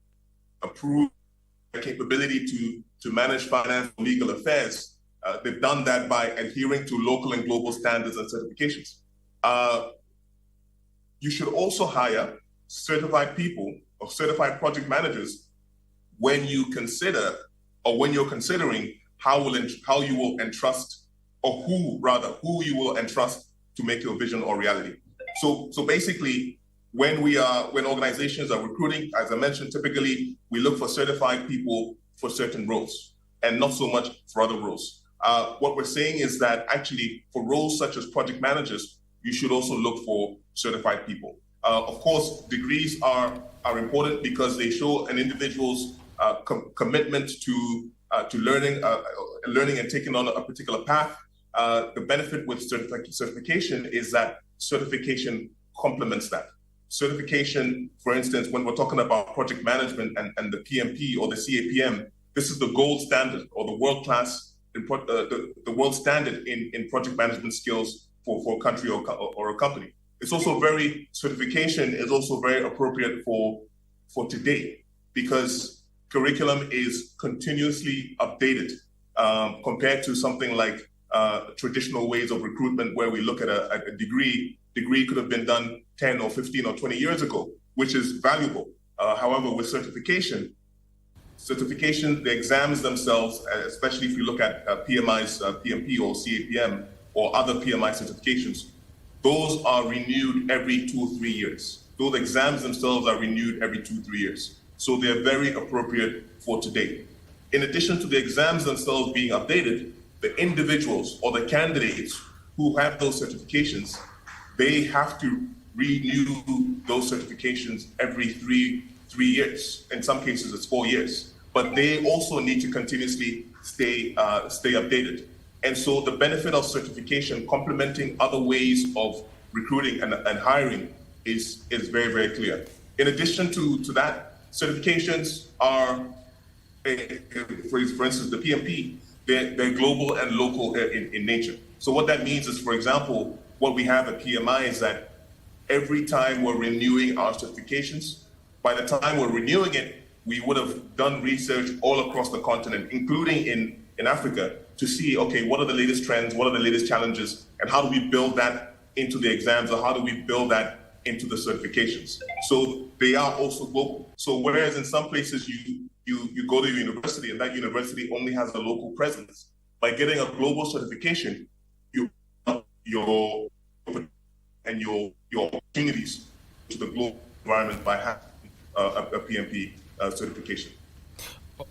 approve their capability to manage finance or legal affairs, they've done that by adhering to local and global standards and certifications. You should also hire certified people or certified project managers when you consider, or when you're considering who you will entrust to make your vision or reality. So basically, when organizations are recruiting, as I mentioned, typically we look for certified people for certain roles and not so much for other roles. What we're saying is that actually for roles such as project managers, you should also look for certified people. Of course, degrees are important because they show an individual's commitment to learning and taking on a particular path. The benefit with certification is that certification complements that. Certification, for instance, when we're talking about project management and the PMP or the CAPM, this is the gold standard or the world class, the world standard in project management skills for a country or a company. It's also certification is also very appropriate for today, because curriculum is continuously updated compared to something like traditional ways of recruitment where we look at a degree. Degree could have been done 10 or 15 or 20 years ago, which is valuable. However, with certification, the exams themselves, especially if you look at PMI's PMP or CAPM or other PMI certifications, those are renewed every 2 or 3 years. Those exams themselves are renewed every 2 or 3 years. So they're very appropriate for today. In addition to the exams themselves being updated, the individuals or the candidates who have those certifications, they have to renew those certifications every three years. In some cases, it's 4 years. But they also need to continuously stay updated. And so the benefit of certification complementing other ways of recruiting and hiring is very, very clear. In addition to that, certifications are, for instance, the PMP, they're global and local in nature. So what that means is, for example, what we have at PMI is that every time we're renewing our certifications, by the time we're renewing it, we would have done research all across the continent, including in Africa, to see, okay, what are the latest trends, what are the latest challenges, and how do we build that into the exams, or how do we build that into the certifications. So they are also global. So whereas in some places you go to university and that university only has a local presence, by getting a global certification, your opportunities to the global environment by having a PMP certification.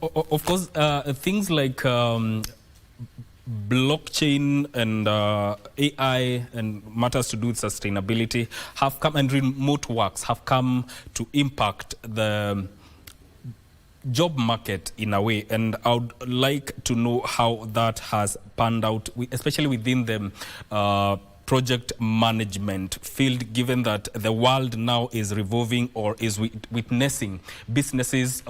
Of course, things like blockchain and AI and matters to do with sustainability have come, and remote works have come to impact the job market in a way, and I would like to know how that has panned out, especially within the project management field, given that the world now is revolving or is witnessing businesses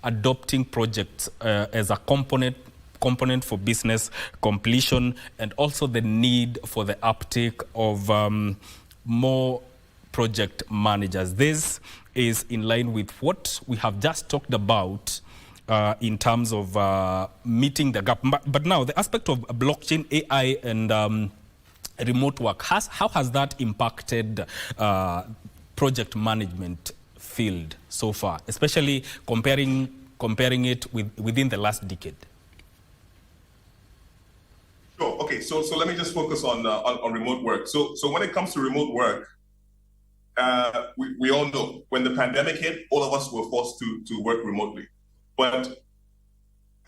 adopting projects as a component for business completion, and also the need for the uptake of more project managers. This is in line with what we have just talked about in terms of meeting the gap. But now, the aspect of blockchain, AI, and remote work, how has that impacted project management field so far, especially comparing it within the last decade? Sure. Okay. So let me just focus on remote work. So when it comes to remote work, we all know when the pandemic hit, all of us were forced to work remotely. But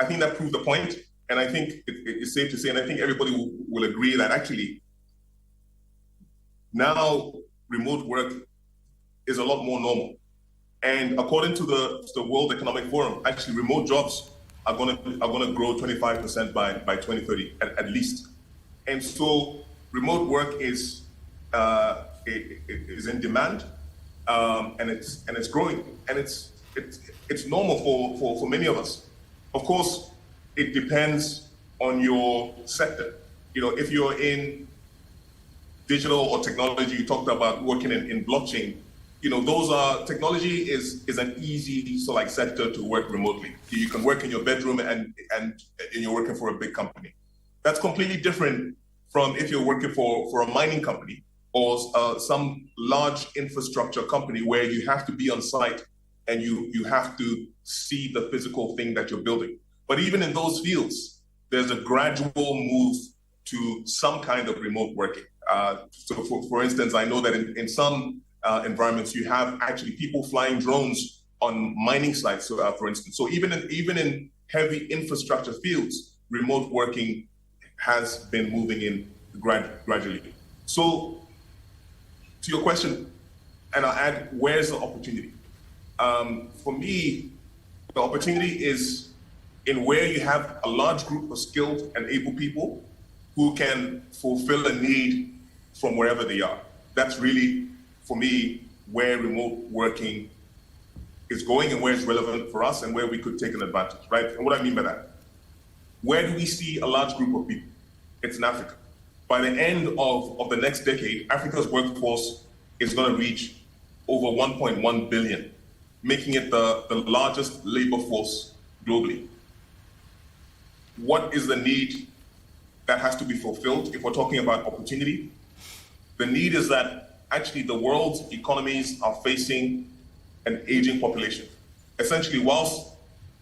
I think that proved the point, and I think it's safe to say, and I think everybody will agree that actually now remote work is a lot more normal. And according to the World Economic Forum, actually remote jobs are going to grow 25% by 2030 at least. And so remote work is in demand, and it's growing, and it's normal for many of us. Of course, it depends on your sector. If you're in digital or technology, you talked about working in blockchain. Technology is an easy sector to work remotely. You can work in your bedroom and you're working for a big company. That's completely different from if you're working for a mining company or some large infrastructure company where you have to be on site and you have to see the physical thing that you're building. But even in those fields, there's a gradual move to some kind of remote working. So for instance, I know that in some environments, you have actually people flying drones on mining sites, for instance. So even in heavy infrastructure fields, remote working has been moving in gradually. So to your question, and I'll add, where's the opportunity? For me, the opportunity is in where you have a large group of skilled and able people who can fulfill a need from wherever they are. That's really, for me, where remote working is going and where it's relevant for us and where we could take an advantage, right? And what I mean by that, where do we see a large group of people? It's in Africa. By the end of the next decade, Africa's workforce is going to reach over 1.1 billion, making it the largest labor force globally. What is the need that has to be fulfilled if we're talking about opportunity? The need is that actually the world's economies are facing an aging population. Essentially, whilst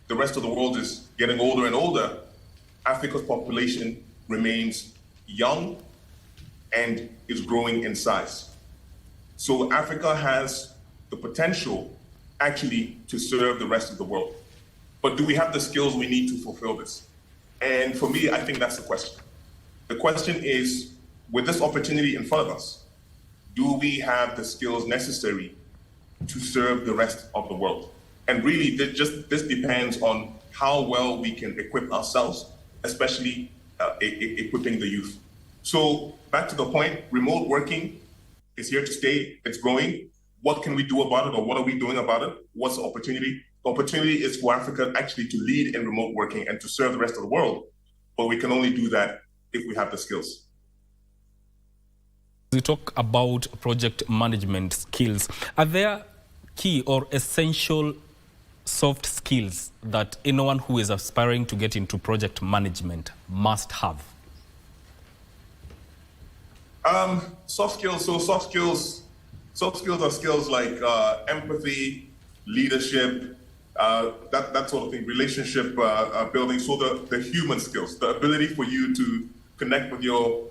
the rest of the world is getting older and older, Africa's population remains young and is growing in size. So Africa has the potential actually to serve the rest of the world. But do we have the skills we need to fulfill this? And for me, I think that's the question. The question is, with this opportunity in front of us, do we have the skills necessary to serve the rest of the world? And really, this depends on how well we can equip ourselves, especially equipping the youth. So back to the point, remote working is here to stay, it's growing. What can we do about it, or what are we doing about it? What's the opportunity? The opportunity is for Africa actually to lead in remote working and to serve the rest of the world, but we can only do that if we have the skills. We talk about project management skills. Are there key or essential soft skills that anyone who is aspiring to get into project management must have? Soft skills. Soft skills are skills like empathy, leadership, that sort of thing, relationship building. So the human skills, the ability for you to connect with your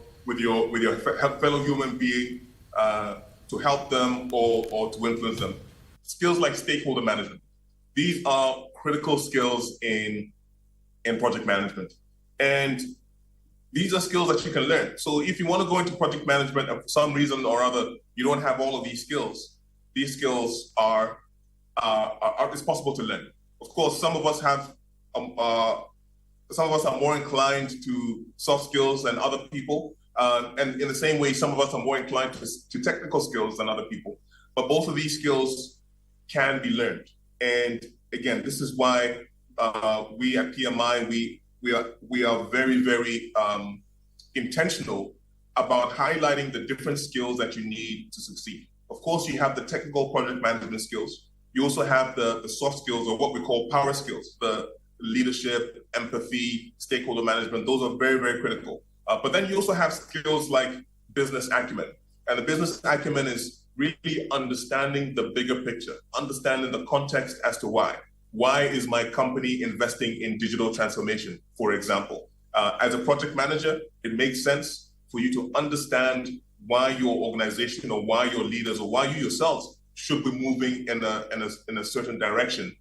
fellow human being, to help them or to influence them. Skills like stakeholder management. These are critical skills in project management. And these are skills that you can learn. So if you want to go into project management and for some reason or other, you don't have all of these skills are it's possible to learn. Of course, some of us are more inclined to soft skills than other people. And in the same way, some of us are more inclined to technical skills than other people. But both of these skills can be learned. And again, this is why we at PMI, we are very, very intentional about highlighting the different skills that you need to succeed. Of course, you have the technical project management skills. You also have the soft skills, or what we call power skills, the leadership, empathy, stakeholder management. Those are very, very critical. But then you also have skills like business acumen. And the business acumen is really understanding the bigger picture, understanding the context as to why. Why is my company investing in digital transformation, for example? As a project manager, it makes sense for you to understand why your organization or why your leaders or why you yourselves should be moving in a certain direction,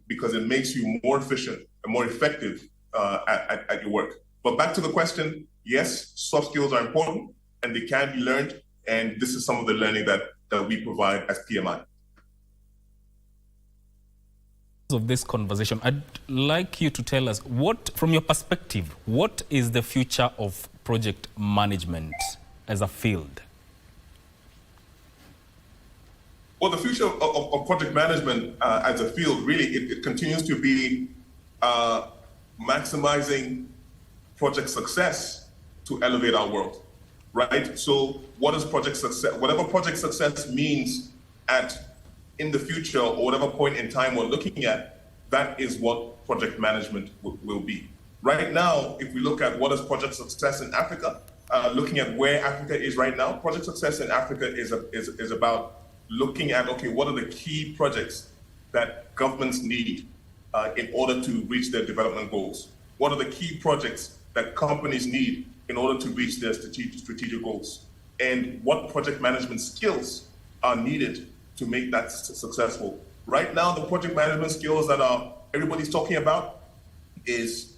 because it makes you more efficient and more effective at your work. But back to the question, yes, soft skills are important and they can be learned. And this is some of the learning that we provide as PMI. Of this conversation, I'd like you to tell us from your perspective, what is the future of project management as a field? Well, the future of project management as a field, really, it continues to be maximizing project success to elevate our world, right? So what is project success? Whatever project success means in the future or whatever point in time we're looking at, that is what project management will be. Right now, if we look at what is project success in Africa, looking at where Africa is right now, project success in Africa is about looking at, okay, what are the key projects that governments need in order to reach their development goals? What are the key projects that companies need in order to reach their strategic goals? And what project management skills are needed to make that successful? Right now, the project management skills that everybody's talking about is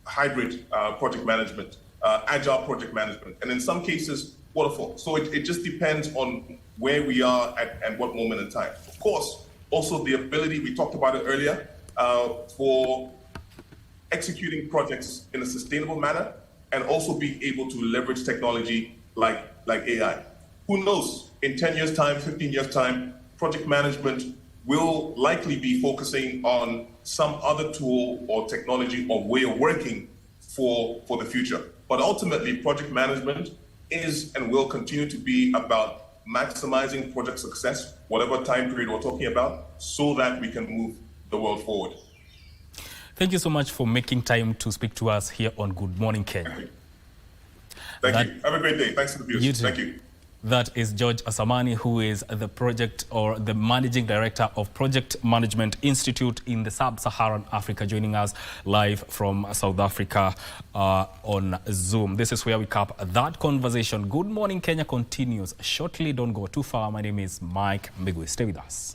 hybrid project management, agile project management, and in some cases, waterfall. So it just depends on where we are at what moment in time. Of course, also the ability, we talked about it earlier, for executing projects in a sustainable manner and also being able to leverage technology like AI. Who knows, in 10 years' time, 15 years' time, project management will likely be focusing on some other tool or technology or way of working for the future. But ultimately, project management is and will continue to be about maximizing project success, whatever time period we're talking about, so that we can move the world forward. Thank you so much for making time to speak to us here on Good Morning Kenya. Thank you. Have a great day. Thanks to the viewers. You too. Thank you. That is George Asamani, who is the Managing Director of Project Management Institute in the Sub-Saharan Africa, joining us live from South Africa on Zoom. This is where we cap that conversation. Good Morning Kenya continues shortly. Don't go too far. My name is Mike Mbigwe. Stay with us.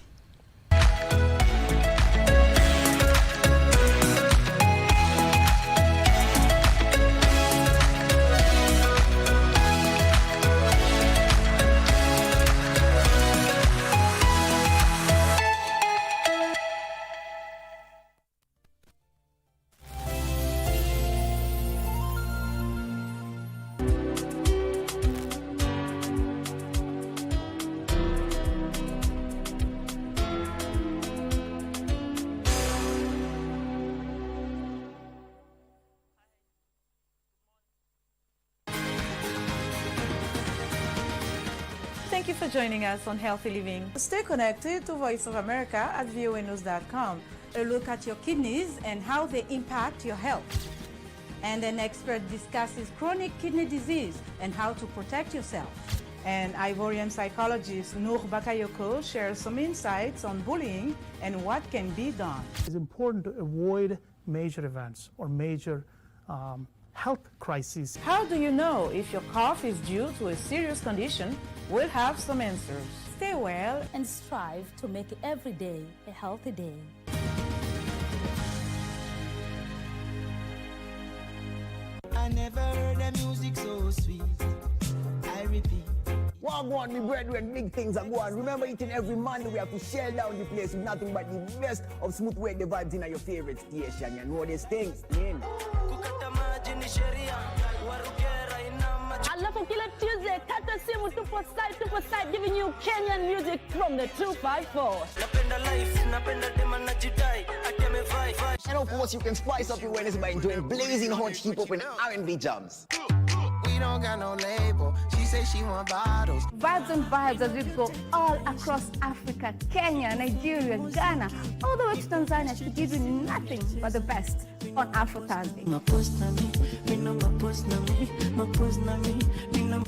Thank you for joining us on Healthy Living. Stay connected to Voice of America at voanews.com. A look at your kidneys and how they impact your health. And an expert discusses chronic kidney disease and how to protect yourself. And Ivorian psychologist Noor Bakayoko shares some insights on bullying and what can be done. It's important to avoid major events or major health crises. How do you know if your cough is due to a serious condition? We'll have some answers. Stay well and strive to make every day a healthy day. I never heard the music so sweet. I repeat. Wagwan, me brethren, big things are going. Remember, each and every Monday we have to shell down the place with nothing but the best of smooth way the vibes in your favorite station. You know these things, man. Alafu kila Tuesday, kata simu tupo side, giving you Kenyan music from the 254. And of course, you can spice up your Wednesday by enjoying blazing hot hip-hop and R&B jams. We don't got no label. She say she want bottles. Vibes and vibes as we go all across Africa, Kenya, Nigeria, Ghana, all the way to Tanzania to give you nothing but the best on Afro Thursday.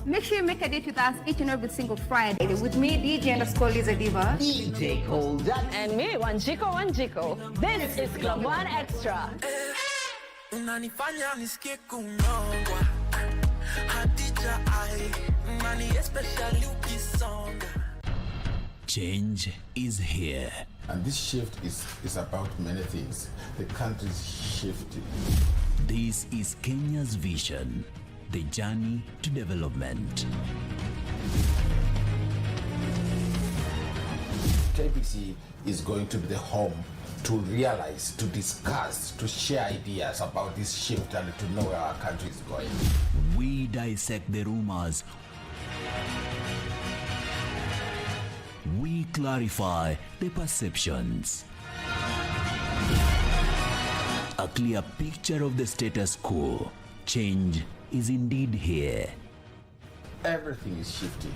Make sure you make a date with us each and every single Friday with me, DJ_Liza Diva, DJ Cold, and me, Wanjiko. This is Club One Extra. Unanifanya nisikie kunyongwa. Hadija ai, mani especially ukisonga. Change is here. And this shift is about many things. The country is shifting. This is Kenya's vision, the journey to development. KBC is going to be the home to realize, to discuss, to share ideas about this shift and to know where our country is going. We dissect the rumors. We clarify the perceptions. A clear picture of the status quo. Change is indeed here. Everything is shifting.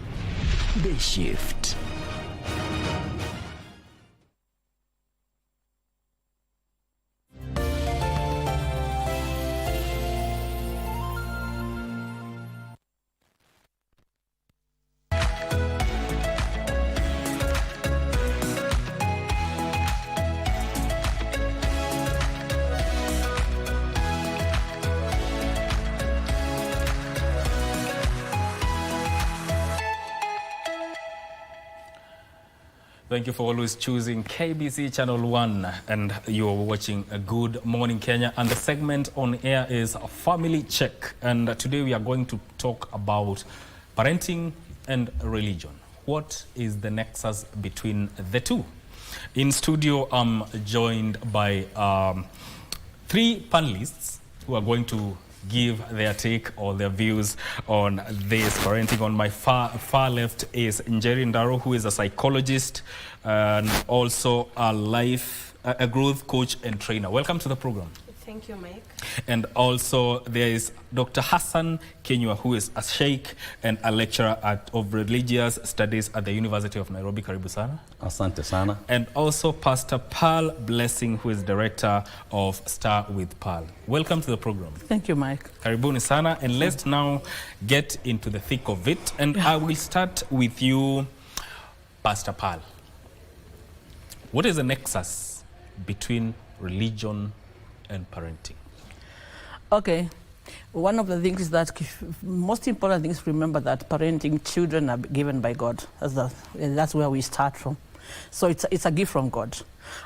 The shift. Thank you for always choosing KBC Channel 1, and you're watching a Good Morning Kenya, and the segment on air is a Family Check, and today we are going to talk about parenting and religion. What is the nexus between the two? In studio, I'm joined by 3 panelists who are going to give their take or their views on this parenting. On my far left is Njeri Ndaro, who is a psychologist and also a growth coach and trainer. Welcome to the program. Thank you, Mike. And also there is Dr. Hassan Kenywa, who is a sheikh and a lecturer of religious studies at the University of Nairobi. Karibu sana. Asante sana. And also Pastor Pearl Blessing, who is director of Star with Pearl. Welcome to the program. Thank you, Mike. Karibuni sana. And let's now get into the thick of it. And I will start with you, Pastor Pearl. What is the nexus between religion and parenting? Okay. One of the things is that most important things, remember that parenting children are given by God. That's where we start from. So it's a gift from God.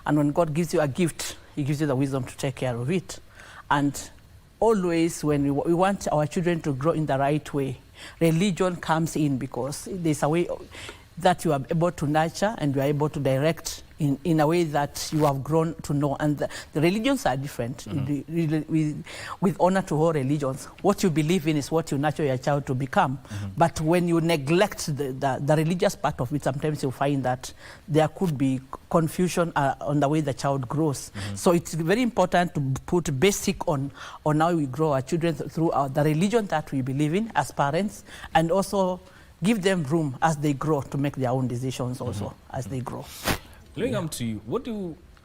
And when God gives you a gift, he gives you the wisdom to take care of it. And always when we want our children to grow in the right way, religion comes in, because there's a way that you are able to nurture and you are able to direct in a way that you have grown to know. And the religions are different. With honor to all religions, what you believe in is what you nurture your child to become. But when you neglect the religious part of it, sometimes you find that there could be confusion on the way the child grows. So it's very important to put basic on how we grow our children through the religion that we believe in as parents, and also give them room as they grow to make their own decisions also as they grow. Let me come to you.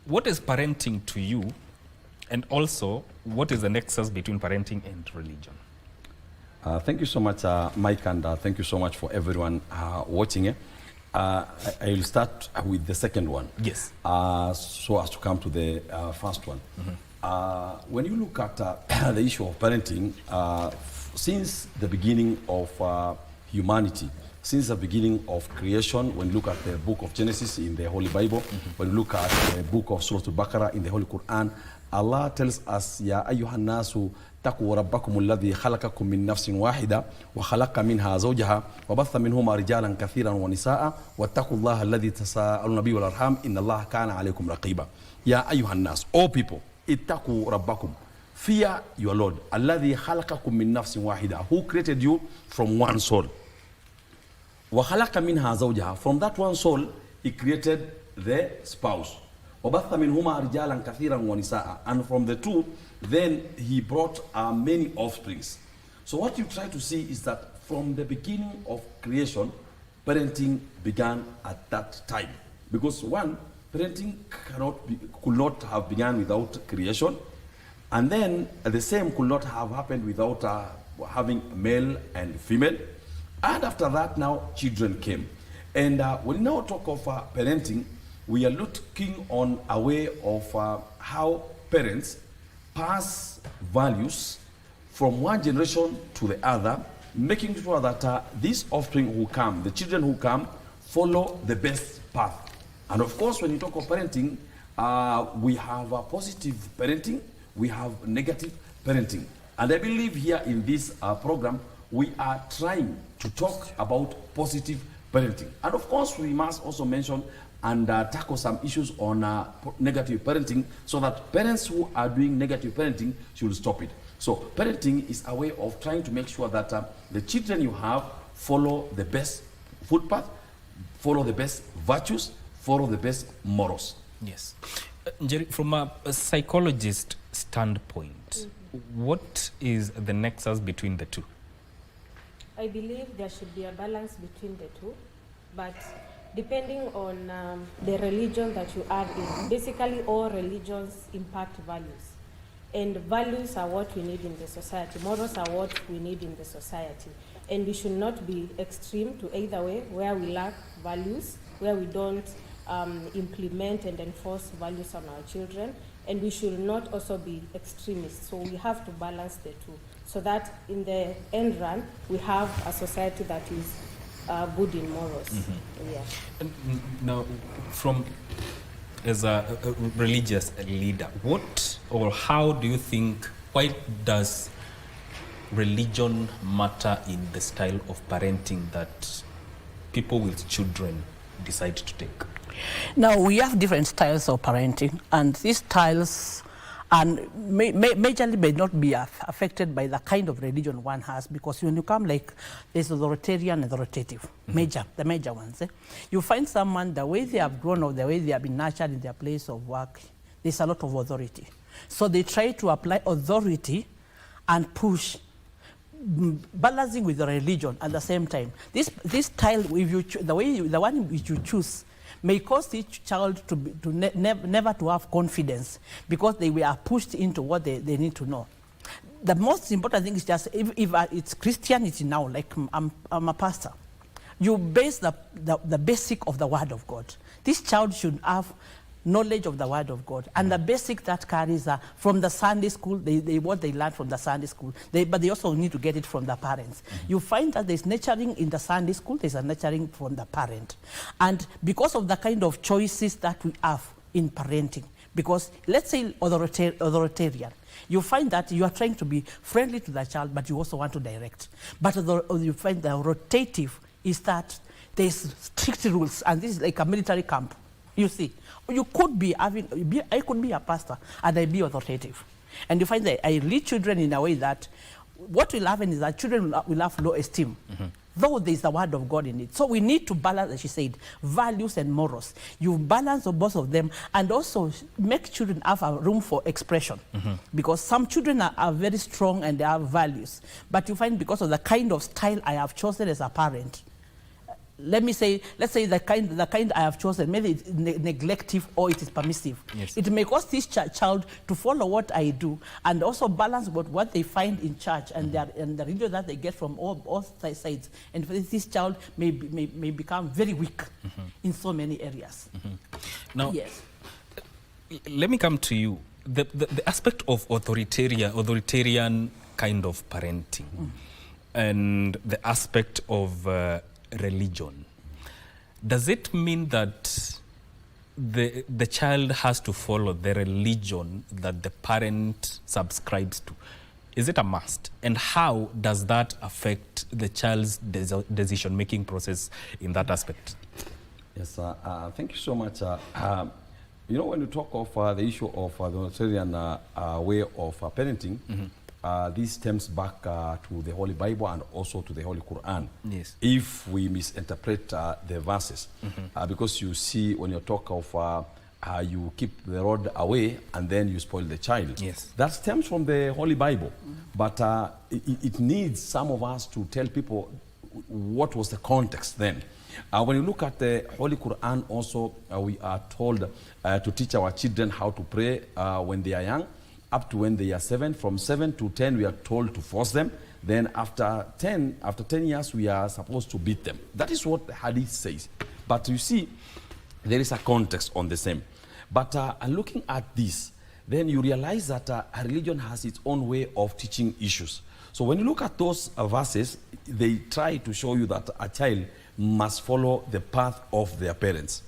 What is parenting to you? And also, what is the nexus between parenting and religion? Thank you so much, Mike, and thank you so much for everyone watching. I'll start with the second one. Yes. So as to come to the first one. When you look at the issue of parenting, since the beginning of humanity, since the beginning of creation, when you look at the book of Genesis in the Holy Bible, when you look at the book of Surah Al-Baqarah in the Holy Quran, Allah tells us, Ya ayyuhan nasu taqu rabbakum alladhi khalaqakum min nafsin wahida wa khalaqa minha zawjaha wa batha minhuma rijalan kathiran wa nisaa wattaqullaha alladhi tasaaluna bihi wal arham inna Allaha kana alaykum raqiba. Ya ayyuhan nas, all people, ittaqu rabbakum, fear your Lord, alladhi khalaqakum min nafsin wahida, who created you from one soul. Wa khalaqa minha zawjaha, from that one soul he created the spouse. وَبَثَّ مِنْهُمَا رِجَالًا كَثِيرًا وَنِسَاءً, and from the two, then he brought many offsprings. So what you try to see is that from the beginning of creation, parenting began at that time. Because one, parenting could not have begun without creation, and then the same could not have happened without having male and female. And after that, now children came. And when we now talk of parenting, we are looking on a way of how parents pass values from one generation to the other, making sure that these offspring who come, the children who come, follow the best path. And of course, when you talk of parenting, we have positive parenting, we have negative parenting. And I believe here in this program, we are trying to talk about positive parenting. And of course, we must also mention and tackle some issues on negative parenting, so that parents who are doing negative parenting should stop it. So parenting is a way of trying to make sure that the children you have follow the best footpath, follow the best virtues, follow the best morals. Yes. Jerry, from a psychologist standpoint, what is the nexus between the two? I believe there should be a balance between the two, but depending on the religion that you are in. Basically, all religions impact values. And values are what we need in the society. Morals are what we need in the society. And we should not be extreme to either way, where we lack values, where we don't implement and enforce values on our children. And we should not also be extremists. So we have to balance the two, so that in the end run, we have a society that is good in morals. Yeah. Now, as a religious leader, what or how do you think, why does religion matter in the style of parenting that people with children decide to take? Now, we have different styles of parenting, and these styles and majorly may not be affected by the kind of religion one has, because when you come like there's authoritarian and authoritative, the major ones. You find someone, the way they have grown or the way they have been nurtured in their place of work, there's a lot of authority. So they try to apply authority and push, balancing with the religion at the same time. This style, if you the one which you choose, may cause each child to never to have confidence, because they were pushed into what they need to know. The most important thing is just, if it's Christianity now, like I'm a pastor, you base the basic of the Word of God. This child should have knowledge of the Word of God, and the basic that carries from the Sunday school, what they learn from the Sunday school, but they also need to get it from the parents. You find that there's nurturing in the Sunday school, there's a nurturing from the parent. And because of the kind of choices that we have in parenting, because let's say authoritarian, you find that you are trying to be friendly to the child, but you also want to direct. But you find the rotative is that there's strict rules, and this is like a military camp. You see, you could be having, I could be a pastor and I be authoritative. And you find that I lead children in a way that what will happen is that children will have low esteem, though there is the Word of God in it. So we need to balance, as she said, values and morals. You balance both of them, and also make children have a room for expression. Because some children are very strong and they have values. But you find, because of the kind of style I have chosen as a parent, let's say the kind I have chosen, maybe it's neglective or it is permissive. Yes. It may cause this child to follow what I do and also balance what they find in church and the religion that they get from all sides. And this child may become very weak in so many areas. Now, yes. Let me come to you. The aspect of authoritarian kind of parenting and the aspect of religion, does it mean that the child has to follow the religion that the parent subscribes to? Is it a must? And how does that affect the child's decision-making process in that aspect? Yes, thank you so much. You know, when you talk of the issue of the authoritarian way of parenting, this stems back to the Holy Bible and also to the Holy Quran. Yes. If we misinterpret the verses, because you see when you talk of you keep the rod away and then you spoil the child. Yes. That stems from the Holy Bible. But it needs some of us to tell people what was the context then. When you look at the Holy Quran also, we are told to teach our children how to pray when they are young, up to when they are 7. From 7 to 10, we are told to force them. Then after 10 years, we are supposed to beat them. That is what the Hadith says. But you see, there is a context on the same. But looking at this, then you realize that a religion has its own way of teaching issues. So when you look at those verses, they try to show you that a child must follow the path of their parents.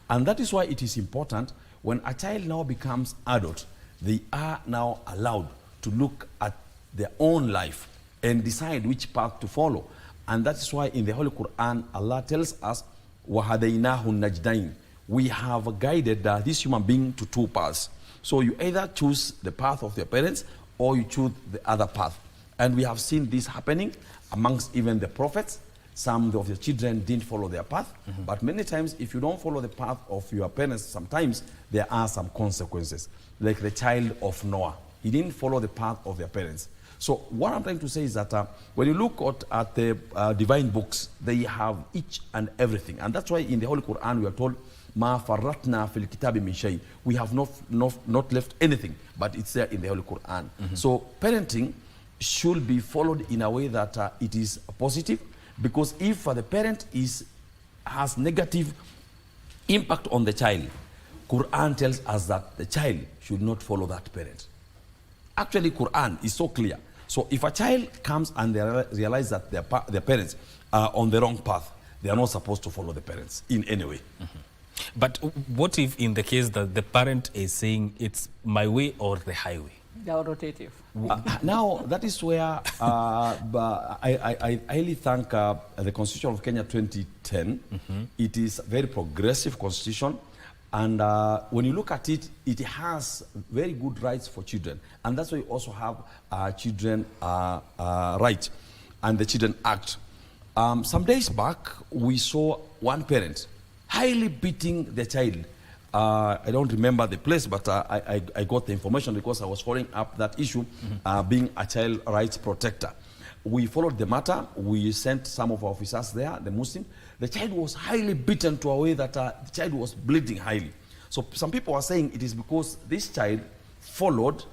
And that is why it is important when a child now becomes adult, they are now allowed to look at their own life and decide which path to follow. And that is why in the Holy Quran, Allah tells us, وَهَدَيْنَاهُ النَّجْدَيْنِ. We have guided this human being to two paths. So you either choose the path of your parents or you choose the other path. And we have seen this happening amongst even the prophets. Some of the children didn't follow their path, but many times if you don't follow the path of your parents, sometimes there are some consequences. Like the child of Noah, he didn't follow the path of their parents. So what I'm trying to say is that when you look at the divine books, they have each and everything. And that's why in the Holy Quran we are told, مَا فَرَّطْنَا فِي الْكِتَابِ مِنْ شَيْءٍ. We have not left anything, but it's there in the Holy Quran. So parenting should be followed in a way that it is positive. Because if the parent has negative impact on the child, Quran tells us that the child should not follow that parent. Actually, Quran is so clear. So if a child comes and they realize that their parents are on the wrong path, they are not supposed to follow the parents in any way. But what if in the case that the parent is saying it's my way or the highway? They are rotative. Now, that is where I highly thank the Constitution of Kenya 2010. It is a very progressive constitution. And when you look at it, it has very good rights for children. And that's why you also have children rights and the Children Act. Some days back, we saw one parent highly beating the child. I don't remember the place, but I got the information because I was following up that issue, being a child rights protector. We followed the matter. We sent some of our officers there, the Muslim. The child was highly beaten to a way that the child was bleeding highly. So some people are saying it is because this child followed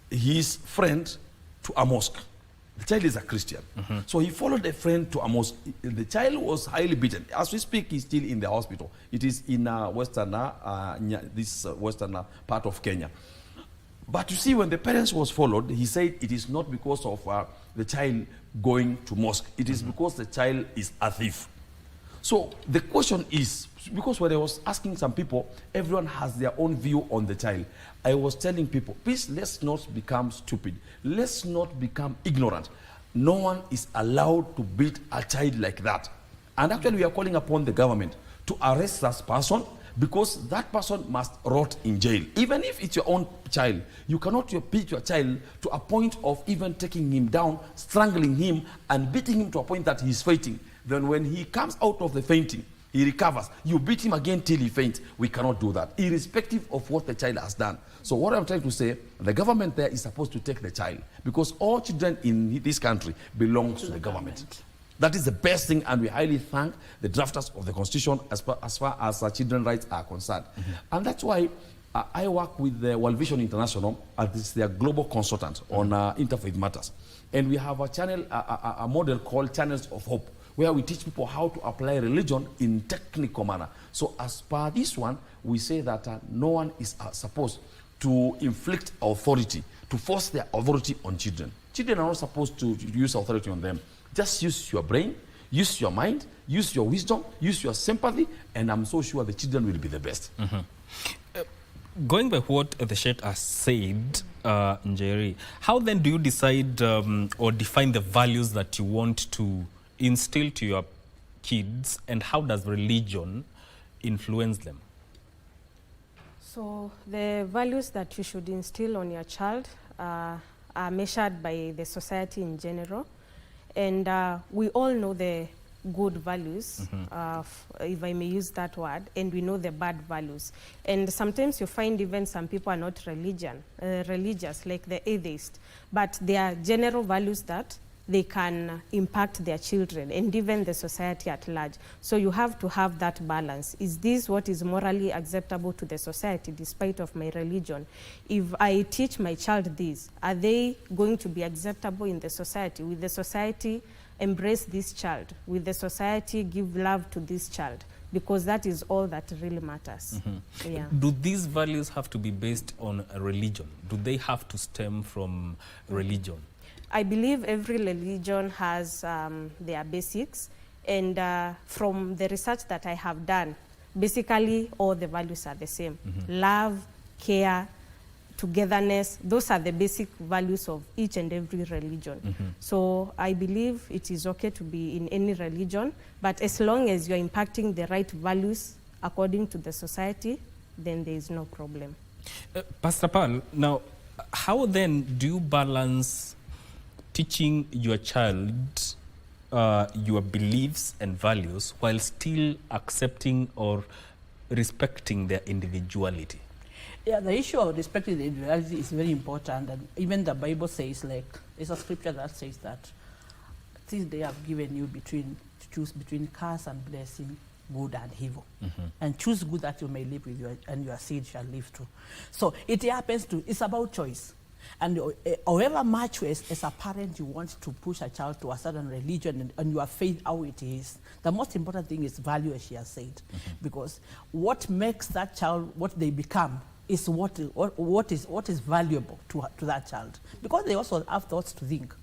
his friend to a mosque. The child is a Christian. So he followed a friend to a mosque. The child was highly beaten. As we speak, he's still in the hospital. It is in western part of Kenya. But you see, when the parents was followed, he said it is not because of the child going to mosque. It is because the child is a thief. So the question is, because when I was asking some people, everyone has their own view on the child. I was telling people, please, let's not become stupid. Let's not become ignorant. No one is allowed to beat a child like that. And actually, we are calling upon the government to arrest that person, because that person must rot in jail. Even if it's your own child, you cannot beat your child to a point of even taking him down, strangling him, and beating him to a point that he's fainting. Then when he comes out of the fainting, he recovers. You beat him again till he faints. We cannot do that, irrespective of what the child has done. So what I'm trying to say, the government there is supposed to take the child, because all children in this country belongs to the government. That is the best thing, and we highly thank the drafters of the Constitution as far as children's rights are concerned. And that's why I work with the World Vision International as their global consultant on interfaith matters. And we have a channel, a model called Channels of Hope, where we teach people how to apply religion in technical manner. So as per this one, we say that no one is supposed to inflict authority, to force their authority on children. Children are not supposed to use authority on them. Just use your brain, use your mind, use your wisdom, use your sympathy, and I'm so sure the children will be the best. Going by what the Shet has said, Njeri, how then do you decide or define the values that you want to instill to your kids, and how does religion influence them? So the values that you should instill on your child are measured by the society in general. And we all know the good values, if I may use that word, and we know the bad values. And sometimes you find even some people are not religious, like the atheist, but there are general values that they can impact their children and even the society at large. So you have to have that balance. Is this what is morally acceptable to the society despite of my religion? If I teach my child this, are they going to be acceptable in the society? Will the society embrace this child? Will the society give love to this child? Because that is all that really matters. Yeah. Do these values have to be based on a religion? Do they have to stem from religion? I believe every religion has their basics, and from the research that I have done, basically all the values are the same. Love, care, togetherness, those are the basic values of each and every religion. So I believe it is okay to be in any religion, but as long as you're impacting the right values according to the society, then there is no problem. Pastor Paul, now how then do you balance teaching your child your beliefs and values while still accepting or respecting their individuality? Yeah, the issue of respecting the individuality is very important, and even the Bible says, like, there's a scripture that says that since they have given you to choose between curse and blessing, good and evil, and choose good that you may live with you, and your seed shall live too. So it happens to, it's about choice. And however much as a parent you want to push a child to a certain religion and your faith how it is, the most important thing is value, as she has said. Because what makes that child what they become is what is valuable to that child. Because they also have thoughts to think.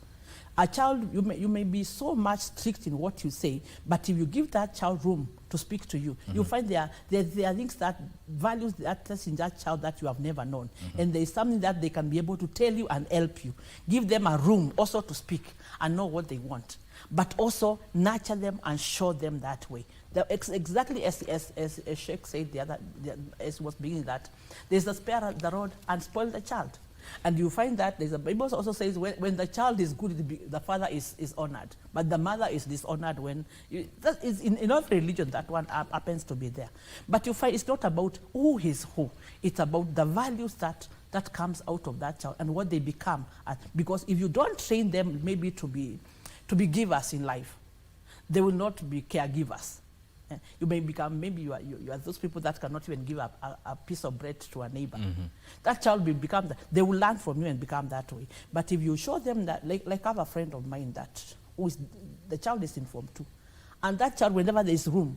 A child, you may be so much strict in what you say, but if you give that child room to speak to you, you find there are things that values that's in that child that you have never known. And there is something that they can be able to tell you and help you. Give them a room also to speak and know what they want. But also nurture them and show them that way. Exactly as Sheikh said as was beginning, that there's a spare the rod and spoil the child. And you find that the Bible also says when the child is good, the father is honored, but the mother is dishonored when that is in every religion. That one happens to be there. But you find it's not about who is who. It's about the values that comes out of that child and what they become. Because if you don't train them maybe to be givers in life, they will not be caregivers. You may become, maybe you are those people that cannot even give up a piece of bread to a neighbor. That child will become they will learn from you and become that way. But if you show them that, like I have a friend of mine that the child is in Form 2, and that child, whenever there is room,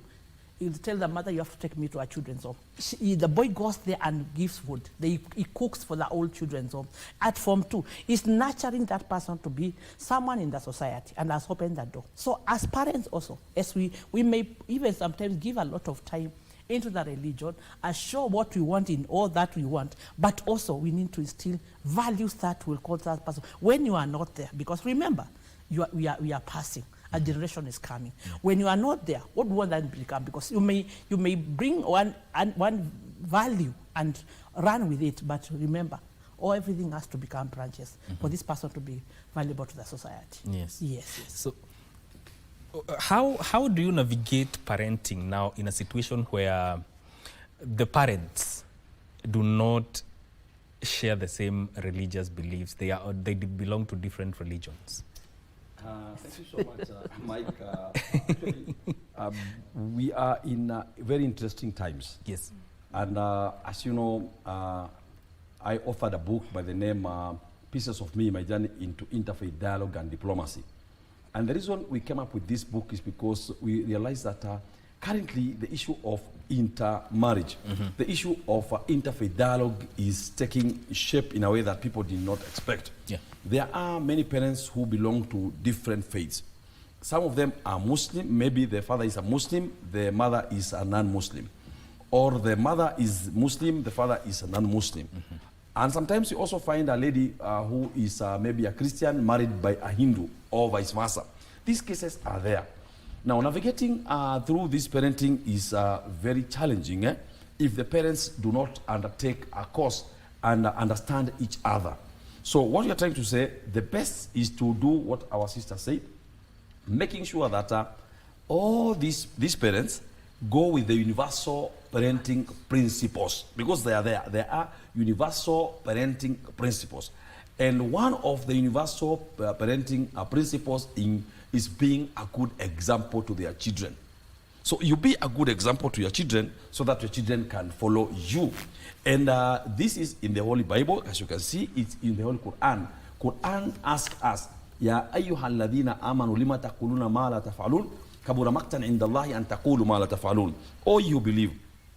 he'll tell the mother, you have to take me to a children's home. The boy goes there and gives food. He cooks for the old children's home. At Form 2, he's nurturing that person to be someone in the society and has opened that door. So as parents also, as we may even sometimes give a lot of time into the religion and show what we want in all that we want, but also we need to instill values that will cause that person when you are not there. Because remember, we are passing. A generation is coming. When you are not there, what will that become? Because you may bring one value and run with it, but remember, everything has to become branches for this person to be valuable to the society. Yes. So, how do you navigate parenting now in a situation where the parents do not share the same religious beliefs? They belong to different religions. Thank you so much, Mike. Actually, we are in very interesting times. Yes. And as you know, I authored a book by the name Pieces of Me, My Journey into Interfaith Dialogue and Diplomacy. And the reason we came up with this book is because we realized that currently the issue of intermarriage, the issue of interfaith dialogue is taking shape in a way that people did not expect. Yeah. There are many parents who belong to different faiths. Some of them are Muslim, maybe the father is a Muslim, the mother is a non-Muslim. Or the mother is Muslim, the father is a non-Muslim. And sometimes you also find a lady who is maybe a Christian married by a Hindu or vice versa. These cases are there. Now, navigating through this parenting is very challenging if the parents do not undertake a course and understand each other. So what you're trying to say, the best is to do what our sister said, making sure that all these parents go with the universal parenting principles, because they are there. There are universal parenting principles. And one of the universal parenting principles is being a good example to their children. So you be a good example to your children so that your children can follow you. And this is in the Holy Bible, as you can see, it's in the Holy Quran. Quran asks us, Ya ayyuhal ladhina amanu lima taquluna ma la taf'alun kabura maqtan inda Allahi an taqulu ma la taf'alun. Oh, you believe.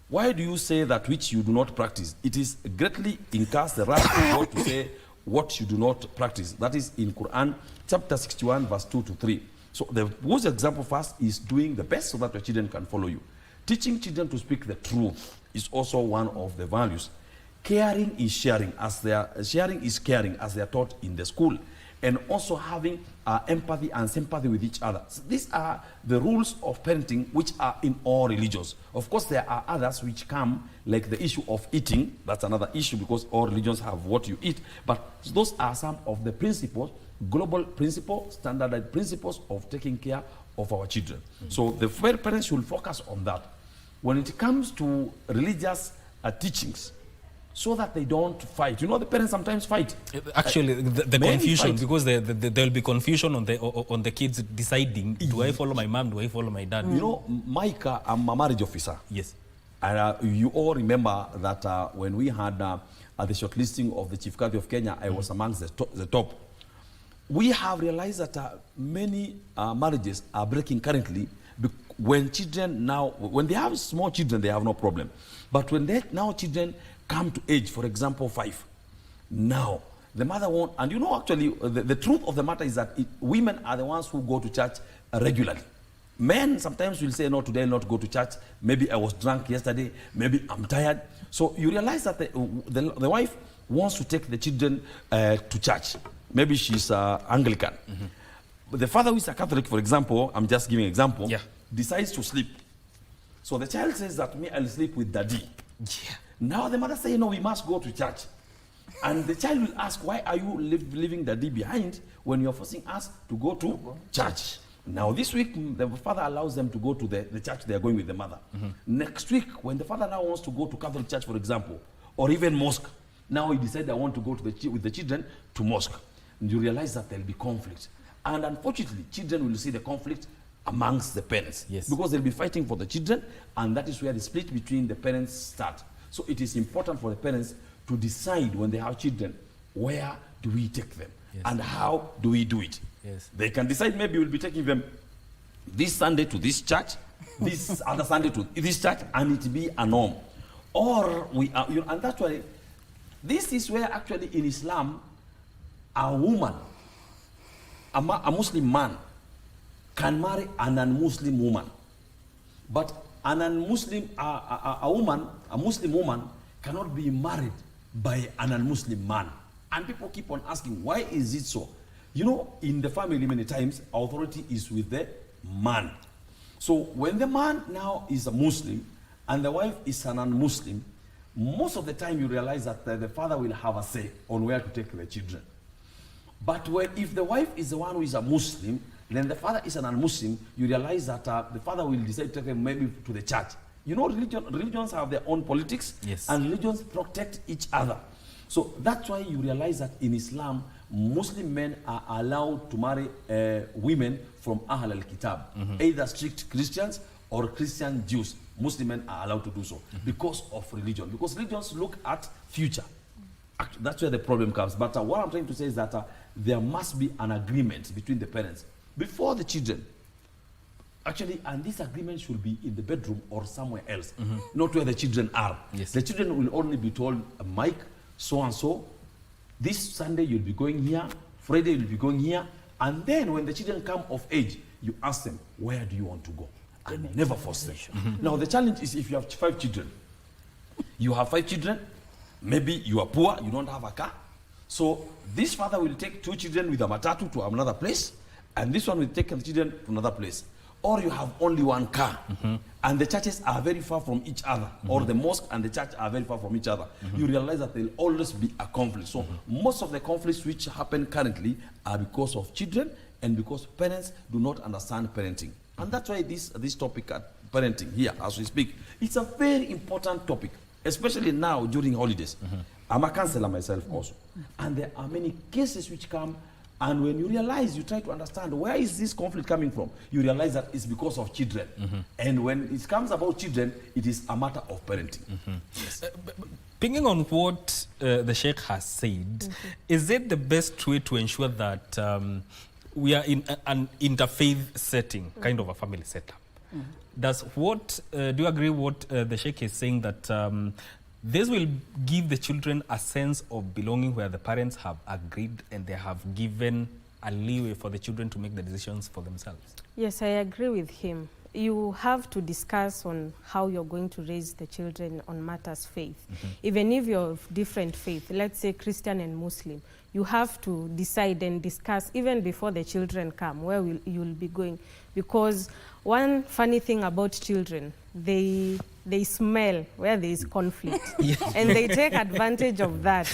Why do you say that which you do not practice? It is greatly incurs the wrath of God to say what you do not practice. That is in Quran chapter 61 verse 2 to 3. So the most example first is doing the best so that your children can follow you. Teaching children to speak the truth is also one of the values. Caring is sharing, sharing is caring, as they are taught in the school. And also having empathy and sympathy with each other. So these are the rules of parenting which are in all religions. Of course, there are others which come, like the issue of eating. That's another issue because all religions have what you eat. But those are some of the principles, global principles, standardized principles of taking care of our children. So the parents should focus on that. When it comes to religious teachings, so that they don't fight. You know, the parents sometimes fight. Actually, the confusion, fight. because there will be confusion on the kids deciding, do I follow my mom, do I follow my dad? You know, Mike, I'm a marriage officer. Yes. And you all remember that when we had the shortlisting of the Chief Cardinal of Kenya, I was amongst the top. We have realized that many marriages are breaking currently when children now, when they have small children, they have no problem. But when now children come to age, for example, 5. Now, the mother won't, and you know, actually, the truth of the matter is that women are the ones who go to church regularly. Men sometimes will say, no, today I'll not go to church. Maybe I was drunk yesterday. Maybe I'm tired. So you realize that the wife wants to take the children to church. Maybe she's Anglican. But the father who is a Catholic, for example, I'm just giving an example, decides to sleep. So the child says that I'll sleep with daddy. Yeah. Now the mother says, no, we must go to church. And the child will ask, why are you leaving daddy behind when you're forcing us to go to church? Now this week, the father allows them to go to the church they are going with the mother. Next week, when the father now wants to go to Catholic church, for example, or even mosque, now he decides I want to go to with the children to mosque. And you realize that there will be conflict. And unfortunately, children will see the conflict amongst the parents. Yes. Because they'll be fighting for the children, and that is where the split between the parents start. So it is important for the parents to decide when they have children, where do we take them? Yes. And how do we do it? Yes. They can decide maybe we'll be taking them this Sunday to this church, this other Sunday to this church, and it be a norm. Or we are, and that's why this is where actually in Islam, a woman, a Muslim man can marry a non-Muslim woman. But a non-Muslim, a Muslim woman cannot be married by a non-Muslim man. And people keep on asking, why is it so? You know, in the family many times, authority is with the man. So when the man now is a Muslim and the wife is a non-Muslim, most of the time you realize that the father will have a say on where to take the children. But if the wife is the one who is a Muslim, then the father is a non-Muslim, you realize that the father will decide to take them maybe to the church. You know, religions have their own politics, yes, and religions protect each other. So that's why you realize that in Islam, Muslim men are allowed to marry women from Ahl al-Kitab, either strict Christians or Christian Jews. Muslim men are allowed to do so because of religion. Because religions look at future. That's where the problem comes. But what I'm trying to say is that there must be an agreement between the parents before the children. Actually, and this agreement should be in the bedroom or somewhere else, not where the children are. Yes. The children will only be told, Mike, so and so, this Sunday you'll be going here, Friday you'll be going here, and then when the children come of age, you ask them, where do you want to go? And never force them. Now the challenge is if you have 5 children, you have 5 children, maybe you are poor, you don't have a car, so this father will take 2 children with a matatu to another place, and this one will take the children to another place. Or you have only 1 car, and the churches are very far from each other, or the mosque and the church are very far from each other. You realize that there will always be a conflict. So most of the conflicts which happen currently are because of children and because parents do not understand parenting. And that's why this topic at parenting here, as we speak, it's a very important topic, especially now during holidays. I'm a counselor myself also. And there are many cases which come. And when you realize, you try to understand where is this conflict coming from, you realize that it's because of children. And when it comes about children, it is a matter of parenting. Yes. Picking on what the Sheikh has said, is it the best way to ensure that we are in an interfaith setting, kind of a family setup? Do you agree what the Sheikh is saying, that this will give the children a sense of belonging where the parents have agreed and they have given a leeway for the children to make the decisions for themselves? Yes, I agree with him. You have to discuss on how you're going to raise the children on matters faith. Even if you're of different faith, let's say Christian and Muslim, you have to decide and discuss even before the children come where you'll be going. Because one funny thing about children, they smell where there is conflict. And they take advantage of that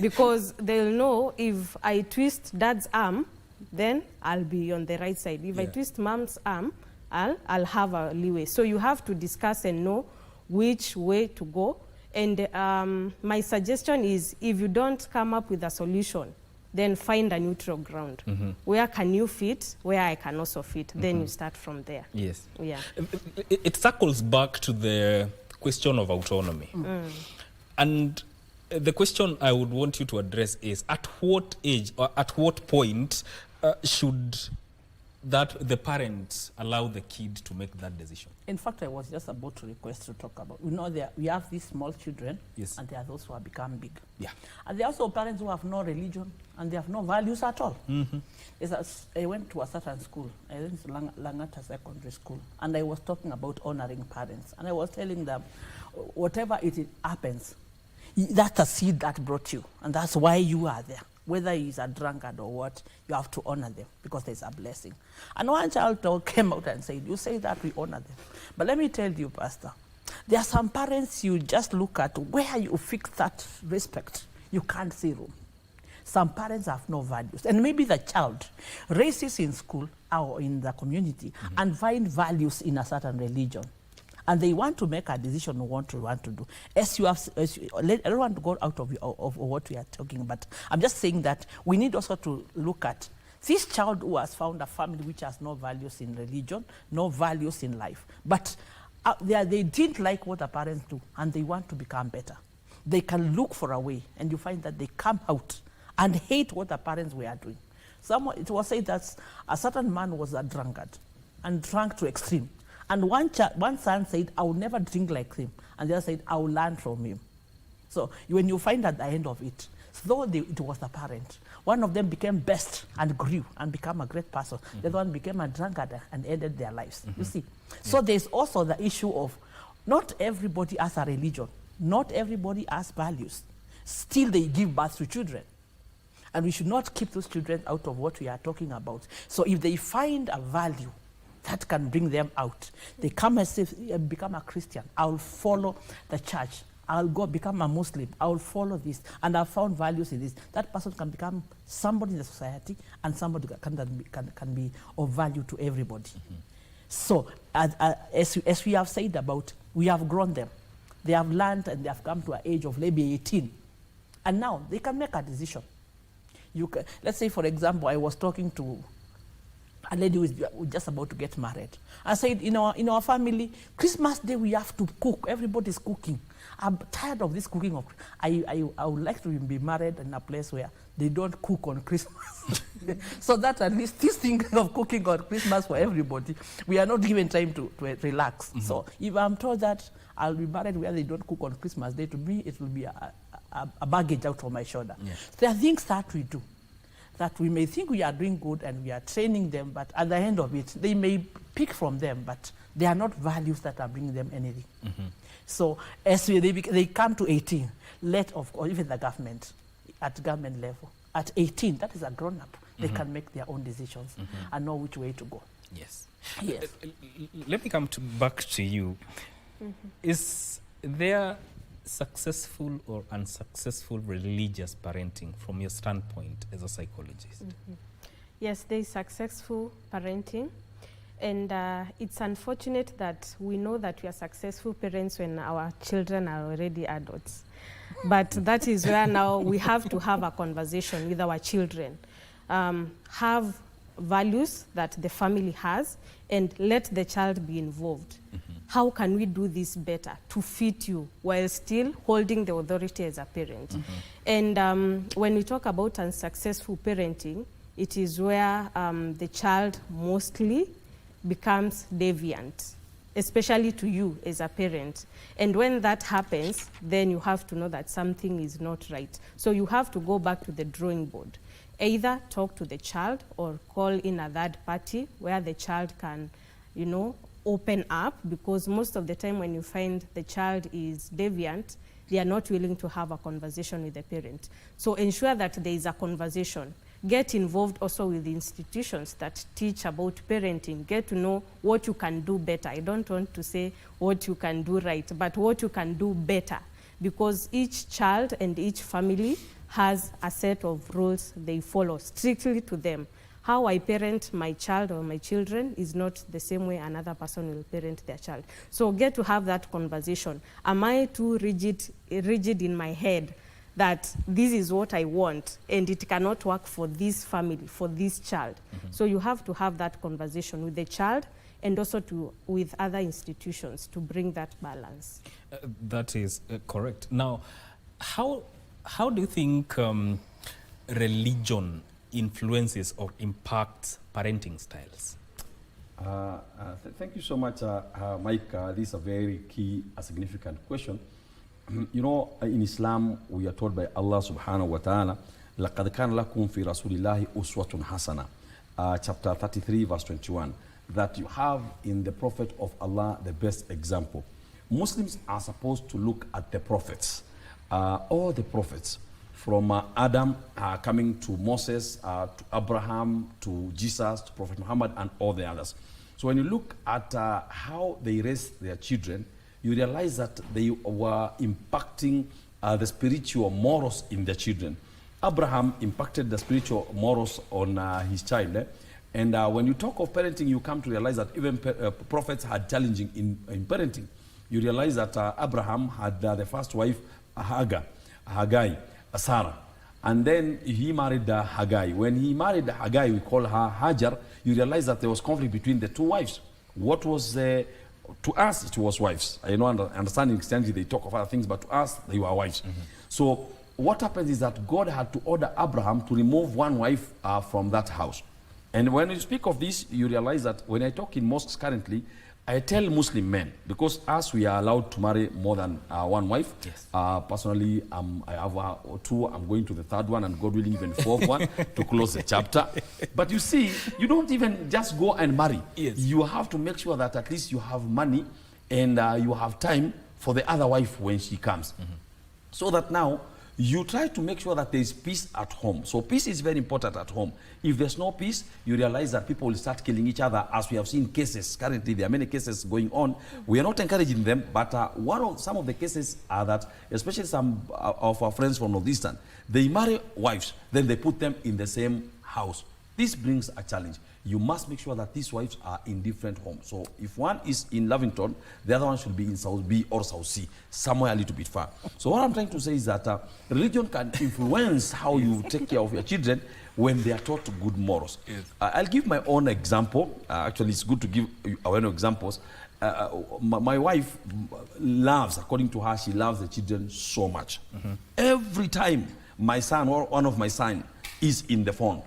because they'll know if I twist dad's arm, then I'll be on the right side. If I twist mom's arm, I'll have a leeway. So you have to discuss and know which way to go. And my suggestion is, if you don't come up with a solution, then find a neutral ground. Where can you fit, where I can also fit. Then you start from there. Yes. Yeah. It circles back to the question of autonomy. And the question I would want you to address is, at what age or at what point should the parents allow the kid to make that decision? In fact, I was just about to request to talk about, we have these small children, and there are those who have become big. Yeah. And there are also parents who have no religion and they have no values at all. I went to a certain school, I went to Langata Secondary School, and I was talking about honoring parents. And I was telling them, whatever it happens, that's a seed that brought you, and that's why you are there. Whether he's a drunkard or what, you have to honor them because there's a blessing. And one child came out and said, you say that we honor them. But let me tell you, Pastor, there are some parents you just look at where you fix that respect. You can't see room. Some parents have no values. And maybe the child races in school or in the community and find values in a certain religion. And they want to make a decision on what they want to do. I don't want to go out of what we are talking about. I'm just saying that we need also to look at this child who has found a family which has no values in religion, no values in life. But they didn't like what the parents do, and they want to become better. They can look for a way, and you find that they come out and hate what the parents were doing. It was said that a certain man was a drunkard and drank to extreme. And one son said, I will never drink like him. And the other said, I will learn from him. So when you find at the end of it, though it was the parent, one of them became best and grew and became a great person. The other one became a drunkard and ended their lives. You see? So there's also the issue of not everybody has a religion. Not everybody has values. Still they give birth to children. And we should not keep those children out of what we are talking about. So if they find a value that can bring them out, they come and say, become a Christian. I'll follow the church. I'll go become a Muslim. I'll follow this. And I've found values in this. That person can become somebody in the society and somebody can be of value to everybody. So as we have said about, we have grown them. They have learned and they have come to an age of maybe 18. And now they can make a decision. Let's say, for example, I was talking to a lady who is just about to get married. I said, in our family, Christmas Day we have to cook. Everybody's cooking. I'm tired of this cooking. I would like to be married in a place where they don't cook on Christmas. So that at least this thing of cooking on Christmas for everybody, we are not given time to relax. Mm-hmm. So if I'm told that I'll be married where they don't cook on Christmas Day, to me it will be a baggage out of my shoulder. Yeah. There are things that we do that we may think we are doing good and we are training them, but at the end of it, they may pick from them, but they are not values that are bringing them anything. Mm-hmm. So as they come to 18, or even the government, at government level, at 18, that is a grown-up. They mm-hmm. can make their own decisions mm-hmm. and know which way to go. Yes. Yes. Let me come back to you. Mm-hmm. Is there successful or unsuccessful religious parenting from your standpoint as a psychologist? Mm-hmm. Yes, there is successful parenting, and it's unfortunate that we know that we are successful parents when our children are already adults. But that is where now we have to have a conversation with our children, have values that the family has, and let the child be involved. Mm-hmm. How can we do this better to fit you while still holding the authority as a parent? Mm-hmm. And when we talk about unsuccessful parenting, it is where the child mostly becomes deviant, especially to you as a parent. And when that happens, then you have to know that something is not right. So you have to go back to the drawing board. Either talk to the child or call in a third party where the child can, open up, because most of the time when you find the child is deviant, they are not willing to have a conversation with the parent. So ensure that there is a conversation. Get involved also with the institutions that teach about parenting. Get to know what you can do better. I don't want to say what you can do right, but what you can do better, because each child and each family has a set of rules they follow strictly to them. How I parent my child or my children is not the same way another person will parent their child. So get to have that conversation. Am I too rigid in my head that this is what I want and it cannot work for this family, for this child? Mm-hmm. So you have to have that conversation with the child and also with other institutions to bring that balance. That is correct. Now, how do you think religion influences or impacts parenting styles? Thank you so much, Mike. This is a very key, significant question. In Islam, we are told by Allah subhanahu wa ta'ala, لَقَدْ كَانَ لَكُمْ فِي رَسُولِ اللَّهِ أُسْوَةٌ حَسَنَةٌ, chapter 33, verse 21, that you have in the Prophet of Allah the best example. Muslims are supposed to look at the prophets, all the prophets, from Adam coming to Moses, to Abraham, to Jesus, to Prophet Muhammad, and all the others. So when you look at how they raised their children, you realize that they were impacting the spiritual morals in their children. Abraham impacted the spiritual morals on his child. And when you talk of parenting, you come to realize that even prophets had challenging in parenting. You realize that Abraham had the first wife, Haggai, Sarah. And then he married Haggai. When he married Haggai, we call her Hajar, you realize that there was conflict between the two wives. What was to us, it was wives. I know, understanding Christianity, they talk of other things, but to us, they were wives. Mm-hmm. So what happens is that God had to order Abraham to remove one wife from that house. And when you speak of this, you realize that when I talk in mosques currently, I tell Muslim men, because as we are allowed to marry more than one wife, yes. Personally, I have two, I'm going to the third one, and God willing, even fourth one, to close the chapter. But you see, you don't even just go and marry. Yes. You have to make sure that at least you have money and you have time for the other wife when she comes. Mm-hmm. So that now, you try to make sure that there is peace at home. So peace is very important at home. If there's no peace, you realize that people will start killing each other, as we have seen cases. Currently, there are many cases going on. We are not encouraging them, but some of the cases are that, especially some of our friends from Northeastern, they marry wives, then they put them in the same house. This brings a challenge. You must make sure that these wives are in different homes. So if one is in Lavington, the other one should be in South B or South C, somewhere a little bit far. So what I'm trying to say is that religion can influence how you take care of your children when they are taught good morals. Yes. I'll give my own example. Actually, it's good to give our own examples. My wife loves, according to her, she loves the children so much. Every time my son or one of my sons is in the phone,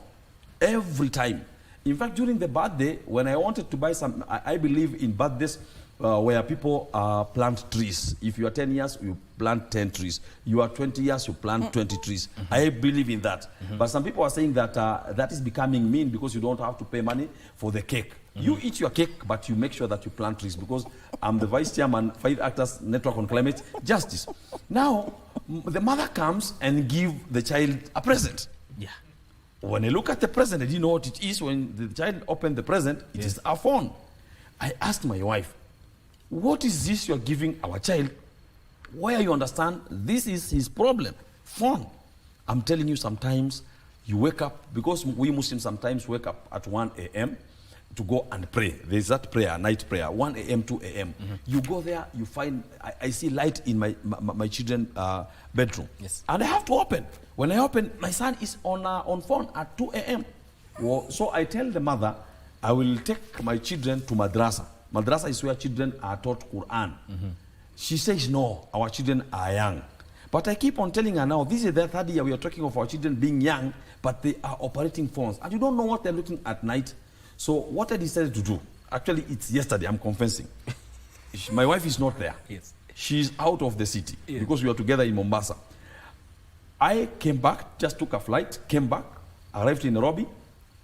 every time. In fact, during the birthday, when I wanted to buy some, I believe in birthdays where people plant trees. If you are 10 years, you plant 10 trees. You are 20 years, you plant 20 trees. I believe in that. But some people are saying that that is becoming mean because you don't have to pay money for the cake. You eat your cake, but you make sure that you plant trees, because I'm the vice chairman, 5 Actors Network on Climate Justice. Now, the mother comes and gives the child a present. Yeah. When I look at the present, I didn't know what it is. When the child opened the present, it is a phone. I asked my wife, what is this you're giving our child? Where you understand this is his problem? Phone. I'm telling you, sometimes you wake up, because we Muslims sometimes wake up at 1 a.m. to go and pray. There's that prayer, night prayer, 1 a.m., 2 a.m. You go there, you find, I see light in my children's bedroom. Yes. And I have to open. When I open, my son is on phone at 2 a.m. Well, so I tell the mother, I will take my children to madrasa. Madrasa is where children are taught Quran. She says, no, our children are young. But I keep on telling her now, this is the third year we are talking of our children being young, but they are operating phones. And you don't know what they're looking at night. So what I decided to do, actually it's yesterday, I'm confessing. My wife is not there. Yes. She's out of the city, yes, because we are together in Mombasa. I came back, just took a flight, came back, arrived in Nairobi,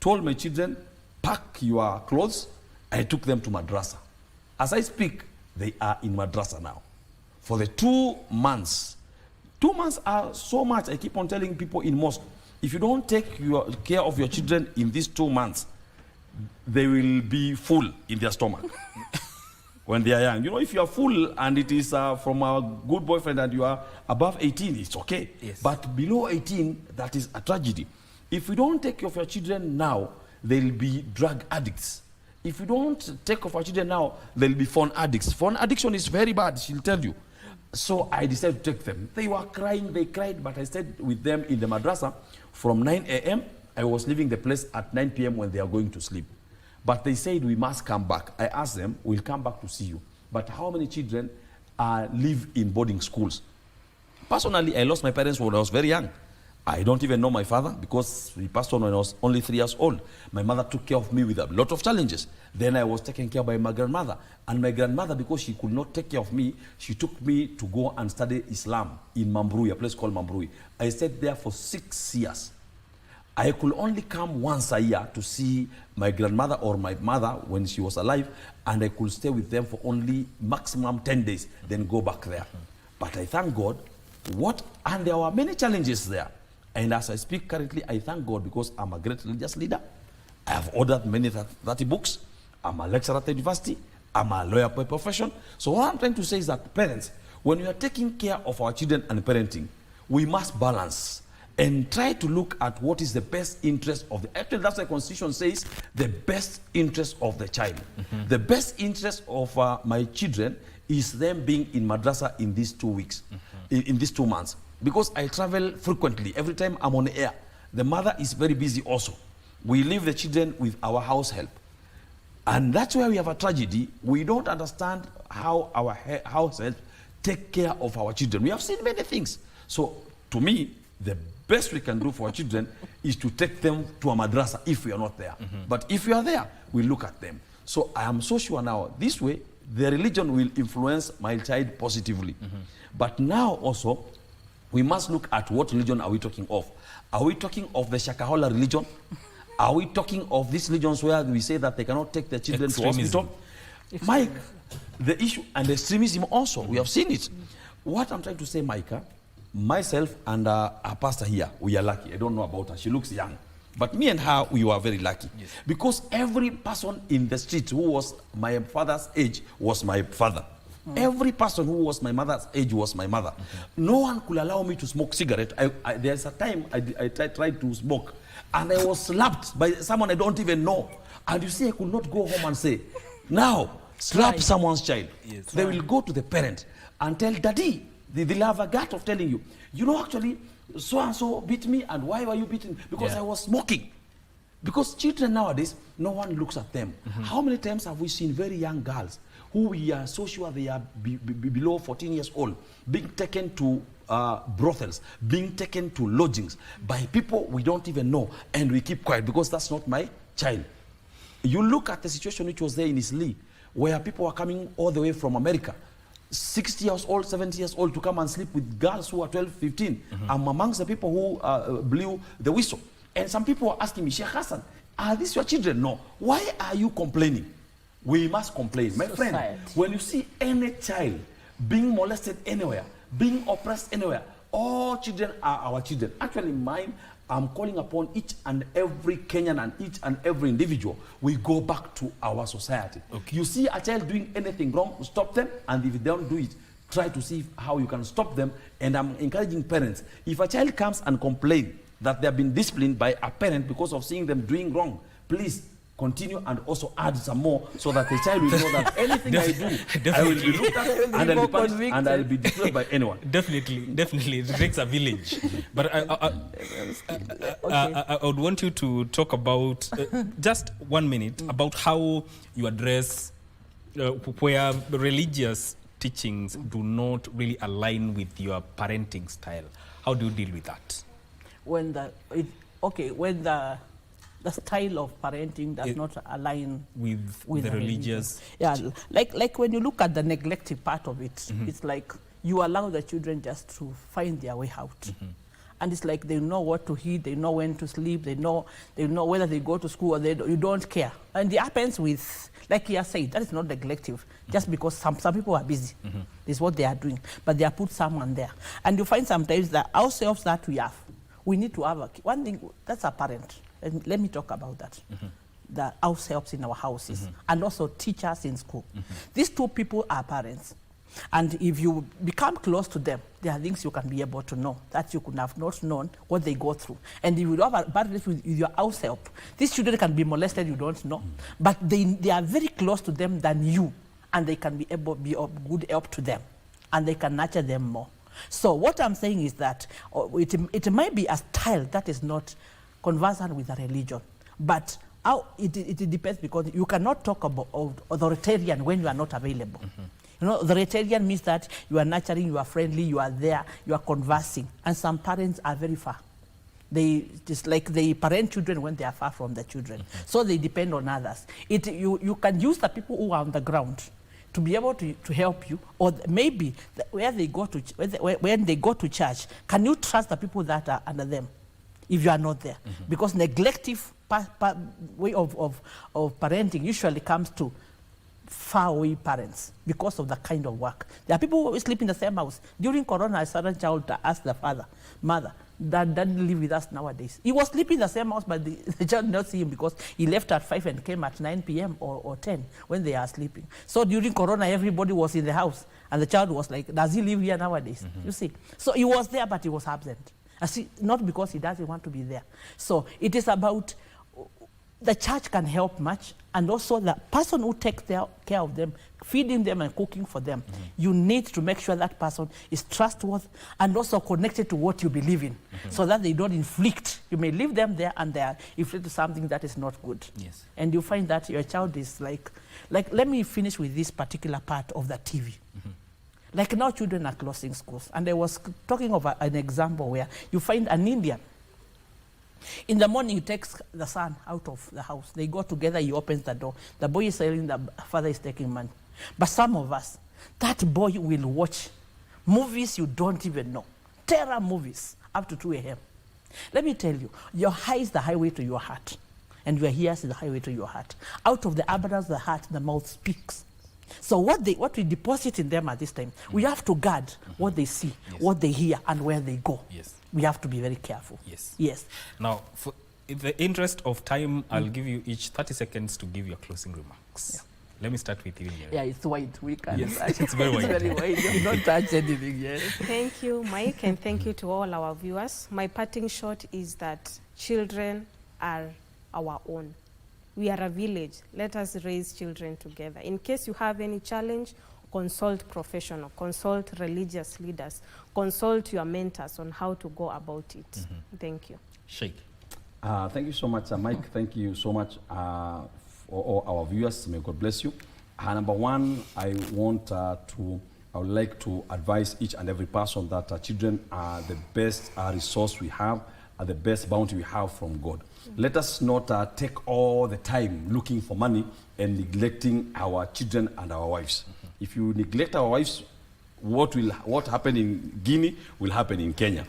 told my children, pack your clothes. I took them to madrasa. As I speak, they are in madrasa now. For the 2 months. 2 months are so much. I keep on telling people in mosque, if you don't take care of your children in these 2 months, they will be full in their stomach when they are young. You know, if you are full and it is from a good boyfriend and you are above 18, it's okay. Yes. But below 18, that is a tragedy. If you don't take care of your children now, they'll be drug addicts. If you don't take care of our children now, they'll be phone addicts. Phone addiction is very bad, she'll tell you. So I decided to take them. They were crying, they cried, but I stayed with them in the madrasa from 9 a.m. I was leaving the place at 9 p.m. when they are going to sleep. But they said we must come back. I asked them, we'll come back to see you. But how many children live in boarding schools? Personally, I lost my parents when I was very young. I don't even know my father because he passed on when I was only 3 years old. My mother took care of me with a lot of challenges. Then I was taken care of by my grandmother. And my grandmother, because she could not take care of me, she took me to go and study Islam in Mambrui, a place called Mambrui. I stayed there for 6 years. I could only come once a year to see my grandmother or my mother when she was alive, and I could stay with them for only maximum 10 days, then go back there. But I thank God, and there were many challenges there. And as I speak currently, I thank God because I'm a great religious leader. I have ordered many 30 books. I'm a lecturer at the university. I'm a lawyer by profession. So what I'm trying to say is that parents, when we are taking care of our children and parenting, we must balance and try to look at what is the best interest of the... Actually, that's what the Constitution says, the best interest of the child. The best interest of my children is them being in madrasa in these 2 weeks, in these 2 months. Because I travel frequently. Every time I'm on air, the mother is very busy also. We leave the children with our house help. And that's where we have a tragedy. We don't understand how our house help take care of our children. We have seen many things. So, to me, the best we can do for our children is to take them to a madrasa if we are not there. But if we are there, we look at them. So I am so sure now, this way, the religion will influence my child positively. But now also, we must look at what religion are we talking of. Are we talking of the Shakahola religion? Are we talking of these religions where we say that they cannot take their children to hospital? Mike, the issue and the extremism also, we have seen it. What I'm trying to say, Micah, myself and our pastor here, we are lucky. I don't know about her. She looks young. But me and her, we were very lucky. Yes. Because every person in the street who was my father's age was my father. Every person who was my mother's age was my mother. No one could allow me to smoke cigarette. There's a time I tried to smoke. and I was slapped by someone I don't even know. And you see, I could not go home and say, now, slap someone's child. Yes. They will go to the parent and tell daddy. They'll have a gut of telling you, you know, actually, so-and-so beat me, and why were you beating? Because I was smoking. Because children nowadays, no one looks at them. How many times have we seen very young girls who we are so sure they are below 14 years old, being taken to brothels, being taken to lodgings by people we don't even know, and we keep quiet because that's not my child. You look at the situation which was there in Isli, where people were coming all the way from America, 60 years old, 70 years old, to come and sleep with girls who are 12, 15. I'm amongst the people who blew the whistle. And some people were asking me, Sheikh Hassan, are these your children? No. Why are you complaining? We must complain. My friend, when you see any child being molested anywhere, being oppressed anywhere, all children are our children. Actually, mine, I'm calling upon each and every Kenyan and each and every individual. We go back to our society. You see a child doing anything wrong, stop them, and if they don't do it, try to see how you can stop them. And I'm encouraging parents, if a child comes and complains that they have been disciplined by a parent because of seeing them doing wrong, please continue and also add some more so that the child will know that anything I do, I will be looked at and I'll be punished and I'll be destroyed by anyone. Definitely, it takes a village. But I would want you to talk about, just 1 minute, about how you address where religious teachings do not really align with your parenting style. How do you deal with that? When the style of parenting does not align with the religious. Yeah, like when you look at the neglective part of it, it's like you allow the children just to find their way out. And it's like they know what to eat, they know when to sleep, they know whether they go to school or you don't care. And it happens with, like you said, that is not neglective, just because some people are busy. This is what they are doing. But they have put someone there. And you find sometimes that ourselves that we have, we need to have one thing, that's a parent. And let me talk about that. The house helps in our houses and also teachers in school. These two people are parents. And if you become close to them, there are things you can be able to know that you could have not known what they go through. And if you have a bad relationship with your house help, these children can be molested, you don't know. But they are very close to them than you, and they can be able to be of good help to them, and they can nurture them more. So what I'm saying is that it might be a style that is not conversant with a religion, but it depends, because you cannot talk about authoritarian when you are not available. You know, authoritarian means that you are nurturing, you are friendly, you are there, you are conversing, and some parents are very far. They parent children when they are far from the children, so they depend on others. You can use the people who are on the ground to be able to help you, or maybe when they go to church, can you trust the people that are under them if you are not there? Because neglective way of parenting usually comes to faraway parents because of the kind of work. There are people who sleep in the same house. During Corona, a certain child asked the mother, Dad doesn't live with us nowadays. He was sleeping in the same house, but the child did not see him because he left at 5 and came at 9 p.m. or 10 when they are sleeping. So during Corona, everybody was in the house, and the child was like, does he live here nowadays? You see? So he was there, but he was absent. Not because he doesn't want to be there. So it is about, the church can help much, and also the person who takes care of them, feeding them and cooking for them. You need to make sure that person is trustworthy and also connected to what you believe in, so that they don't inflict. You may leave them there and they are inflict something that is not good. Yes. And you find that your child is like let me finish with this particular part of the TV. Like now children are closing schools, and I was talking of an example where you find an Indian. In the morning, he takes the son out of the house. They go together, he opens the door. The boy is saying the father is taking money. But some of us, that boy will watch movies you don't even know. Terror movies up to 2 a.m. Let me tell you, your eye is the highway to your heart, and your ears is the highway to your heart. Out of the abundance of the heart, the mouth speaks. So what we deposit in them at this time, we have to guard what they see, what they hear, and where they go. Yes. We have to be very careful. Yes. Now, in the interest of time, I'll give you each 30 seconds to give your closing remarks. Let me start with you here. Yeah, it's white. We can't. Yes, it's very white. It's very white. You don't touch anything yet. Thank you, Mike, and thank you to all our viewers. My parting shot is that children are our own. We are a village. Let us raise children together. In case you have any challenge, consult professional, consult religious leaders, consult your mentors on how to go about it. Thank you. Sheikh. Thank you so much, Mike. Thank you so much for all our viewers. May God bless you. Number one, I would like to advise each and every person that children are the best resource we have, are the best bounty we have from God. Let us not take all the time looking for money and neglecting our children and our wives. If you neglect our wives, what happened in Guinea will happen in Kenya.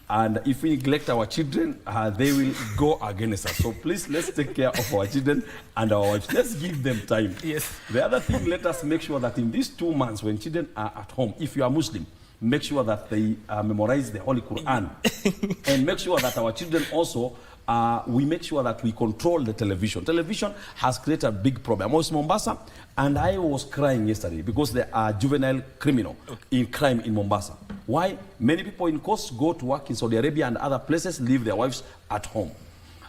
And if we neglect our children, they will go against us. So please, let's take care of our children and our wives. Let's give them time. Yes. The other thing, let us make sure that in these 2 months when children are at home, if you are Muslim, make sure that they memorize the Holy Quran. And make sure that our children also, we make sure that we control the television. Television has created a big problem. I was in Mombasa, and I was crying yesterday because there are juvenile criminals in crime in Mombasa. Why? Many people in course go to work in Saudi Arabia and other places, leave their wives at home.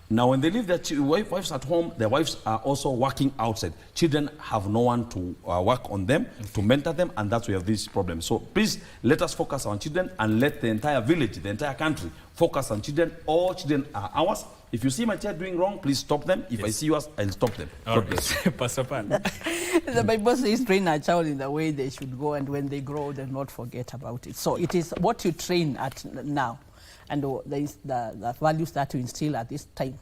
Now, when they leave their wives at home, their wives are also working outside. Children have no one to work on them, to mentor them, and that's where we have this problem. So please, let us focus on children and let the entire village, the entire country, focus on children. All children are ours. If you see my child doing wrong, please stop them. If I see yours, I'll stop them. All right. Pastor Pan. The Bible says, train a child in the way they should go, and when they grow, they'll not forget about it. So it is what you train at now, and the values that you instill at this time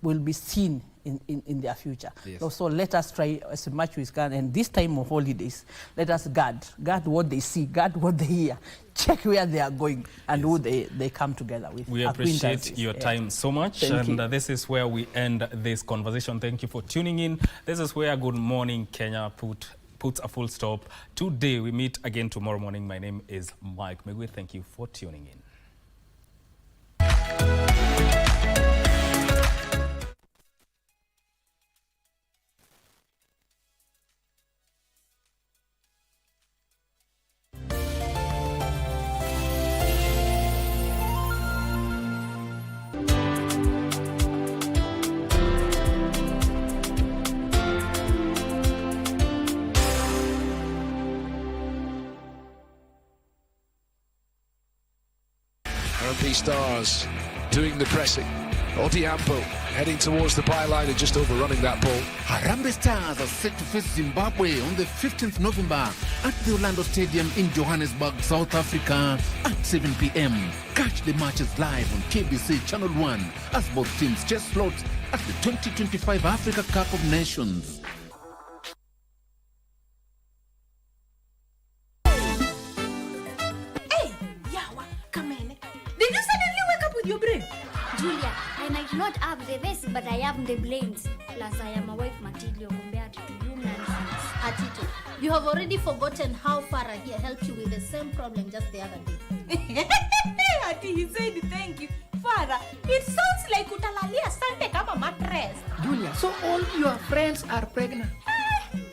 will be seen in their future. Yes. So let us try as much as we can, and this time of holidays, let us guard what they see, guard what they hear, check where they are going, and who they come together with. We appreciate your time so much, and this is where we end this conversation. Thank you for tuning in. This is where Good Morning Kenya puts a full stop. Today, we meet again tomorrow morning. My name is Mike Megwe. Thank you for tuning in. Stars doing the pressing. Odiampo heading towards the byline and just overrunning that ball. Harambee Stars are set to face Zimbabwe on the 15th November at the Orlando Stadium in Johannesburg, South Africa at 7 p.m. Catch the matches live on KBC Channel 1 as both teams chase slots at the 2025 Africa Cup of Nations. Your brain. Julia, I might not have the vest, but I have the brains. Plus, I am a wife material compared to you nonsense. Atito, you have already forgotten how Farah here helped you with the same problem just the other day. Ati, he said thank you. Farah, it sounds like utalalia sante kama mattress. Julia, so all your friends are pregnant?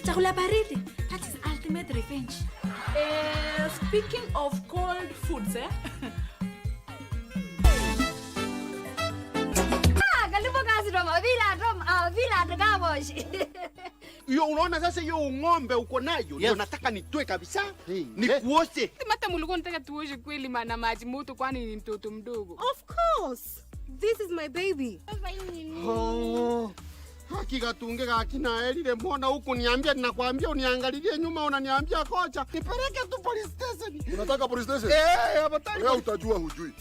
Chakula baridi. That is ultimate revenge. Speaking of cold foods, Yo, unaona sasa hiyo ng'ombe uko nayo ndio nataka nitoe kabisa. Nikuoshe. Mata mulikuwa nataka tuoshe kweli maana maji moto kwani ni mtoto mdogo. Of course. This is my baby. Oh. Hakika tungeka kina elile mbona huko niambia ninakwambia uniangalilie nyuma unaniambia kocha. Nipeleke tu police station. Unataka police station? Hapataki. Wewe utajua hujui.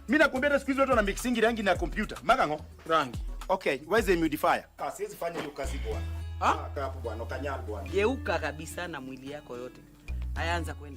Mimi nakwambia siku hizi watu wana mixing rangi na computer. Magango rangi. Okay, where's the humidifier? Siwezi fanya hiyo kazi bwana. Kaa hapo bwana, ukanyal bwana. Geuka kabisa na mwili yako yote. Ayaanza kwenda.